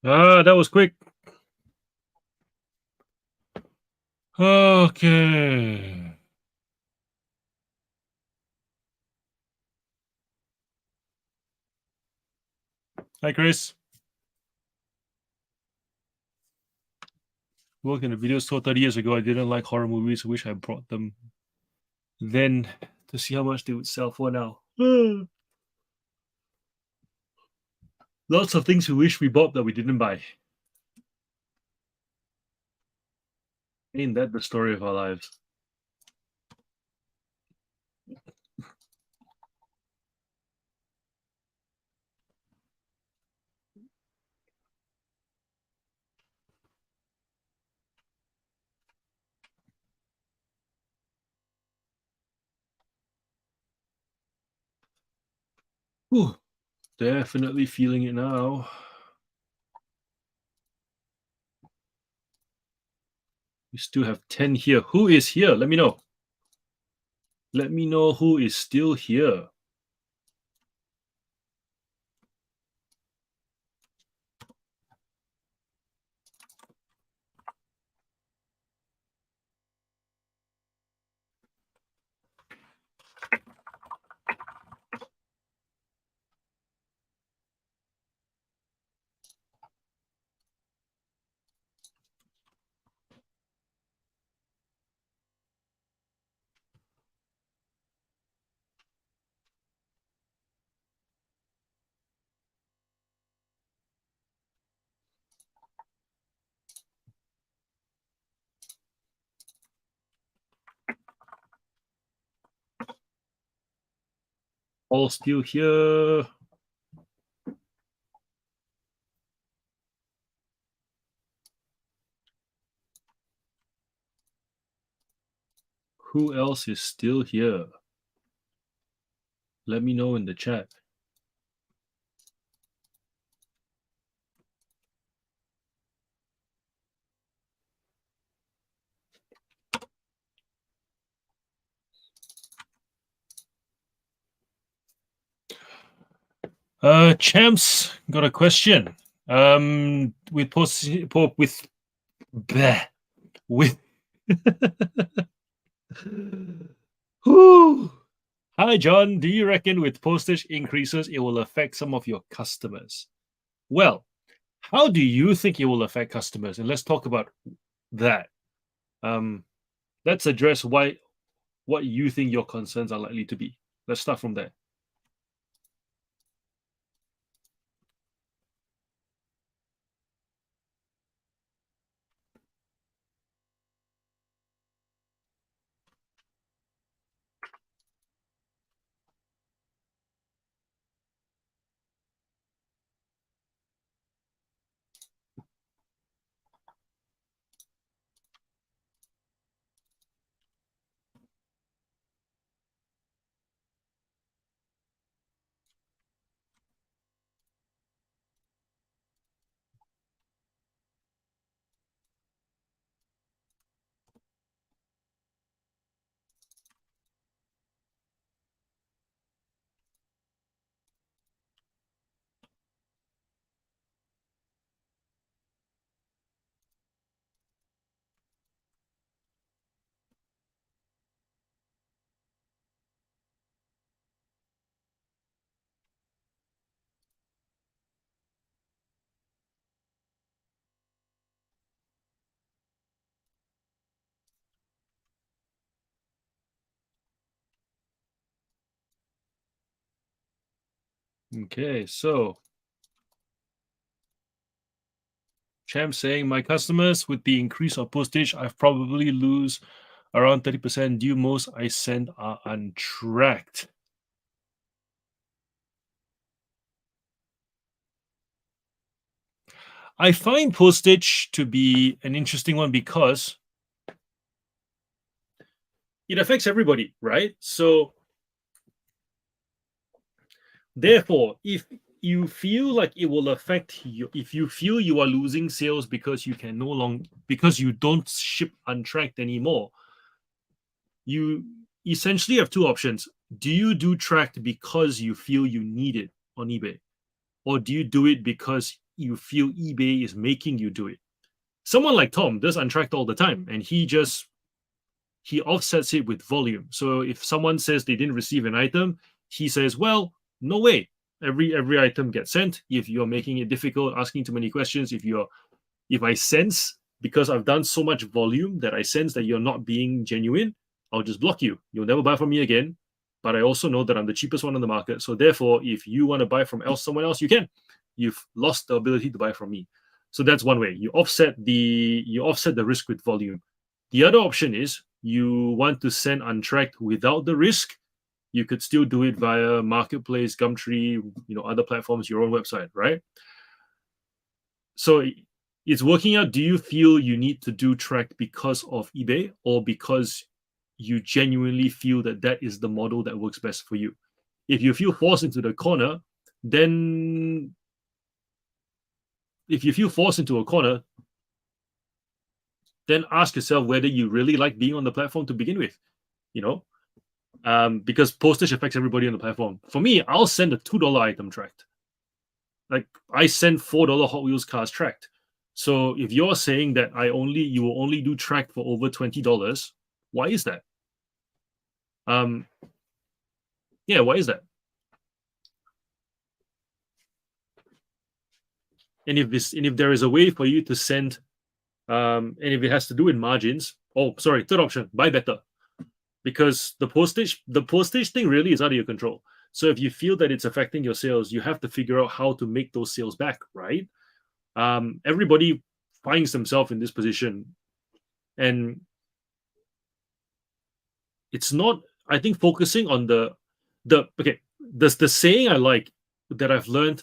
That was quick. Okay. Hi, Chris. Worked in a video store 30 years ago. I didn't like horror movies. I wish I brought them then to see how much they would sell for now. Lots of things we wish we bought that we didn't buy. Ain't that the story of our lives? Whew. Definitely feeling it now. We still have 10 here. Who is here? Let me know. Let me know who is still here. All still here. Who else is still here? Let me know in the chat. Champs got a question. With bleh, with Whew. Hi John, do you reckon with postage increases it will affect some of your customers? Well, how do you think it will affect customers? And let's talk about that. Let's address what you think your concerns are likely to be. Let's start from there. Okay, so Champ saying my customers with the increase of postage, I've probably lose around 30% due most I send are untracked. I find postage to be an interesting one because it affects everybody, right? So therefore, if you feel like it will affect you, if you feel you are losing sales because you can no longer, because you don't ship untracked anymore, you essentially have two options. do you do tracked because you feel you need it on eBay? Or do you do it because you feel eBay is making you do it? Someone like Tom does untracked all the time, and he offsets it with volume. So if someone says they didn't receive an item, he says, well, no way. Every item gets sent. If you're making it difficult, asking too many questions, if I sense, because I've done so much volume that I sense that you're not being genuine, I'll just block you. You'll never buy from me again. But I also know that I'm the cheapest one on the market. So therefore, if you want to buy from someone else, you can. You've lost the ability to buy from me. So that's one way. You offset the risk with volume. The other option is you want to send untracked without the risk. You could still do it via Marketplace, Gumtree, other platforms, your own website, right? So it's working out. Do you feel you need to do tracked because of eBay, or because you genuinely feel that is the model that works best for you? If you feel forced into the corner, then ask yourself whether you really like being on the platform to begin with, because postage affects everybody on the platform. For me, I'll send a $2 item tracked. Like I send $4 Hot Wheels cars tracked. So if you're saying that you will only do tracked for over $20, why is that? Why is that? And if there is a way for you to send, and if it has to do with margins, third option, buy better, because the postage thing really is out of your control. So if you feel that it's affecting your sales, you have to figure out how to make those sales back, right? Everybody finds themselves in this position, and it's not. I think focusing on the saying I like that I've learned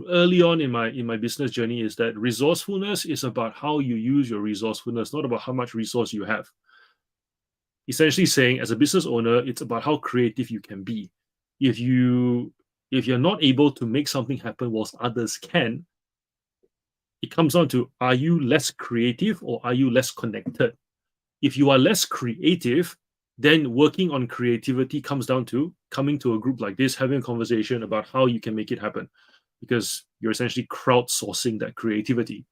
early on in my business journey is that resourcefulness is about how you use your resourcefulness, not about how much resource you have. Essentially saying, as a business owner, it's about how creative you can be. If you're not able to make something happen whilst others can, it comes down to, are you less creative or are you less connected? If you are less creative, then working on creativity comes down to coming to a group like this, having a conversation about how you can make it happen, because you're essentially crowdsourcing that creativity.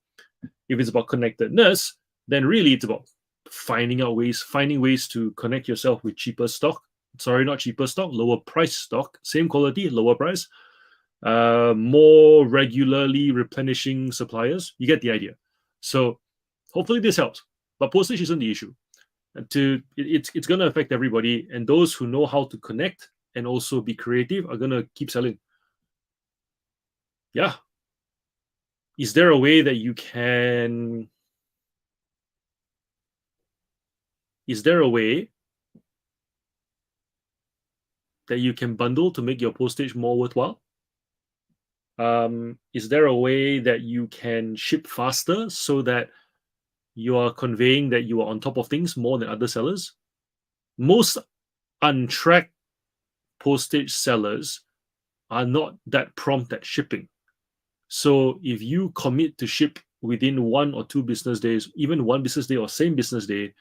If it's about connectedness, then really it's about finding ways to connect yourself with lower price stock, same quality, lower price, more regularly replenishing suppliers. You get the idea. So hopefully this helps. But postage isn't the issue. It's going to affect everybody, and those who know how to connect and also be creative are going to keep selling. Yeah. Is there a way that you can? Is there a way that you can bundle to make your postage more worthwhile? Is there a way that you can ship faster so that you are conveying that you are on top of things more than other sellers? Most untracked postage sellers are not that prompt at shipping. So if you commit to ship within 1 or 2 business days, even 1 business day or same business day,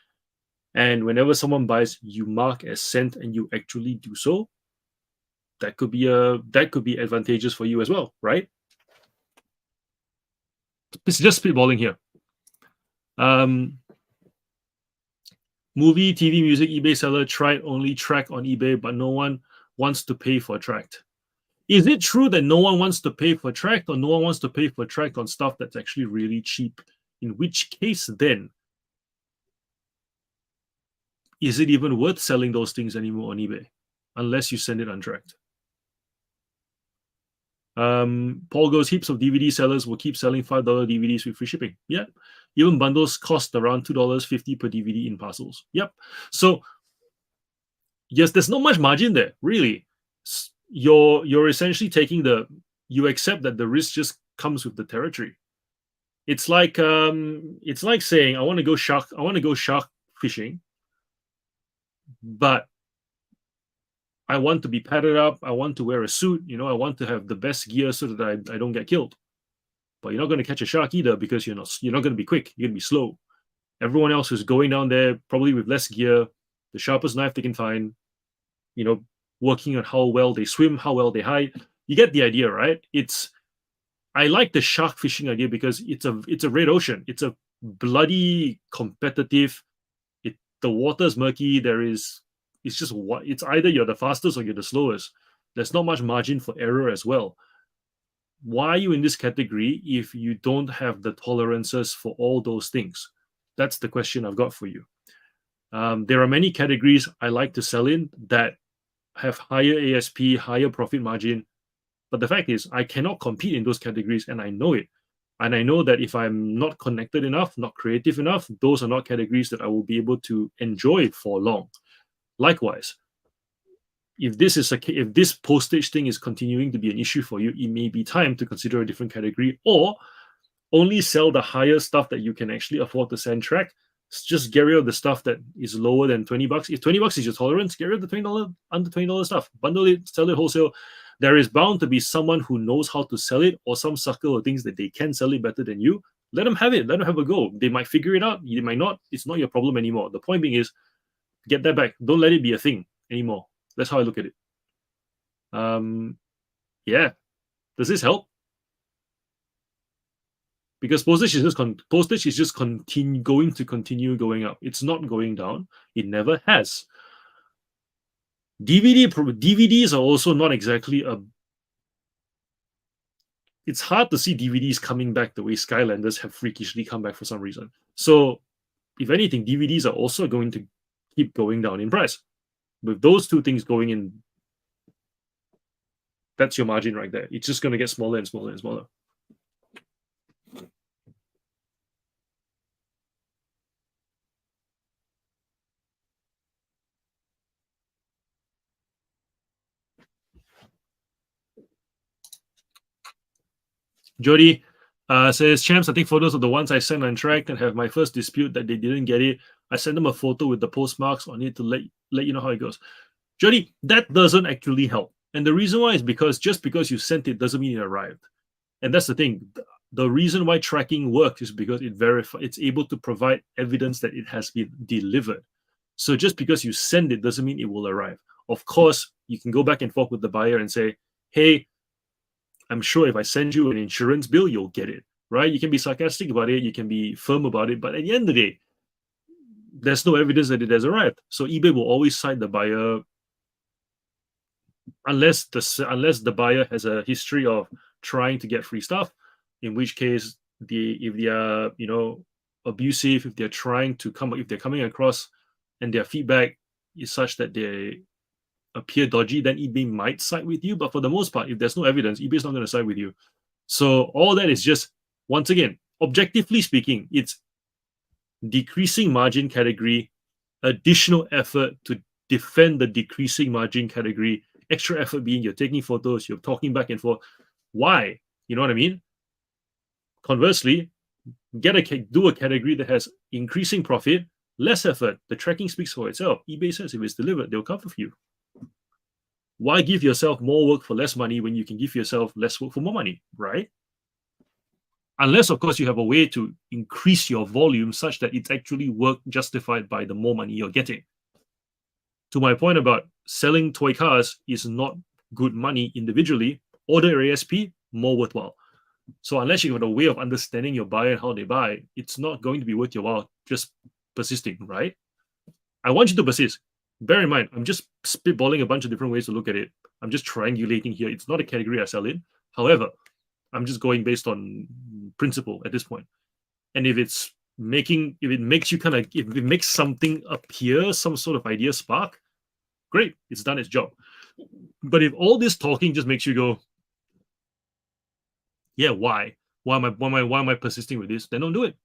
and whenever someone buys, you mark as sent and you actually do so, that could be advantageous for you as well, right? It's just spitballing here. Movie, TV, music, eBay seller tried only track on eBay, but no one wants to pay for tracked. Is it true that no one wants to pay for tracked, or no one wants to pay for tracked on stuff that's actually really cheap? In which case, then, is it even worth selling those things anymore on eBay, unless you send it untracked? Paul goes, heaps of DVD sellers will keep selling $5 DVDs with free shipping. Yeah. Even bundles cost around $2.50 per DVD in parcels. Yep. So, yes, there's not much margin there, really. You're essentially you accept that the risk just comes with the territory. It's like saying, I want to go shark fishing, but I want to be padded up. I want to wear a suit. I want to have the best gear so that I don't get killed. But you're not going to catch a shark either, because you're not going to be quick. You're going to be slow. Everyone else who's going down there, probably with less gear, the sharpest knife they can find, working on how well they swim, how well they hide. You get the idea, right? I like the shark fishing idea because it's a red ocean. It's a bloody competitive. The water's murky. It's either you're the fastest or you're the slowest. There's not much margin for error as well. Why are you in this category if you don't have the tolerances for all those things? That's the question I've got for you. There are many categories I like to sell in that have higher ASP, higher profit margin. But the fact is, I cannot compete in those categories, and I know it. And I know that if I'm not connected enough, not creative enough, those are not categories that I will be able to enjoy for long. Likewise, if this postage thing is continuing to be an issue for you, it may be time to consider a different category, or only sell the higher stuff that you can actually afford to send track. Just get rid of the stuff that is lower than $20. If $20 is your tolerance, get rid of the $20 under $20 stuff. Bundle it, sell it wholesale. There is bound to be someone who knows how to sell it, or some sucker who thinks that they can sell it better than you. Let them have it. Let them have a go. They might figure it out. They might not. It's not your problem anymore. The point being is, get that back. Don't let it be a thing anymore. That's how I look at it. Yeah. Does this help? Because postage is just going to continue going up. It's not going down. It never has. DVDs are also not exactly it's hard to see DVDs coming back the way Skylanders have freakishly come back for some reason. So, if anything, DVDs are also going to keep going down in price. With those two things going in, that's your margin right there. It's just going to get smaller and smaller and smaller. Jody says, Champs, I take photos of the ones I sent on track and have my first dispute that they didn't get it. I send them a photo with the postmarks on it to let you know how it goes. Jody, that doesn't actually help. And the reason why is because just because you sent it doesn't mean it arrived. And that's the thing. The reason why tracking works is because it's able to provide evidence that it has been delivered. So just because you send it doesn't mean it will arrive. Of course, you can go back and forth with the buyer and say, hey, I'm sure if I send you an insurance bill, you'll get it, right? You can be sarcastic about it. You can be firm about it. But at the end of the day, there's no evidence that it has arrived. So eBay will always cite the buyer unless the buyer has a history of trying to get free stuff, in which case if they are abusive, if they're coming across and their feedback is such that they appear dodgy, then eBay might side with you. But for the most part, if there's no evidence, eBay's not going to side with you. So all that is just, once again, objectively speaking, it's decreasing margin category, additional effort to defend the decreasing margin category, extra effort being you're taking photos, you're talking back and forth. Why? You know what I mean? Conversely, do a category that has increasing profit, less effort. The tracking speaks for itself. eBay says if it's delivered, they'll cover for you. Why give yourself more work for less money when you can give yourself less work for more money, right? Unless, of course, you have a way to increase your volume such that it's actually work justified by the more money you're getting. To my point about selling toy cars is not good money individually, order ASP, more worthwhile. So unless you have a way of understanding your buyer and how they buy, it's not going to be worth your while just persisting, right? I want you to persist. Bear in mind, I'm just spitballing a bunch of different ways to look at it. I'm just triangulating here. It's not a category I sell in. However, I'm just going based on principle at this point. And if it makes something appear, some sort of idea spark, great, it's done its job. But if all this talking just makes you go, yeah, why? Why am I persisting with this? Then don't do it.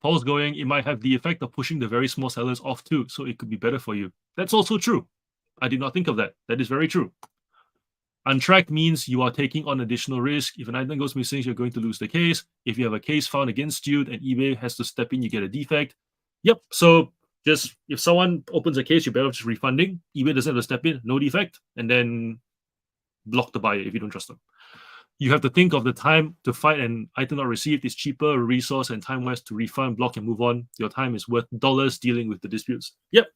Paul's going, it might have the effect of pushing the very small sellers off too, so it could be better for you. That's also true. I did not think of that. That is very true. Untracked means you are taking on additional risk. If an item goes missing, you're going to lose the case. If you have a case found against you, then eBay has to step in, you get a defect. Yep. So just if someone opens a case, you're better off just refunding. eBay doesn't have to step in, no defect, and then block the buyer if you don't trust them. You have to think of the time to find an item not received is cheaper, resource and time wise to refund, block, and move on. Your time is worth dollars dealing with the disputes. Yep.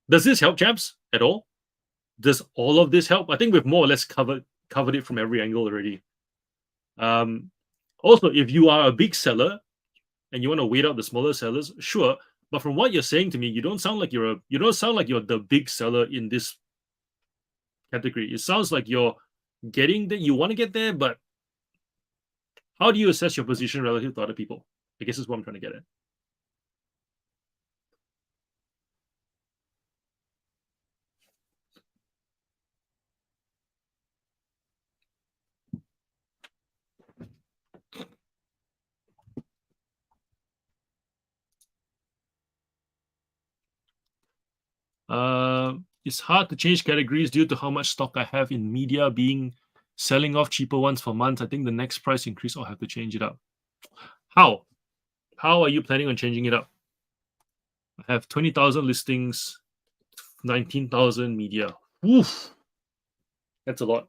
Does this help, chaps, at all? Does all of this help? I think we've more or less covered it from every angle already. Also, if you are a big seller and you want to wait out the smaller sellers, sure. But from what you're saying to me, you don't sound like you're the big seller in this category. It sounds like you're getting that you want to get there, but how do you assess your position relative to other people? I guess is what I'm trying to get at. It's hard to change categories due to how much stock I have in media being selling off cheaper ones for months. I think the next price increase I'll have to change it up. How? How are you planning on changing it up? I have 20,000 listings, 19,000 media. Oof. That's a lot.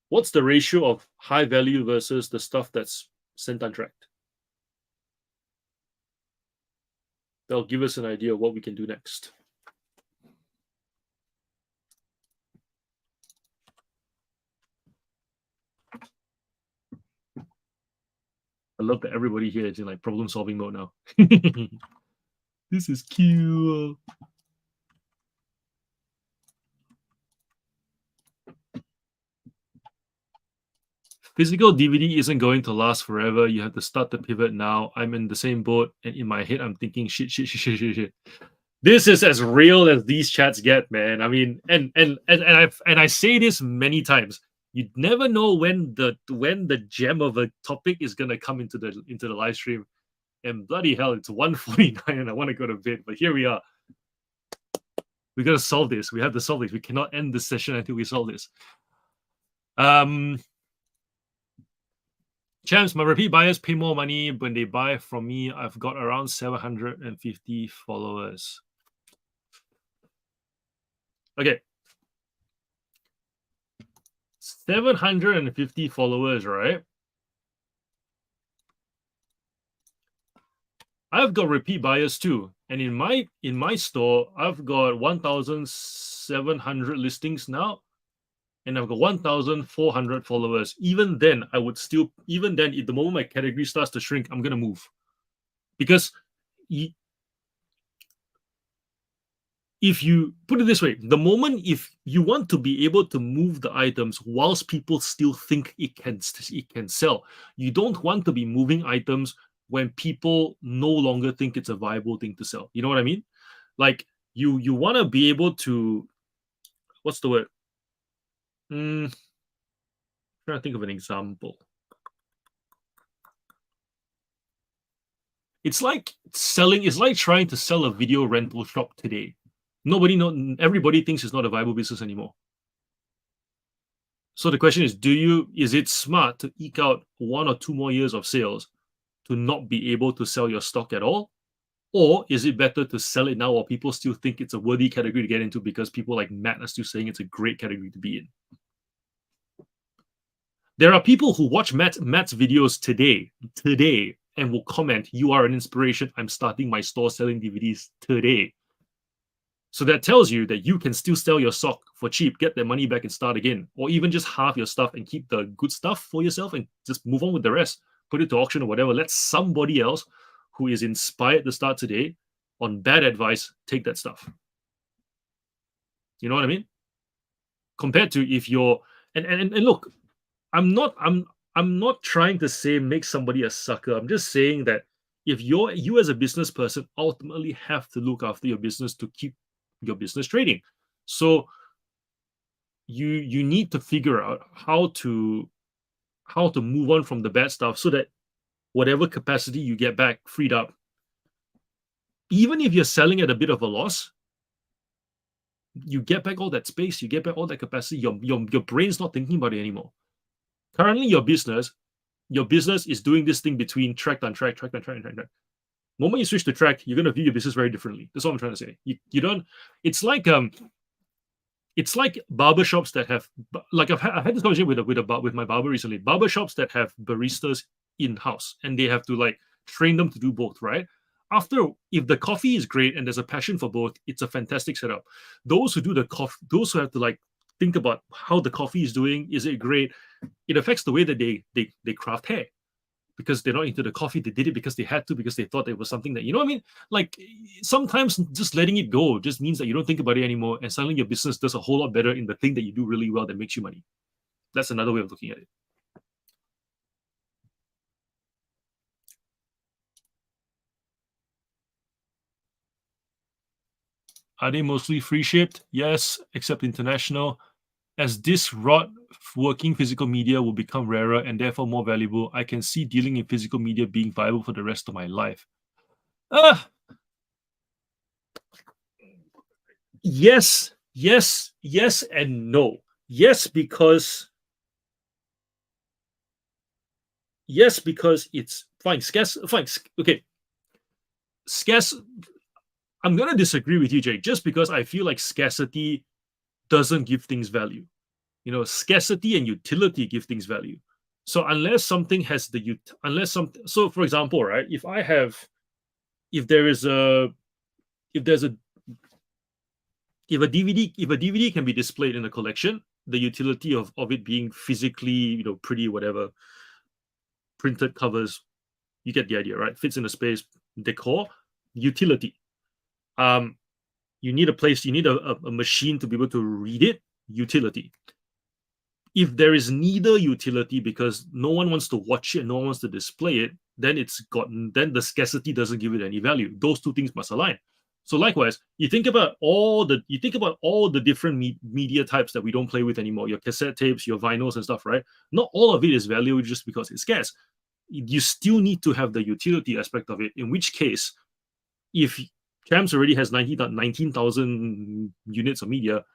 What's the ratio of high value versus the stuff that's sent untracked? That'll give us an idea of what we can do next. I love that everybody here is in like problem solving mode now. This is cute. Physical DVD isn't going to last forever. You have to start the pivot now. I'm in the same boat, and in my head, I'm thinking, shit. This is as real as these chats get, man. I mean, and I say this many times. You never know when the gem of a topic is gonna come into the live stream. And bloody hell, it's 1:49 and I want to go to bed. But here we are. We gotta solve this. We have to solve this. We cannot end this session until we solve this. Champs, my repeat buyers pay more money when they buy from me. I've got around 750 followers. Okay. 750 followers, right? I've got repeat buyers too. And in my store, I've got 1,700 listings now. And I've got 1,400 followers. Even then, if the moment my category starts to shrink, I'm going to move. Because if you put it this way, the moment if you want to be able to move the items whilst people still think it can sell, you don't want to be moving items when people no longer think it's a viable thing to sell. You know what I mean? Like you want to be able to, what's the word? Trying to think of an example. It's like trying to sell a video rental shop today. Everybody thinks it's not a viable business anymore. So the question is, is it smart to eke out 1 or 2 more years of sales to not be able to sell your stock at all? Or is it better to sell it now while people still think it's a worthy category to get into because people like Matt are still saying it's a great category to be in? There are people who watch Matt's videos today, and will comment, "You are an inspiration. I'm starting my store selling DVDs today." So that tells you that you can still sell your stock for cheap, get that money back and start again. Or even just halve your stuff and keep the good stuff for yourself and just move on with the rest. Put it to auction or whatever. Let somebody else who is inspired to start today on bad advice take that stuff. You know what I mean? Compared to if you're and look, I'm not trying to say make somebody a sucker. I'm just saying that if you as a business person ultimately have to look after your business to keep your business trading. So you need to figure out how to move on from the bad stuff so that whatever capacity you get back freed up, even if you're selling at a bit of a loss, you get back all that space, you get back all that capacity. Your brain's not thinking about it anymore. Currently, your business, your business is doing this thing between tracked, untracked, tracked, untracked, untracked. The moment you switch to track, you're gonna view your business very differently. That's what I'm trying to say. You don't. It's like barbershops that have, like, I've had this conversation with my barber recently. Barbershops that have baristas in house and they have to like train them to do both, right? After, if the coffee is great and there's a passion for both, it's a fantastic setup. Those who do the coffee, those who have to like think about how the coffee is doing, is it great? It affects the way that they craft hair, because they're not into the coffee. They did it because they had to, because they thought it was something that, you know what I mean? Like, sometimes just letting it go just means that you don't think about it anymore, and suddenly your business does a whole lot better in the thing that you do really well that makes you money. That's another way of looking at it. Are they mostly free shipped? Yes, except international. As this rod working physical media will become rarer and therefore more valuable, I can see dealing in physical media being viable for the rest of my life. Yes, and no. Yes, because it's fine. Scarce, fine. Okay, scarce. I'm gonna disagree with you, Jake, just because I feel like scarcity doesn't give things value. You know, scarcity and utility give things value. So unless something has so for example, right? If there is a, if there's a, if a DVD can be displayed in a collection, the utility of it being physically, pretty, whatever, printed covers, you get the idea, right? Fits in a space, decor, utility. You need a place, you need a machine to be able to read it, utility. If there is neither utility because no one wants to watch it, no one wants to display it, then then the scarcity doesn't give it any value. Those two things must align. So likewise, you think about all the different media types that we don't play with anymore, your cassette tapes, your vinyls and stuff, right? Not all of it is valuable just because it's scarce. You still need to have the utility aspect of it, in which case, if Champs already has 19,000 units of media,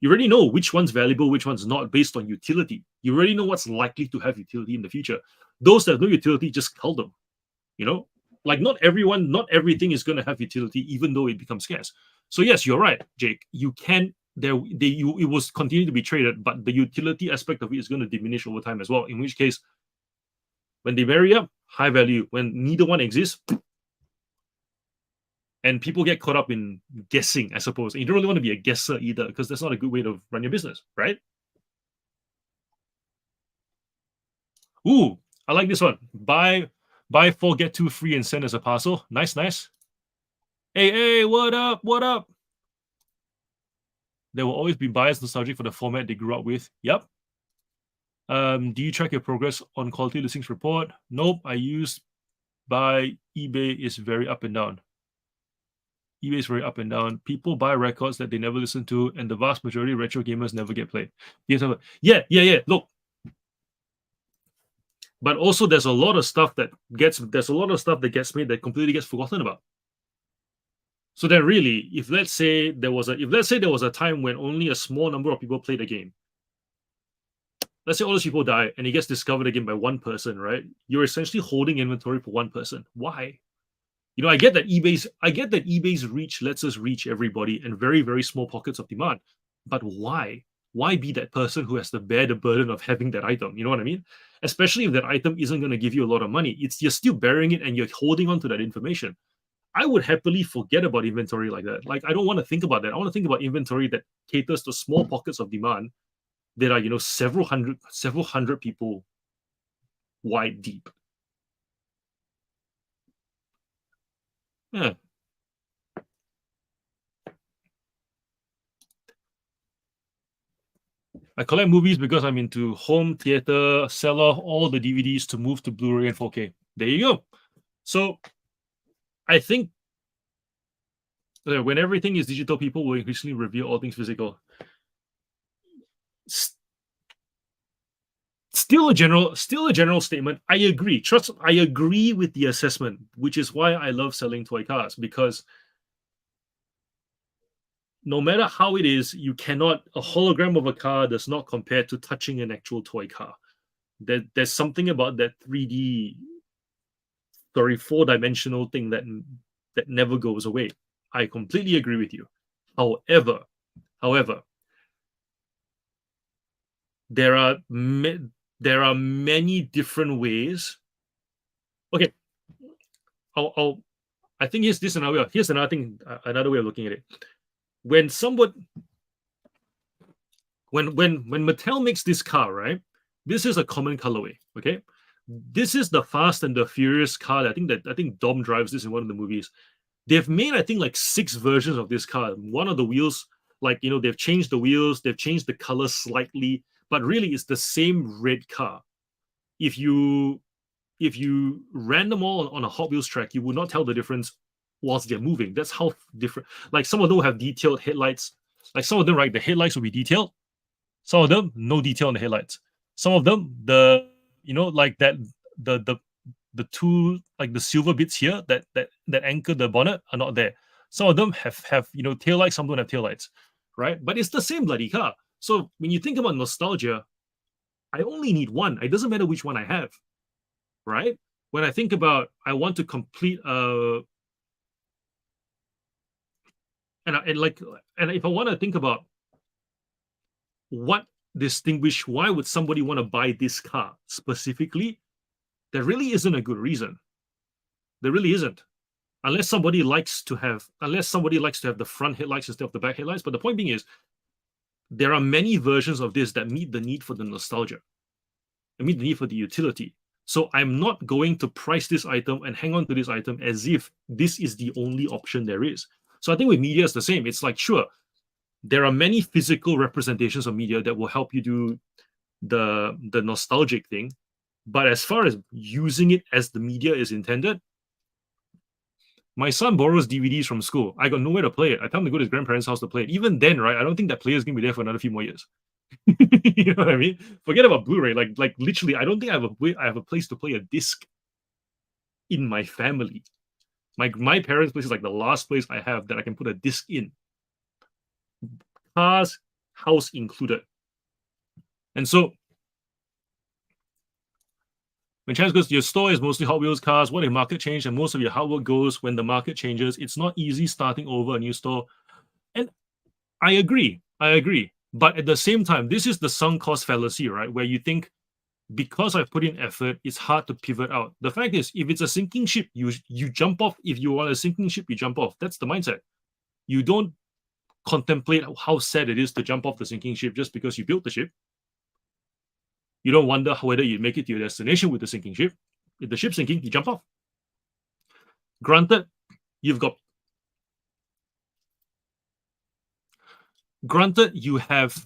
you already know which one's valuable, which one's not, based on utility. You already know what's likely to have utility in the future. Those that have no utility, just cull them. Like, not everything is going to have utility, even though it becomes scarce. So yes, you're right, Jake. You can it was continue to be traded, but the utility aspect of it is going to diminish over time as well. In which case, when they marry up, high value. When neither one exists, and people get caught up in guessing, I suppose. And you don't really want to be a guesser either, because that's not a good way to run your business, right? Ooh, I like this one. Buy 4, get 2 free and send as a parcel. Nice. Hey, what up? There will always be buyers nostalgic for the format they grew up with. Yep. Do you track your progress on quality listings report? Nope. I use by eBay is very up and down. eBay is very up and down. People buy records that they never listen to, and the vast majority of retro gamers never get played. Yeah. Look, but also there's a lot of stuff that gets made that completely gets forgotten about. So then, really, if let's say there was a time when only a small number of people played a game. Let's say all those people die and it gets discovered again by one person, right? You're essentially holding inventory for one person. Why? I get that eBay's reach lets us reach everybody and very, very small pockets of demand. But why? Why be that person who has to bear the burden of having that item? You know what I mean? Especially if that item isn't going to give you a lot of money. You're still bearing it and you're holding on to that information. I would happily forget about inventory like that. Like, I don't want to think about that. I want to think about inventory that caters to small pockets of demand that are, several hundred people wide deep. Yeah. I collect movies because I'm into home theater, sell off all the DVDs to move to Blu-ray and 4K. There you go. So I think when everything is digital, people will increasingly review all things physical. Still a general statement. I agree. I agree with the assessment, which is why I love selling toy cars, because no matter how it is, a hologram of a car does not compare to touching an actual toy car. there's something about that 4-dimensional thing that never goes away. I completely agree with you. However, there are many different ways. Okay, I think here's another thing, another way of looking at it. When Mattel makes this car, right? This is a common colorway. Okay, this is the Fast and the Furious car. I think Dom drives this in one of the movies. They've made, I think, like 6 versions of this car. One of the wheels, like, they've changed the wheels, they've changed the color slightly, but really it's the same red car. If you ran them all on a Hot Wheels track, you would not tell the difference whilst they're moving. That's how different. Like, some of them have detailed headlights. Like, some of them, right, the headlights will be detailed. Some of them, no detail on the headlights. Some of them, like that, the two, like the silver bits here that anchor the bonnet are not there. Some of them have tail lights, some don't have tail lights, right? But it's the same bloody car. So when you think about nostalgia, I only need one. It doesn't matter which one I have, right? When I think about, I want to complete and if I want to think about what why would somebody want to buy this car specifically, there really isn't a good reason. There really isn't. Unless somebody likes to have the front headlights instead of the back headlights. But the point being is, there are many versions of this that meet the need for the nostalgia, and meet the need for the utility. So I'm not going to price this item and hang on to this item as if this is the only option there is. So I think with media, it's the same. It's like, sure, there are many physical representations of media that will help you do the nostalgic thing. But as far as using it as the media is intended, my son borrows DVDs from school. I got nowhere to play it. I tell him to go to his grandparents' house to play it. Even then, right, I don't think that player is going to be there for another few more years. You know what I mean? Forget about Blu-ray. Like literally, I don't think I have a place to play a disc in my family. My parents' place is like the last place I have that I can put a disc in. Cars, house included. And so when Chance goes, your store is mostly Hot Wheels cars. What if market change and most of your hard work goes when the market changes? It's not easy starting over a new store. And I agree. But at the same time, this is the sunk cost fallacy, right? Where you think, because I've put in effort, it's hard to pivot out. The fact is, if it's a sinking ship, you jump off. If you want a sinking ship, you jump off. That's the mindset. You don't contemplate how sad it is to jump off the sinking ship just because you built the ship. You don't wonder whether you make it to your destination with the sinking ship. If the ship's sinking, you jump off. Granted, you have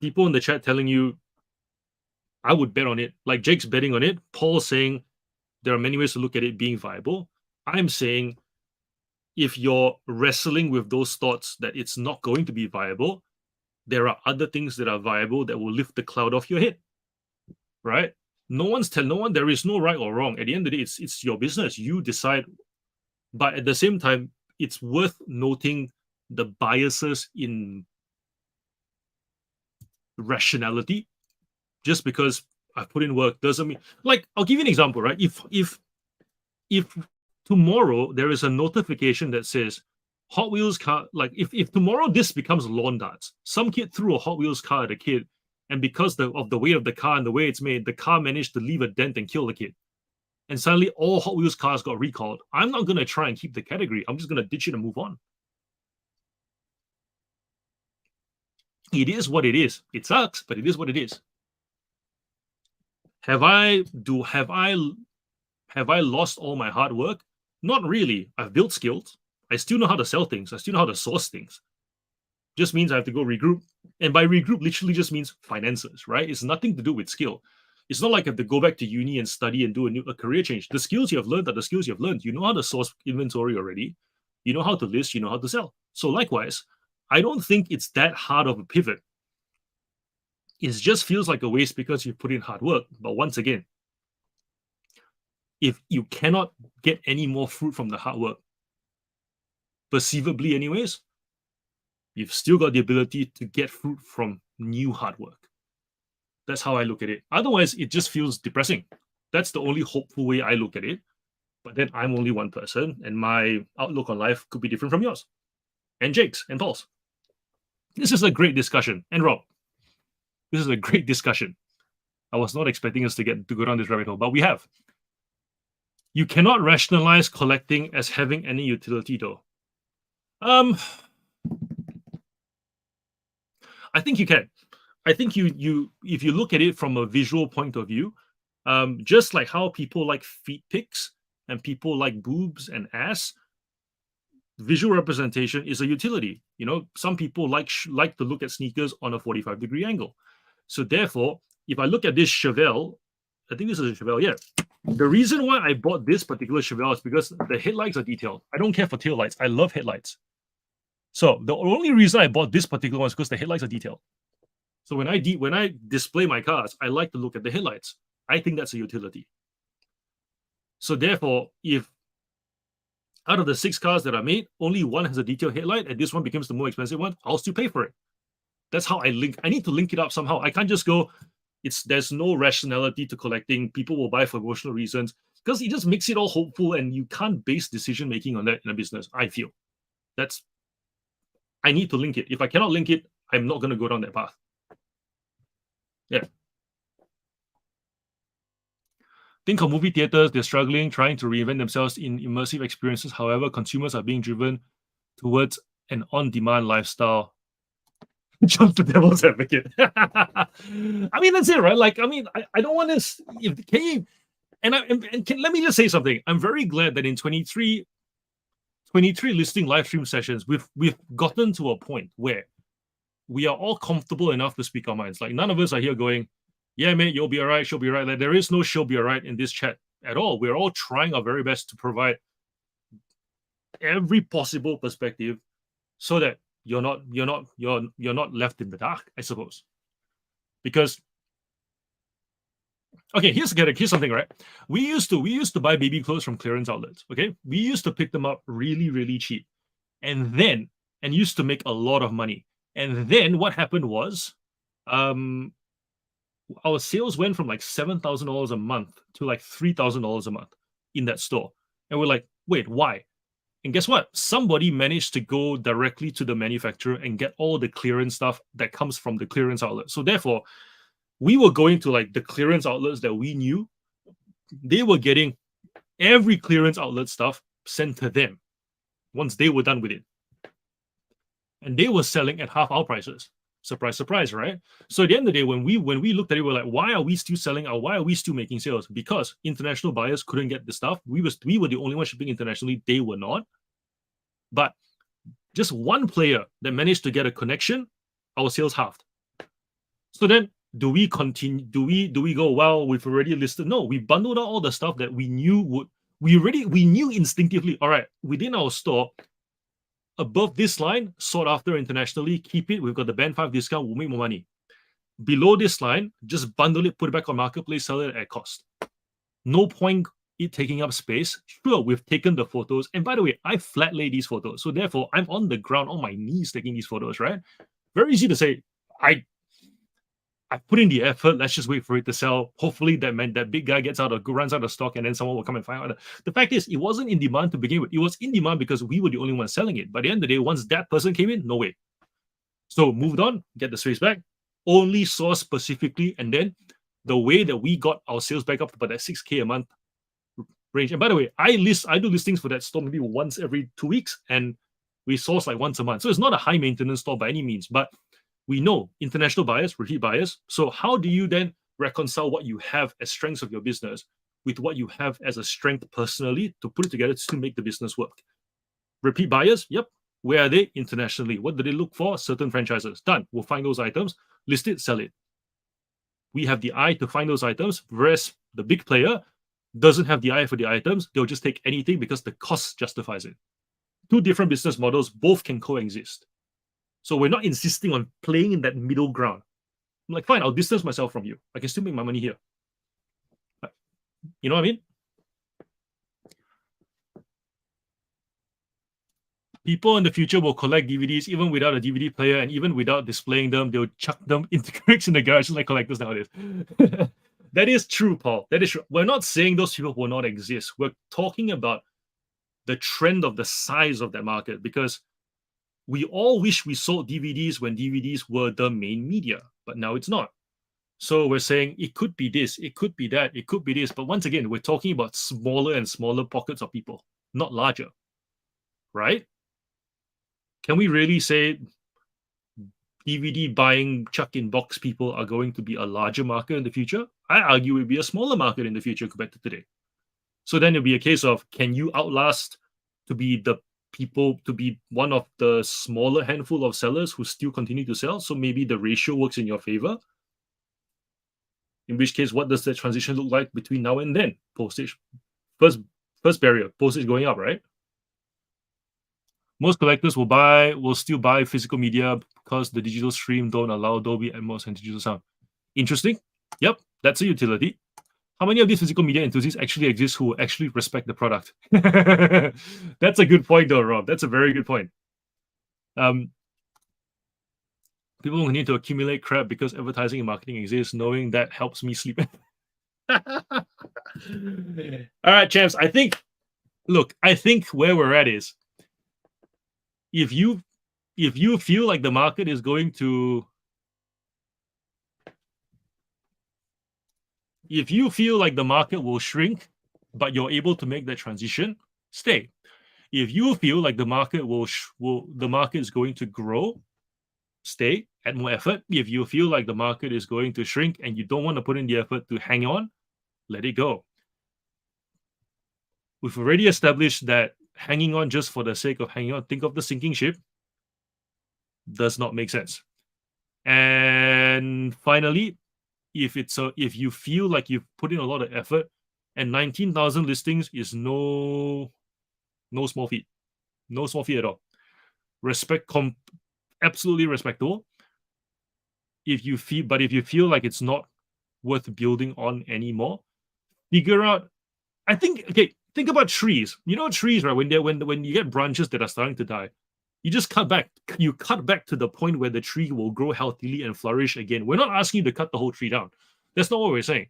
people in the chat telling you, I would bet on it. Like Jake's betting on it. Paul's saying there are many ways to look at it being viable. I'm saying, if you're wrestling with those thoughts that it's not going to be viable, there are other things that are viable that will lift the cloud off your head, right? No one, there is no right or wrong. At the end of the day, it's your business. You decide. But at the same time, it's worth noting the biases in rationality. Just because I put in work doesn't mean, like, I'll give you an example, right? If tomorrow there is a notification that says Hot Wheels car, like if tomorrow this becomes lawn darts, some kid threw a Hot Wheels car at a kid, and because of the weight of the car and the way it's made, the car managed to leave a dent and kill the kid. And suddenly all Hot Wheels cars got recalled. I'm not going to try and keep the category. I'm just going to ditch it and move on. It is what it is. It sucks, but it is what it is. Have I lost all my hard work? Not really. I've built skills. I still know how to sell things. I still know how to source things. Just means I have to go regroup. And by regroup, literally just means finances, right? It's nothing to do with skill. It's not like I have to go back to uni and study and do a career change. The skills you have learned are the skills you have learned. You know how to source inventory already. You know how to list. You know how to sell. So likewise, I don't think it's that hard of a pivot. It just feels like a waste because you put in hard work. But once again, if you cannot get any more fruit from the hard work, perceivably anyways, you've still got the ability to get fruit from new hard work. That's how I look at it. Otherwise, it just feels depressing. That's the only hopeful way I look at it. But then I'm only one person, and my outlook on life could be different from yours, and Jake's, and Paul's. This is a great discussion. And Rob, this is a great discussion. I was not expecting us to go down this rabbit hole, but we have. You cannot rationalize collecting as having any utility, though. I think you can. I think you if you look at it from a visual point of view, just like how people like feet pics and people like boobs and ass, visual representation is a utility. You know, some people like to look at sneakers on a 45-degree angle. So therefore, if I look at this Chevelle, I think this is a Chevelle, yeah. The reason why I bought this particular Chevelle is because the headlights are detailed. I don't care for taillights. I love headlights. So the only reason I bought this particular one is because the headlights are detailed. So when I display my cars, I like to look at the headlights. I think that's a utility. So therefore, if out of the 6 cars that I made, only one has a detailed headlight, and this one becomes the more expensive one, I'll still pay for it. That's how I link. I need to link it up somehow. I can't just go, there's no rationality to collecting. People will buy for emotional reasons, because it just makes it all hopeful, and you can't base decision making on that in a business. I feel I need to link it. If I cannot link it, I'm not going to go down that path. Yeah. Think of movie theaters. They're struggling, trying to reinvent themselves in immersive experiences. However, consumers are being driven towards an on-demand lifestyle. Jump to devil's advocate. I mean, that's it, right? Like, I mean, I don't want to. Can you? Let me just say something. I'm very glad that in 23 listing live stream sessions, we've gotten to a point where we are all comfortable enough to speak our minds. Like, none of us are here going, yeah, mate, you'll be all right, she'll be all right. Like, there is no she'll be all right in this chat at all. We're all trying our very best to provide every possible perspective so that you're not left in the dark, I suppose. Because okay, here's something, right? We used to buy baby clothes from clearance outlets. Okay, we used to pick them up really, really cheap, and used to make a lot of money. And then what happened was, our sales went from like $7,000 a month to like $3,000 a month in that store. And we're like, wait, why? And guess what? Somebody managed to go directly to the manufacturer and get all the clearance stuff that comes from the clearance outlet. So therefore, we were going to like the clearance outlets that we knew. They were getting every clearance outlet stuff sent to them once they were done with it. And they were selling at half our prices. Surprise, surprise, right? So at the end of the day, when we looked at it, we're like, why are we still selling, or why are we still making sales? Because international buyers couldn't get the stuff. We were the only one shipping internationally. They were not. But just one player that managed to get a connection, our sales halved. So then do we continue? Do we go, well, we've already listed? No, we bundled out all the stuff that we knew we knew instinctively, all right, within our store, above this line, sought after internationally, keep it. We've got the band 5 discount, we'll make more money. Below this line, just bundle it, put it back on marketplace, sell it at cost. No point it taking up space. Sure, we've taken the photos. And by the way, I flat lay these photos. So therefore, I'm on the ground, on my knees taking these photos, right? Very easy to say, I put in the effort. Let's just wait for it to sell. Hopefully that big guy runs out of stock, and then someone will come and find out. The fact is, it wasn't in demand to begin with. It was in demand because we were the only ones selling it. By the end of the day, once that person came in, no way. So moved on, get the space back, only source specifically, and then the way that we got our sales back up to about that 6K a month range. And by the way, I do listings for that store maybe once every 2 weeks, and we source like once a month. So it's not a high maintenance store by any means, but we know international buyers, repeat buyers. So how do you then reconcile what you have as strengths of your business with what you have as a strength personally to put it together to make the business work? Repeat buyers, yep. Where are they? Internationally. What do they look for? Certain franchises. Done. We'll find those items, list it, sell it. We have the eye to find those items, whereas the big player doesn't have the eye for the items. They'll just take anything because the cost justifies it. Two different business models, both can coexist. So we're not insisting on playing in that middle ground. I'm like, fine, I'll distance myself from you. I can still make my money here. You know what I mean? People in the future will collect DVDs even without a DVD player, and even without displaying them, they'll chuck them into crates in the garage like collectors nowadays. That is true, Paul. That is true. We're not saying those people will not exist. We're talking about the trend of the size of that market, because we all wish we sold DVDs when DVDs were the main media, but now it's not. So we're saying it could be this, it could be that, it could be this. But once again, we're talking about smaller and smaller pockets of people, not larger, right? Can we really say DVD buying chuck-in-box people are going to be a larger market in the future? I argue it would be a smaller market in the future compared to today. So then it'll be a case of, can you outlast to be one of the smaller handful of sellers who still continue to sell? So maybe the ratio works in your favor. In which case, what does the transition look like between now and then? Postage. First barrier, postage going up, right? Most collectors will still buy physical media because the digital stream don't allow Dolby Atmos and digital sound. Interesting. Yep, that's a utility. How many of these physical media enthusiasts actually exist who actually respect the product? That's a good point, though, Rob. That's a very good point. People will need to accumulate crap because advertising and marketing exists. Knowing that helps me sleep. All right, champs. I think where we're at is, if you feel like the market is going to, if you feel like the market will shrink, but you're able to make that transition, stay. If you feel like the market the market is going to grow, stay, add more effort. If you feel like the market is going to shrink and you don't want to put in the effort to hang on, let it go. We've already established that hanging on just for the sake of hanging on, think of the sinking ship, does not make sense. And finally, if you feel like you've put in a lot of effort, and 19,000 listings is no small feat, at all. Absolutely respectable. If you feel like it's not worth building on anymore, figure out. Think about trees. You know trees, right? When you get branches that are starting to die, you just cut back. You cut back to the point where the tree will grow healthily and flourish again. We're not asking you to cut the whole tree down. That's not what we're saying.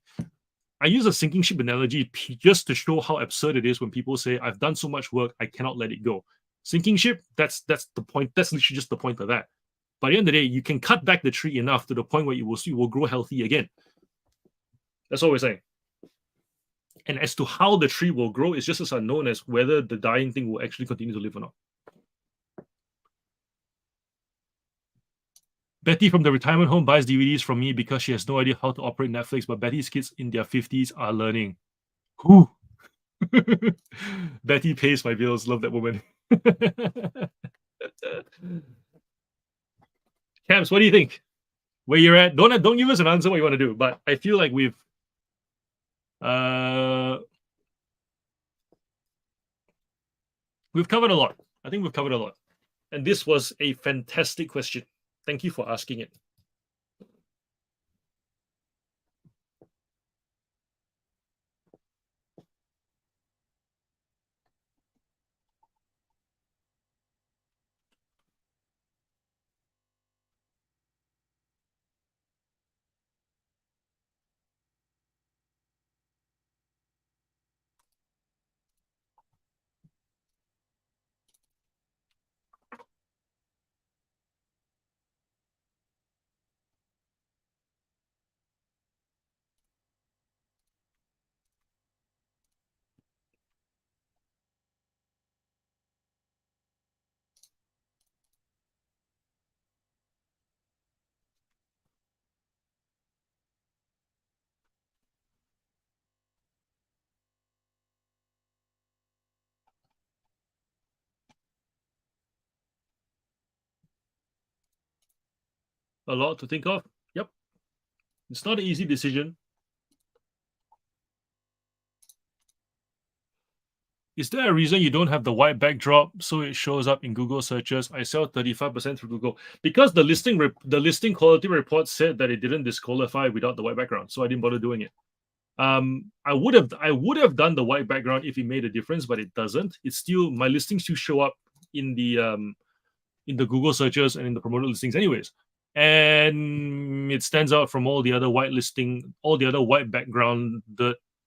I use a sinking ship analogy just to show how absurd it is when people say, I've done so much work, I cannot let it go. Sinking ship, that's the point. That's literally just the point of that. By the end of the day, you can cut back the tree enough to the point where you will grow healthy again. That's all we're saying. And as to how the tree will grow, it's just as unknown as whether the dying thing will actually continue to live or not. Betty from the retirement home buys DVDs from me because she has no idea how to operate Netflix, but Betty's kids in their 50s are learning. Who? Betty pays my bills. Love that woman. Camps, what do you think? Where you're at? Don't give us an answer what you want to do, but I feel like we've covered a lot. I think we've covered a lot. And this was a fantastic question. Thank you for asking it. A lot to think of. Yep. It's not an easy decision. Is there a reason you don't have the white backdrop so it shows up in Google searches? I sell 35% through Google because the listing quality report said that it didn't disqualify without the white background, so I didn't bother doing it. I would have done the white background if it made a difference, but it doesn't. It's still, my listings still show up in the Google searches and in the promoted listings, anyways. And it stands out from all the other all the other white background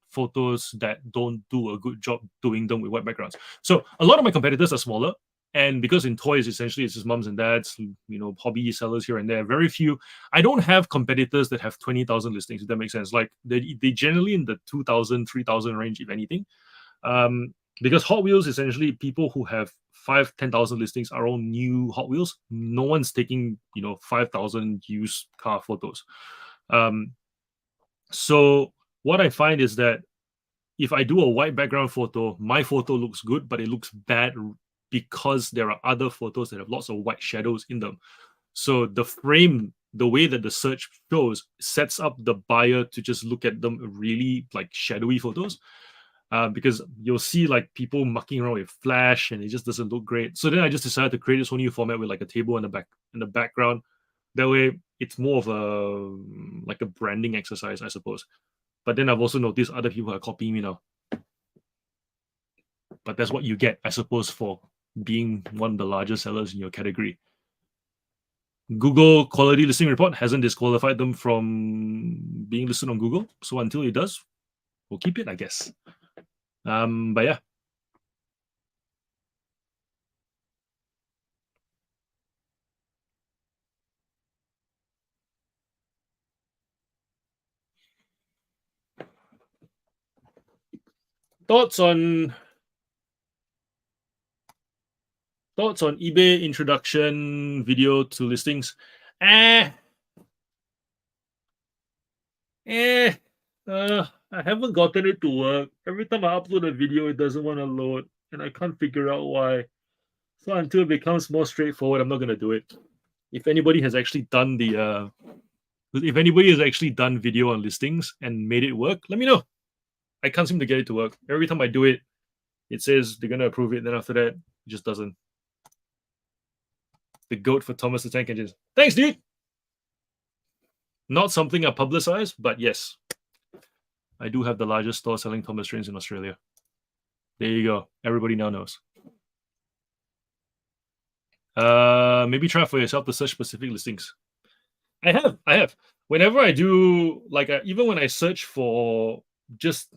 photos that don't do a good job doing them with white backgrounds. So a lot of my competitors are smaller, and because in toys essentially it's just moms and dads, hobby sellers here and there. Very few. I don't have competitors that have 20,000 listings. If that makes sense. Like they generally in the 2,000, 3,000 range, if anything. Because Hot Wheels essentially people who have 5,000-10,000 listings are all new Hot Wheels. No one's taking 5,000 used car photos. So what I find is that if I do a white background photo, my photo looks good, but it looks bad because there are other photos that have lots of white shadows in them. So the frame, the way that the search shows, sets up the buyer to just look at them really like shadowy photos. Because you'll see like people mucking around with flash and it just doesn't look great. So then I just decided to create this whole new format with like a table in the background. That way it's more of a branding exercise, I suppose. But then I've also noticed other people are copying me now. But that's what you get, I suppose, for being one of the largest sellers in your category. Google Quality Listing Report hasn't disqualified them from being listed on Google. So until it does, we'll keep it, I guess. But yeah. Thoughts on eBay introduction video to listings? I haven't gotten it to work. Every time I upload a video, it doesn't want to load, and I can't figure out why. So until it becomes more straightforward, I'm not gonna do it. If anybody has actually done video on listings and made it work, let me know. I can't seem to get it to work. Every time I do it, it says they're gonna approve it, then after that, it just doesn't. The goat for Thomas the Tank Engine. Thanks, dude. Not something I publicize, but yes, I do have the largest store selling Thomas trains in Australia. There you go. Everybody now knows. Maybe try for yourself to search specific listings. I have. Whenever I do, even when I search for just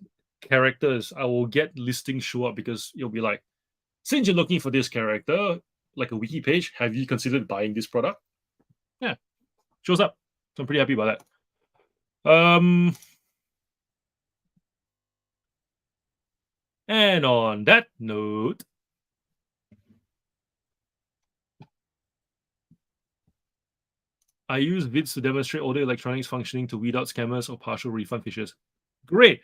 characters, I will get listings show up because you'll be like, since you're looking for this character, like a wiki page, have you considered buying this product? Yeah, shows up. So I'm pretty happy about that. And on that note, I use vids to demonstrate audio electronics functioning to weed out scammers or partial refund fishes. Great.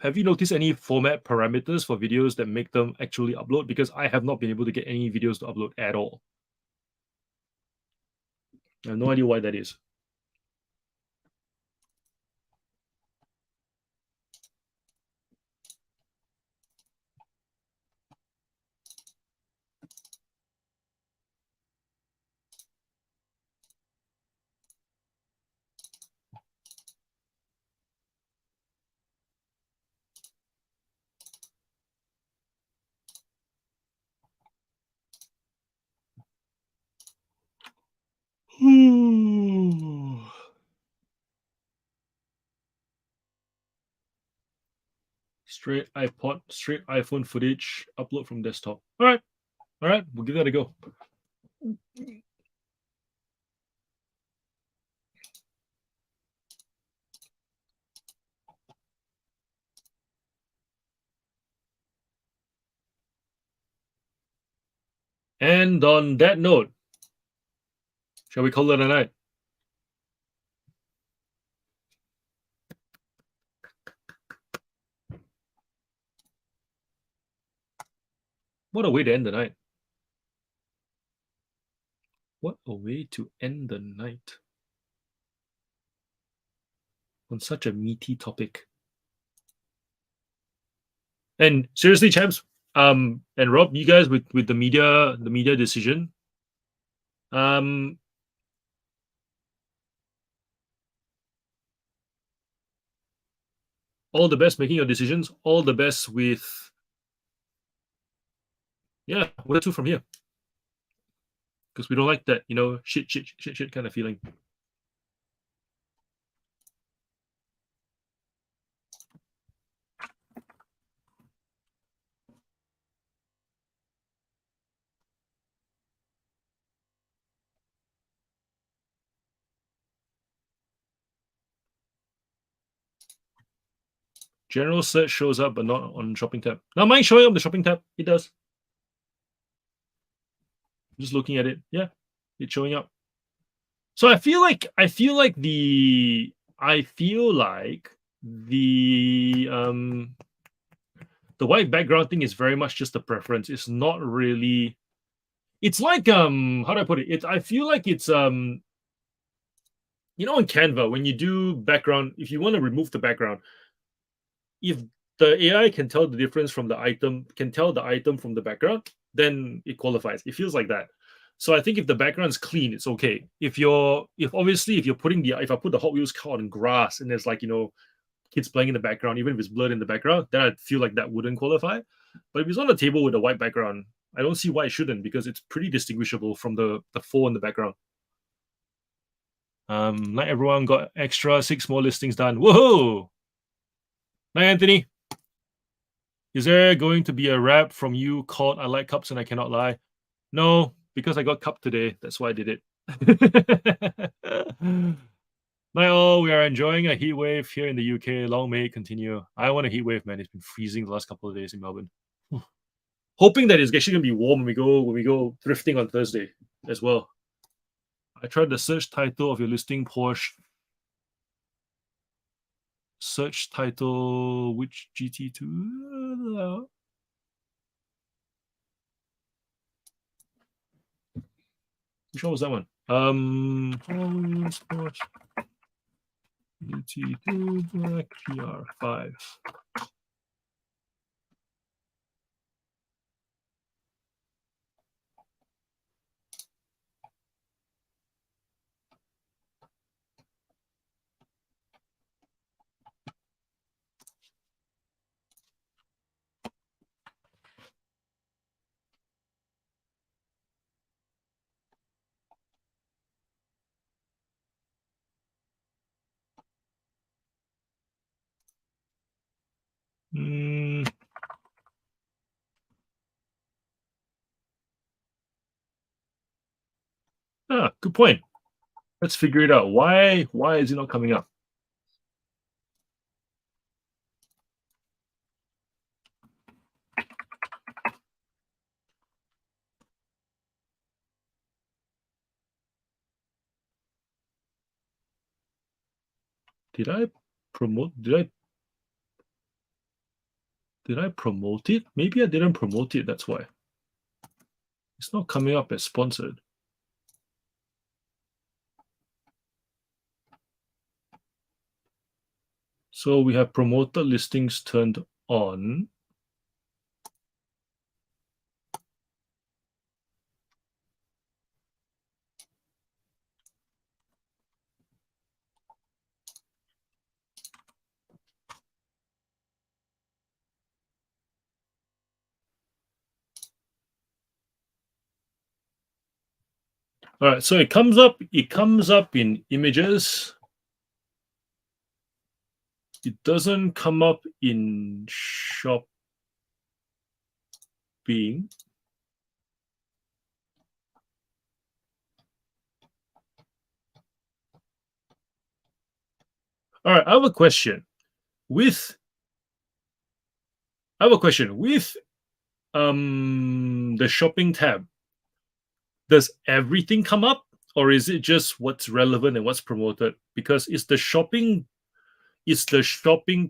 Have you noticed any format parameters for videos that make them actually upload? Because I have not been able to get any videos to upload at all. I have no idea why that is. Straight iPod, straight iPhone footage, upload from desktop. All right, we'll give that a go. And on that note, shall we call it a night? What a way to end the night. What a way to end the night on such a meaty topic. And seriously, champs, and Rob, you guys with the media decision, all the best making your decisions. All the best with Yeah, where to from here? Because we don't like that, shit kind of feeling. General search shows up, but not on shopping tab. Now mine showing up the shopping tab. It does. Just looking at it. Yeah, it's showing up. So I feel like the white background thing is very much just a preference. It's not really. It's like how do I put it? I feel like it's in Canva when you do background, if you want to remove the background, if the AI can tell the difference from the item, can tell the item from the background, then it qualifies. It feels like that. So I think if the background is clean, it's okay. If you're putting if I put the Hot Wheels car on grass and there's kids playing in the background, even if it's blurred in the background, then I feel like that wouldn't qualify. But if it's on a table with a white background, I don't see why it shouldn't, because it's pretty distinguishable from the four in the background. Not everyone got extra 6 more listings done. Whoa! Hi, Anthony. Is there going to be a rap from you called I Like Cups and I Cannot Lie? No, because I got cup today. That's why I did it. Hi all, we are enjoying a heat wave here in the UK. Long may it continue. I want a heat wave, man. It's been freezing the last couple of days in Melbourne. Hoping that it's actually gonna be warm when we go thrifting on Thursday as well. I tried the search title of your listing, Porsche. Search title, which GT2? Which one was that one? Porsche GT2 Black PR5. Good point. Let's figure it out. Why is it not coming up? Did I promote? Did I promote it? Maybe I didn't promote it. That's why it's not coming up as sponsored. So we have promoted listings turned on. All right, so it comes up in images. It doesn't come up in shopping. All right, I have a question. With the shopping tab, does everything come up, or is it just what's relevant and what's promoted? Because it's the shopping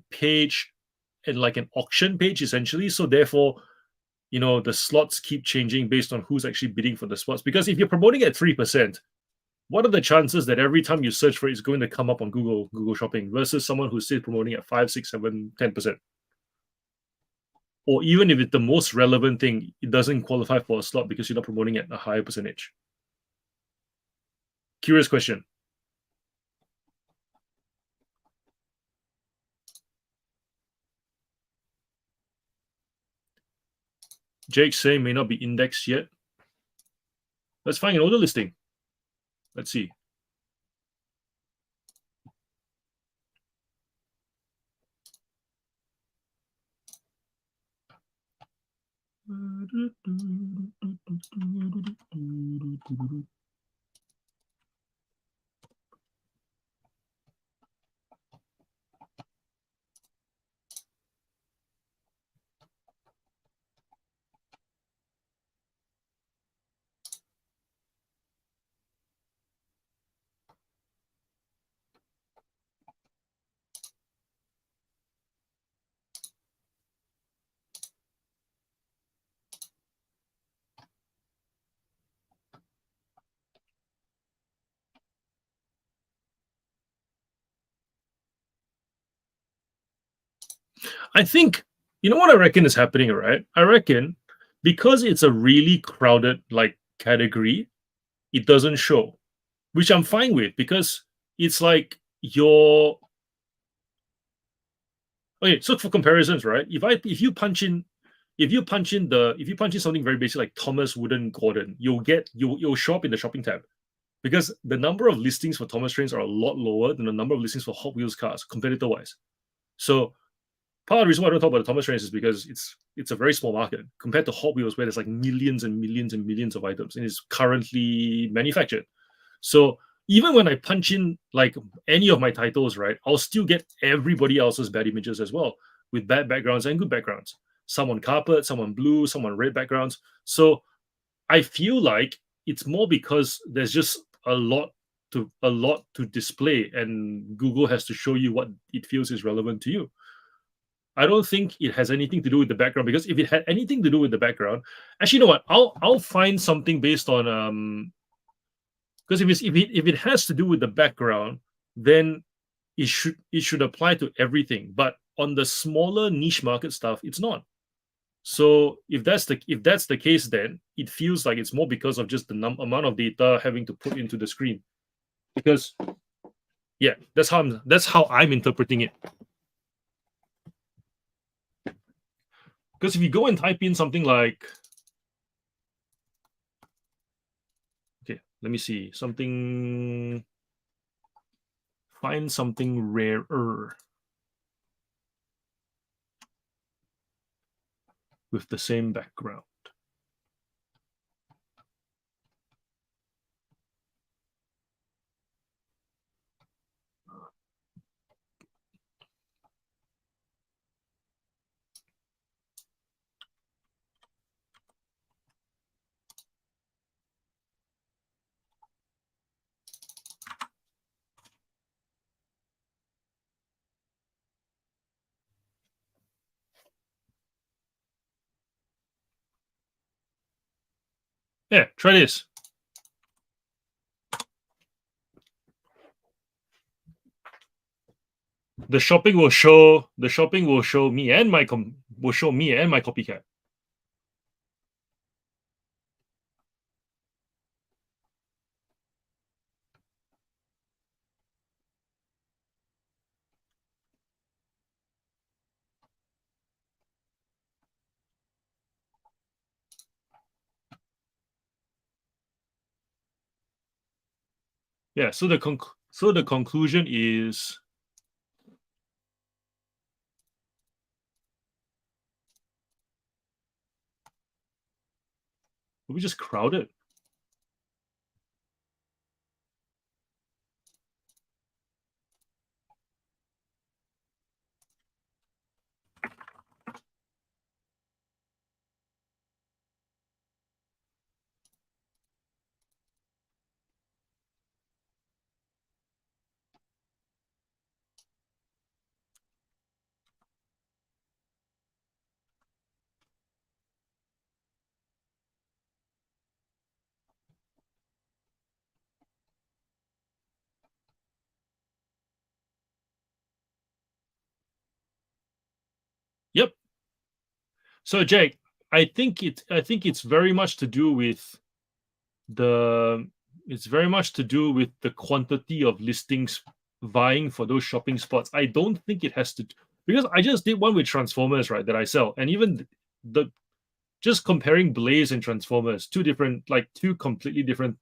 page and like an auction page essentially. So therefore, the slots keep changing based on who's actually bidding for the slots. Because if you're promoting at 3%, what are the chances that every time you search for it, it's going to come up on Google Shopping versus someone who's still promoting at 5, 6, 7, 10%? Or even if it's the most relevant thing, it doesn't qualify for a slot because you're not promoting at a higher percentage. Curious question. Jake saying may not be indexed yet. Let's find an older listing. Let's see. I think, you know what I reckon is happening, right? I reckon because it's a really crowded like category, it doesn't show, which I'm fine with because it's like your okay. So for comparisons, right? If you punch in something very basic like Thomas Wooden Gordon, you'll show up in the shopping tab because the number of listings for Thomas trains are a lot lower than the number of listings for Hot Wheels cars, competitor wise. So part of the reason why I don't talk about the Thomas trains is because it's a very small market compared to Hot Wheels, where there's like millions and millions and millions of items and it's currently manufactured. So even when I punch in like any of my titles, right, I'll still get everybody else's bad images as well, with bad backgrounds and good backgrounds. Some on carpet, some on blue, some on red backgrounds. So I feel like it's more because there's just a lot to display, and Google has to show you what it feels is relevant to you. I don't think it has anything to do with the background, because if it had anything to do with the background, actually, you know what? I'll find something based on because if it has to do with the background, then it should apply to everything. But on the smaller niche market stuff, it's not. So if that's the case, then it feels like it's more because of just the amount of data having to put into the screen. Because yeah, that's how I'm interpreting it. Because if you go and type in something like, okay, let me see, find something rarer with the same background. Yeah, try this. The shopping will show me and my copycat. Yeah, so the conclusion is we just crowded. Yep. So Jake, I think it's very much to do with the quantity of listings vying for those shopping spots. I don't think it has to, because I just did one with Transformers, right, that I sell, and even the just comparing Blaze and Transformers, two completely different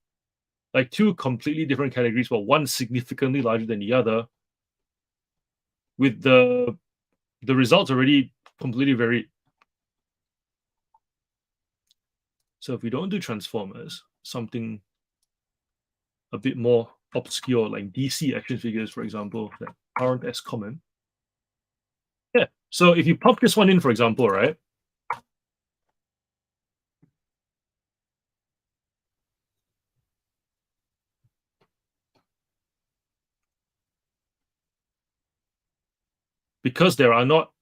categories, but one significantly larger than the other, with the results already completely varied. So if we don't do Transformers, something a bit more obscure like DC action figures, for example, that aren't as common. Yeah. So if you pop this one in, for example, right? Because there are not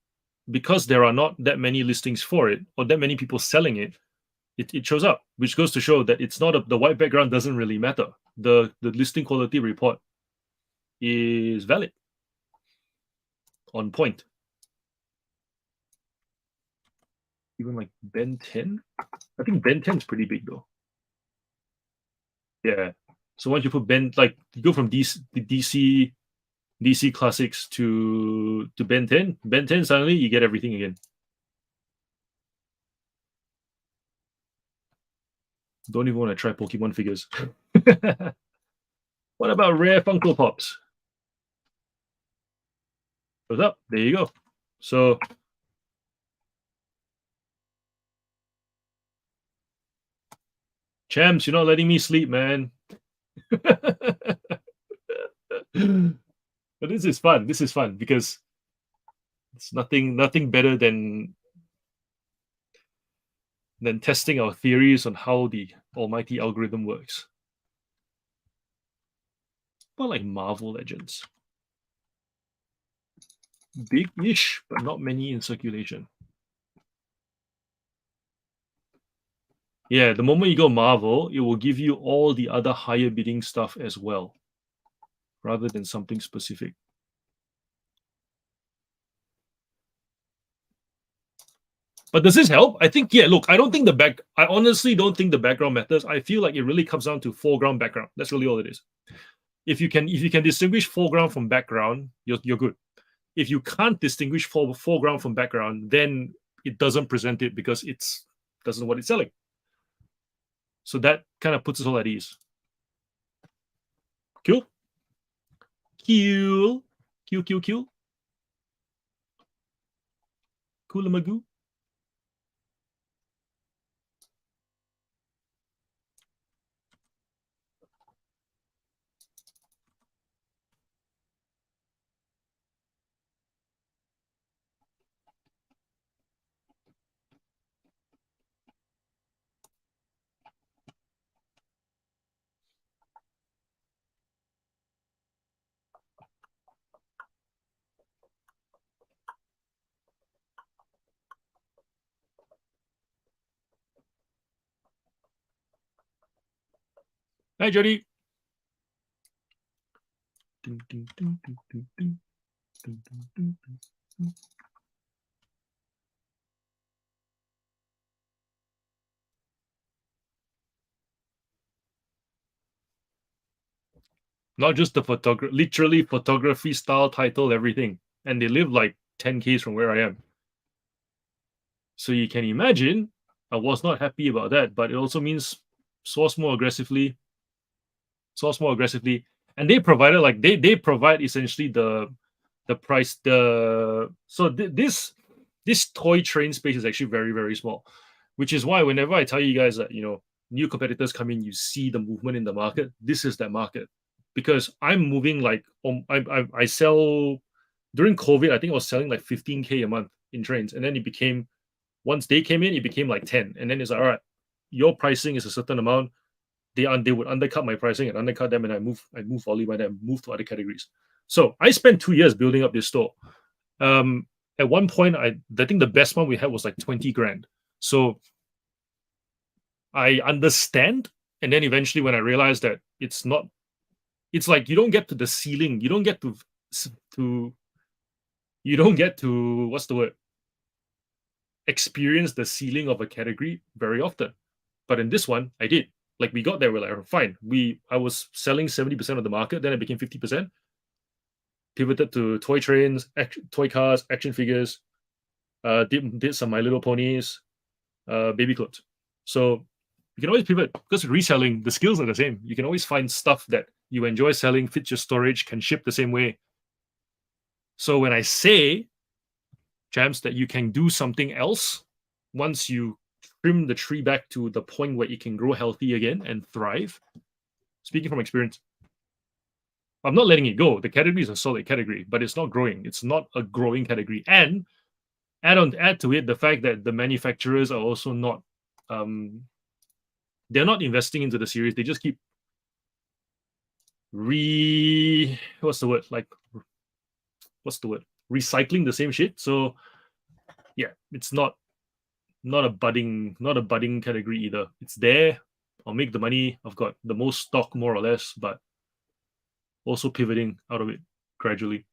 that many listings for it or that many people selling it, it shows up, which goes to show that it's not the white background doesn't really matter. The listing quality report is valid, on point. Even like Ben 10, I think Ben 10 is pretty big though. Yeah. So once you put Ben, like you go from DC classics to Ben 10, suddenly you get everything again. Don't even want to try Pokemon figures. What about rare Funko Pops? Goes up. There you go. So Champs, you're not letting me sleep, man. But this is fun. This is fun because it's nothing better than testing our theories on how the almighty algorithm works. But like Marvel Legends. Big-ish, but not many in circulation. Yeah, the moment you go Marvel, it will give you all the other higher bidding stuff as well, rather than something specific. But does this help? I think, yeah, look, I honestly don't think the background matters. I feel like it really comes down to foreground, background. That's really all it is. If you can distinguish foreground from background, you're good. If you can't distinguish foreground from background, then it doesn't present it because it's doesn't know what it's selling. So that kind of puts us all at ease. Cool. Cool. Cool. Magoo. Hi, Jody. Not just the literally photography style, title, everything. And they live like 10 Ks from where I am. So you can imagine I was not happy about that, but it also means source more aggressively. And they provided like they provide essentially the price. This toy train space is actually very, very small, which is why whenever I tell you guys that new competitors come in, you see the movement in the market. This is that market, because I'm moving like I sell during COVID. I think I was selling like 15K a month in trains, and then it became, once they came in, it became like 10, and then it's like, all right, your pricing is a certain amount. They would undercut my pricing and undercut them, and I move volume and then move to other categories. So I spent 2 years building up this store. At one point, I think the best one we had was like 20 grand. So I understand, and then eventually when I realized that it's like you don't get to the ceiling, you don't get to what's the word, experience the ceiling of a category very often. But in this one, I did. Like we got there, we're like, fine. I was selling 70% of the market, then it became 50%. Pivoted to toy trains, toy cars, action figures. Did some My Little Ponies. baby clothes. So you can always pivot because reselling, the skills are the same. You can always find stuff that you enjoy selling, fits your storage, can ship the same way. So when I say, champs, that you can do something else once you trim the tree back to the point where it can grow healthy again and thrive, speaking from experience, I'm not letting it go. The category is a solid category, but it's not growing. It's not a growing category. And add to it the fact that the manufacturers are also not they're not investing into the series. They just keep what's the word? Recycling the same shit. So yeah, it's not a budding category either. It's there. I'll make the money. I've got the most stock more or less, but also pivoting out of it gradually.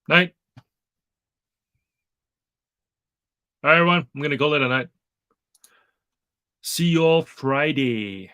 Night. All right, everyone. I'm gonna call it a night. See you all Friday.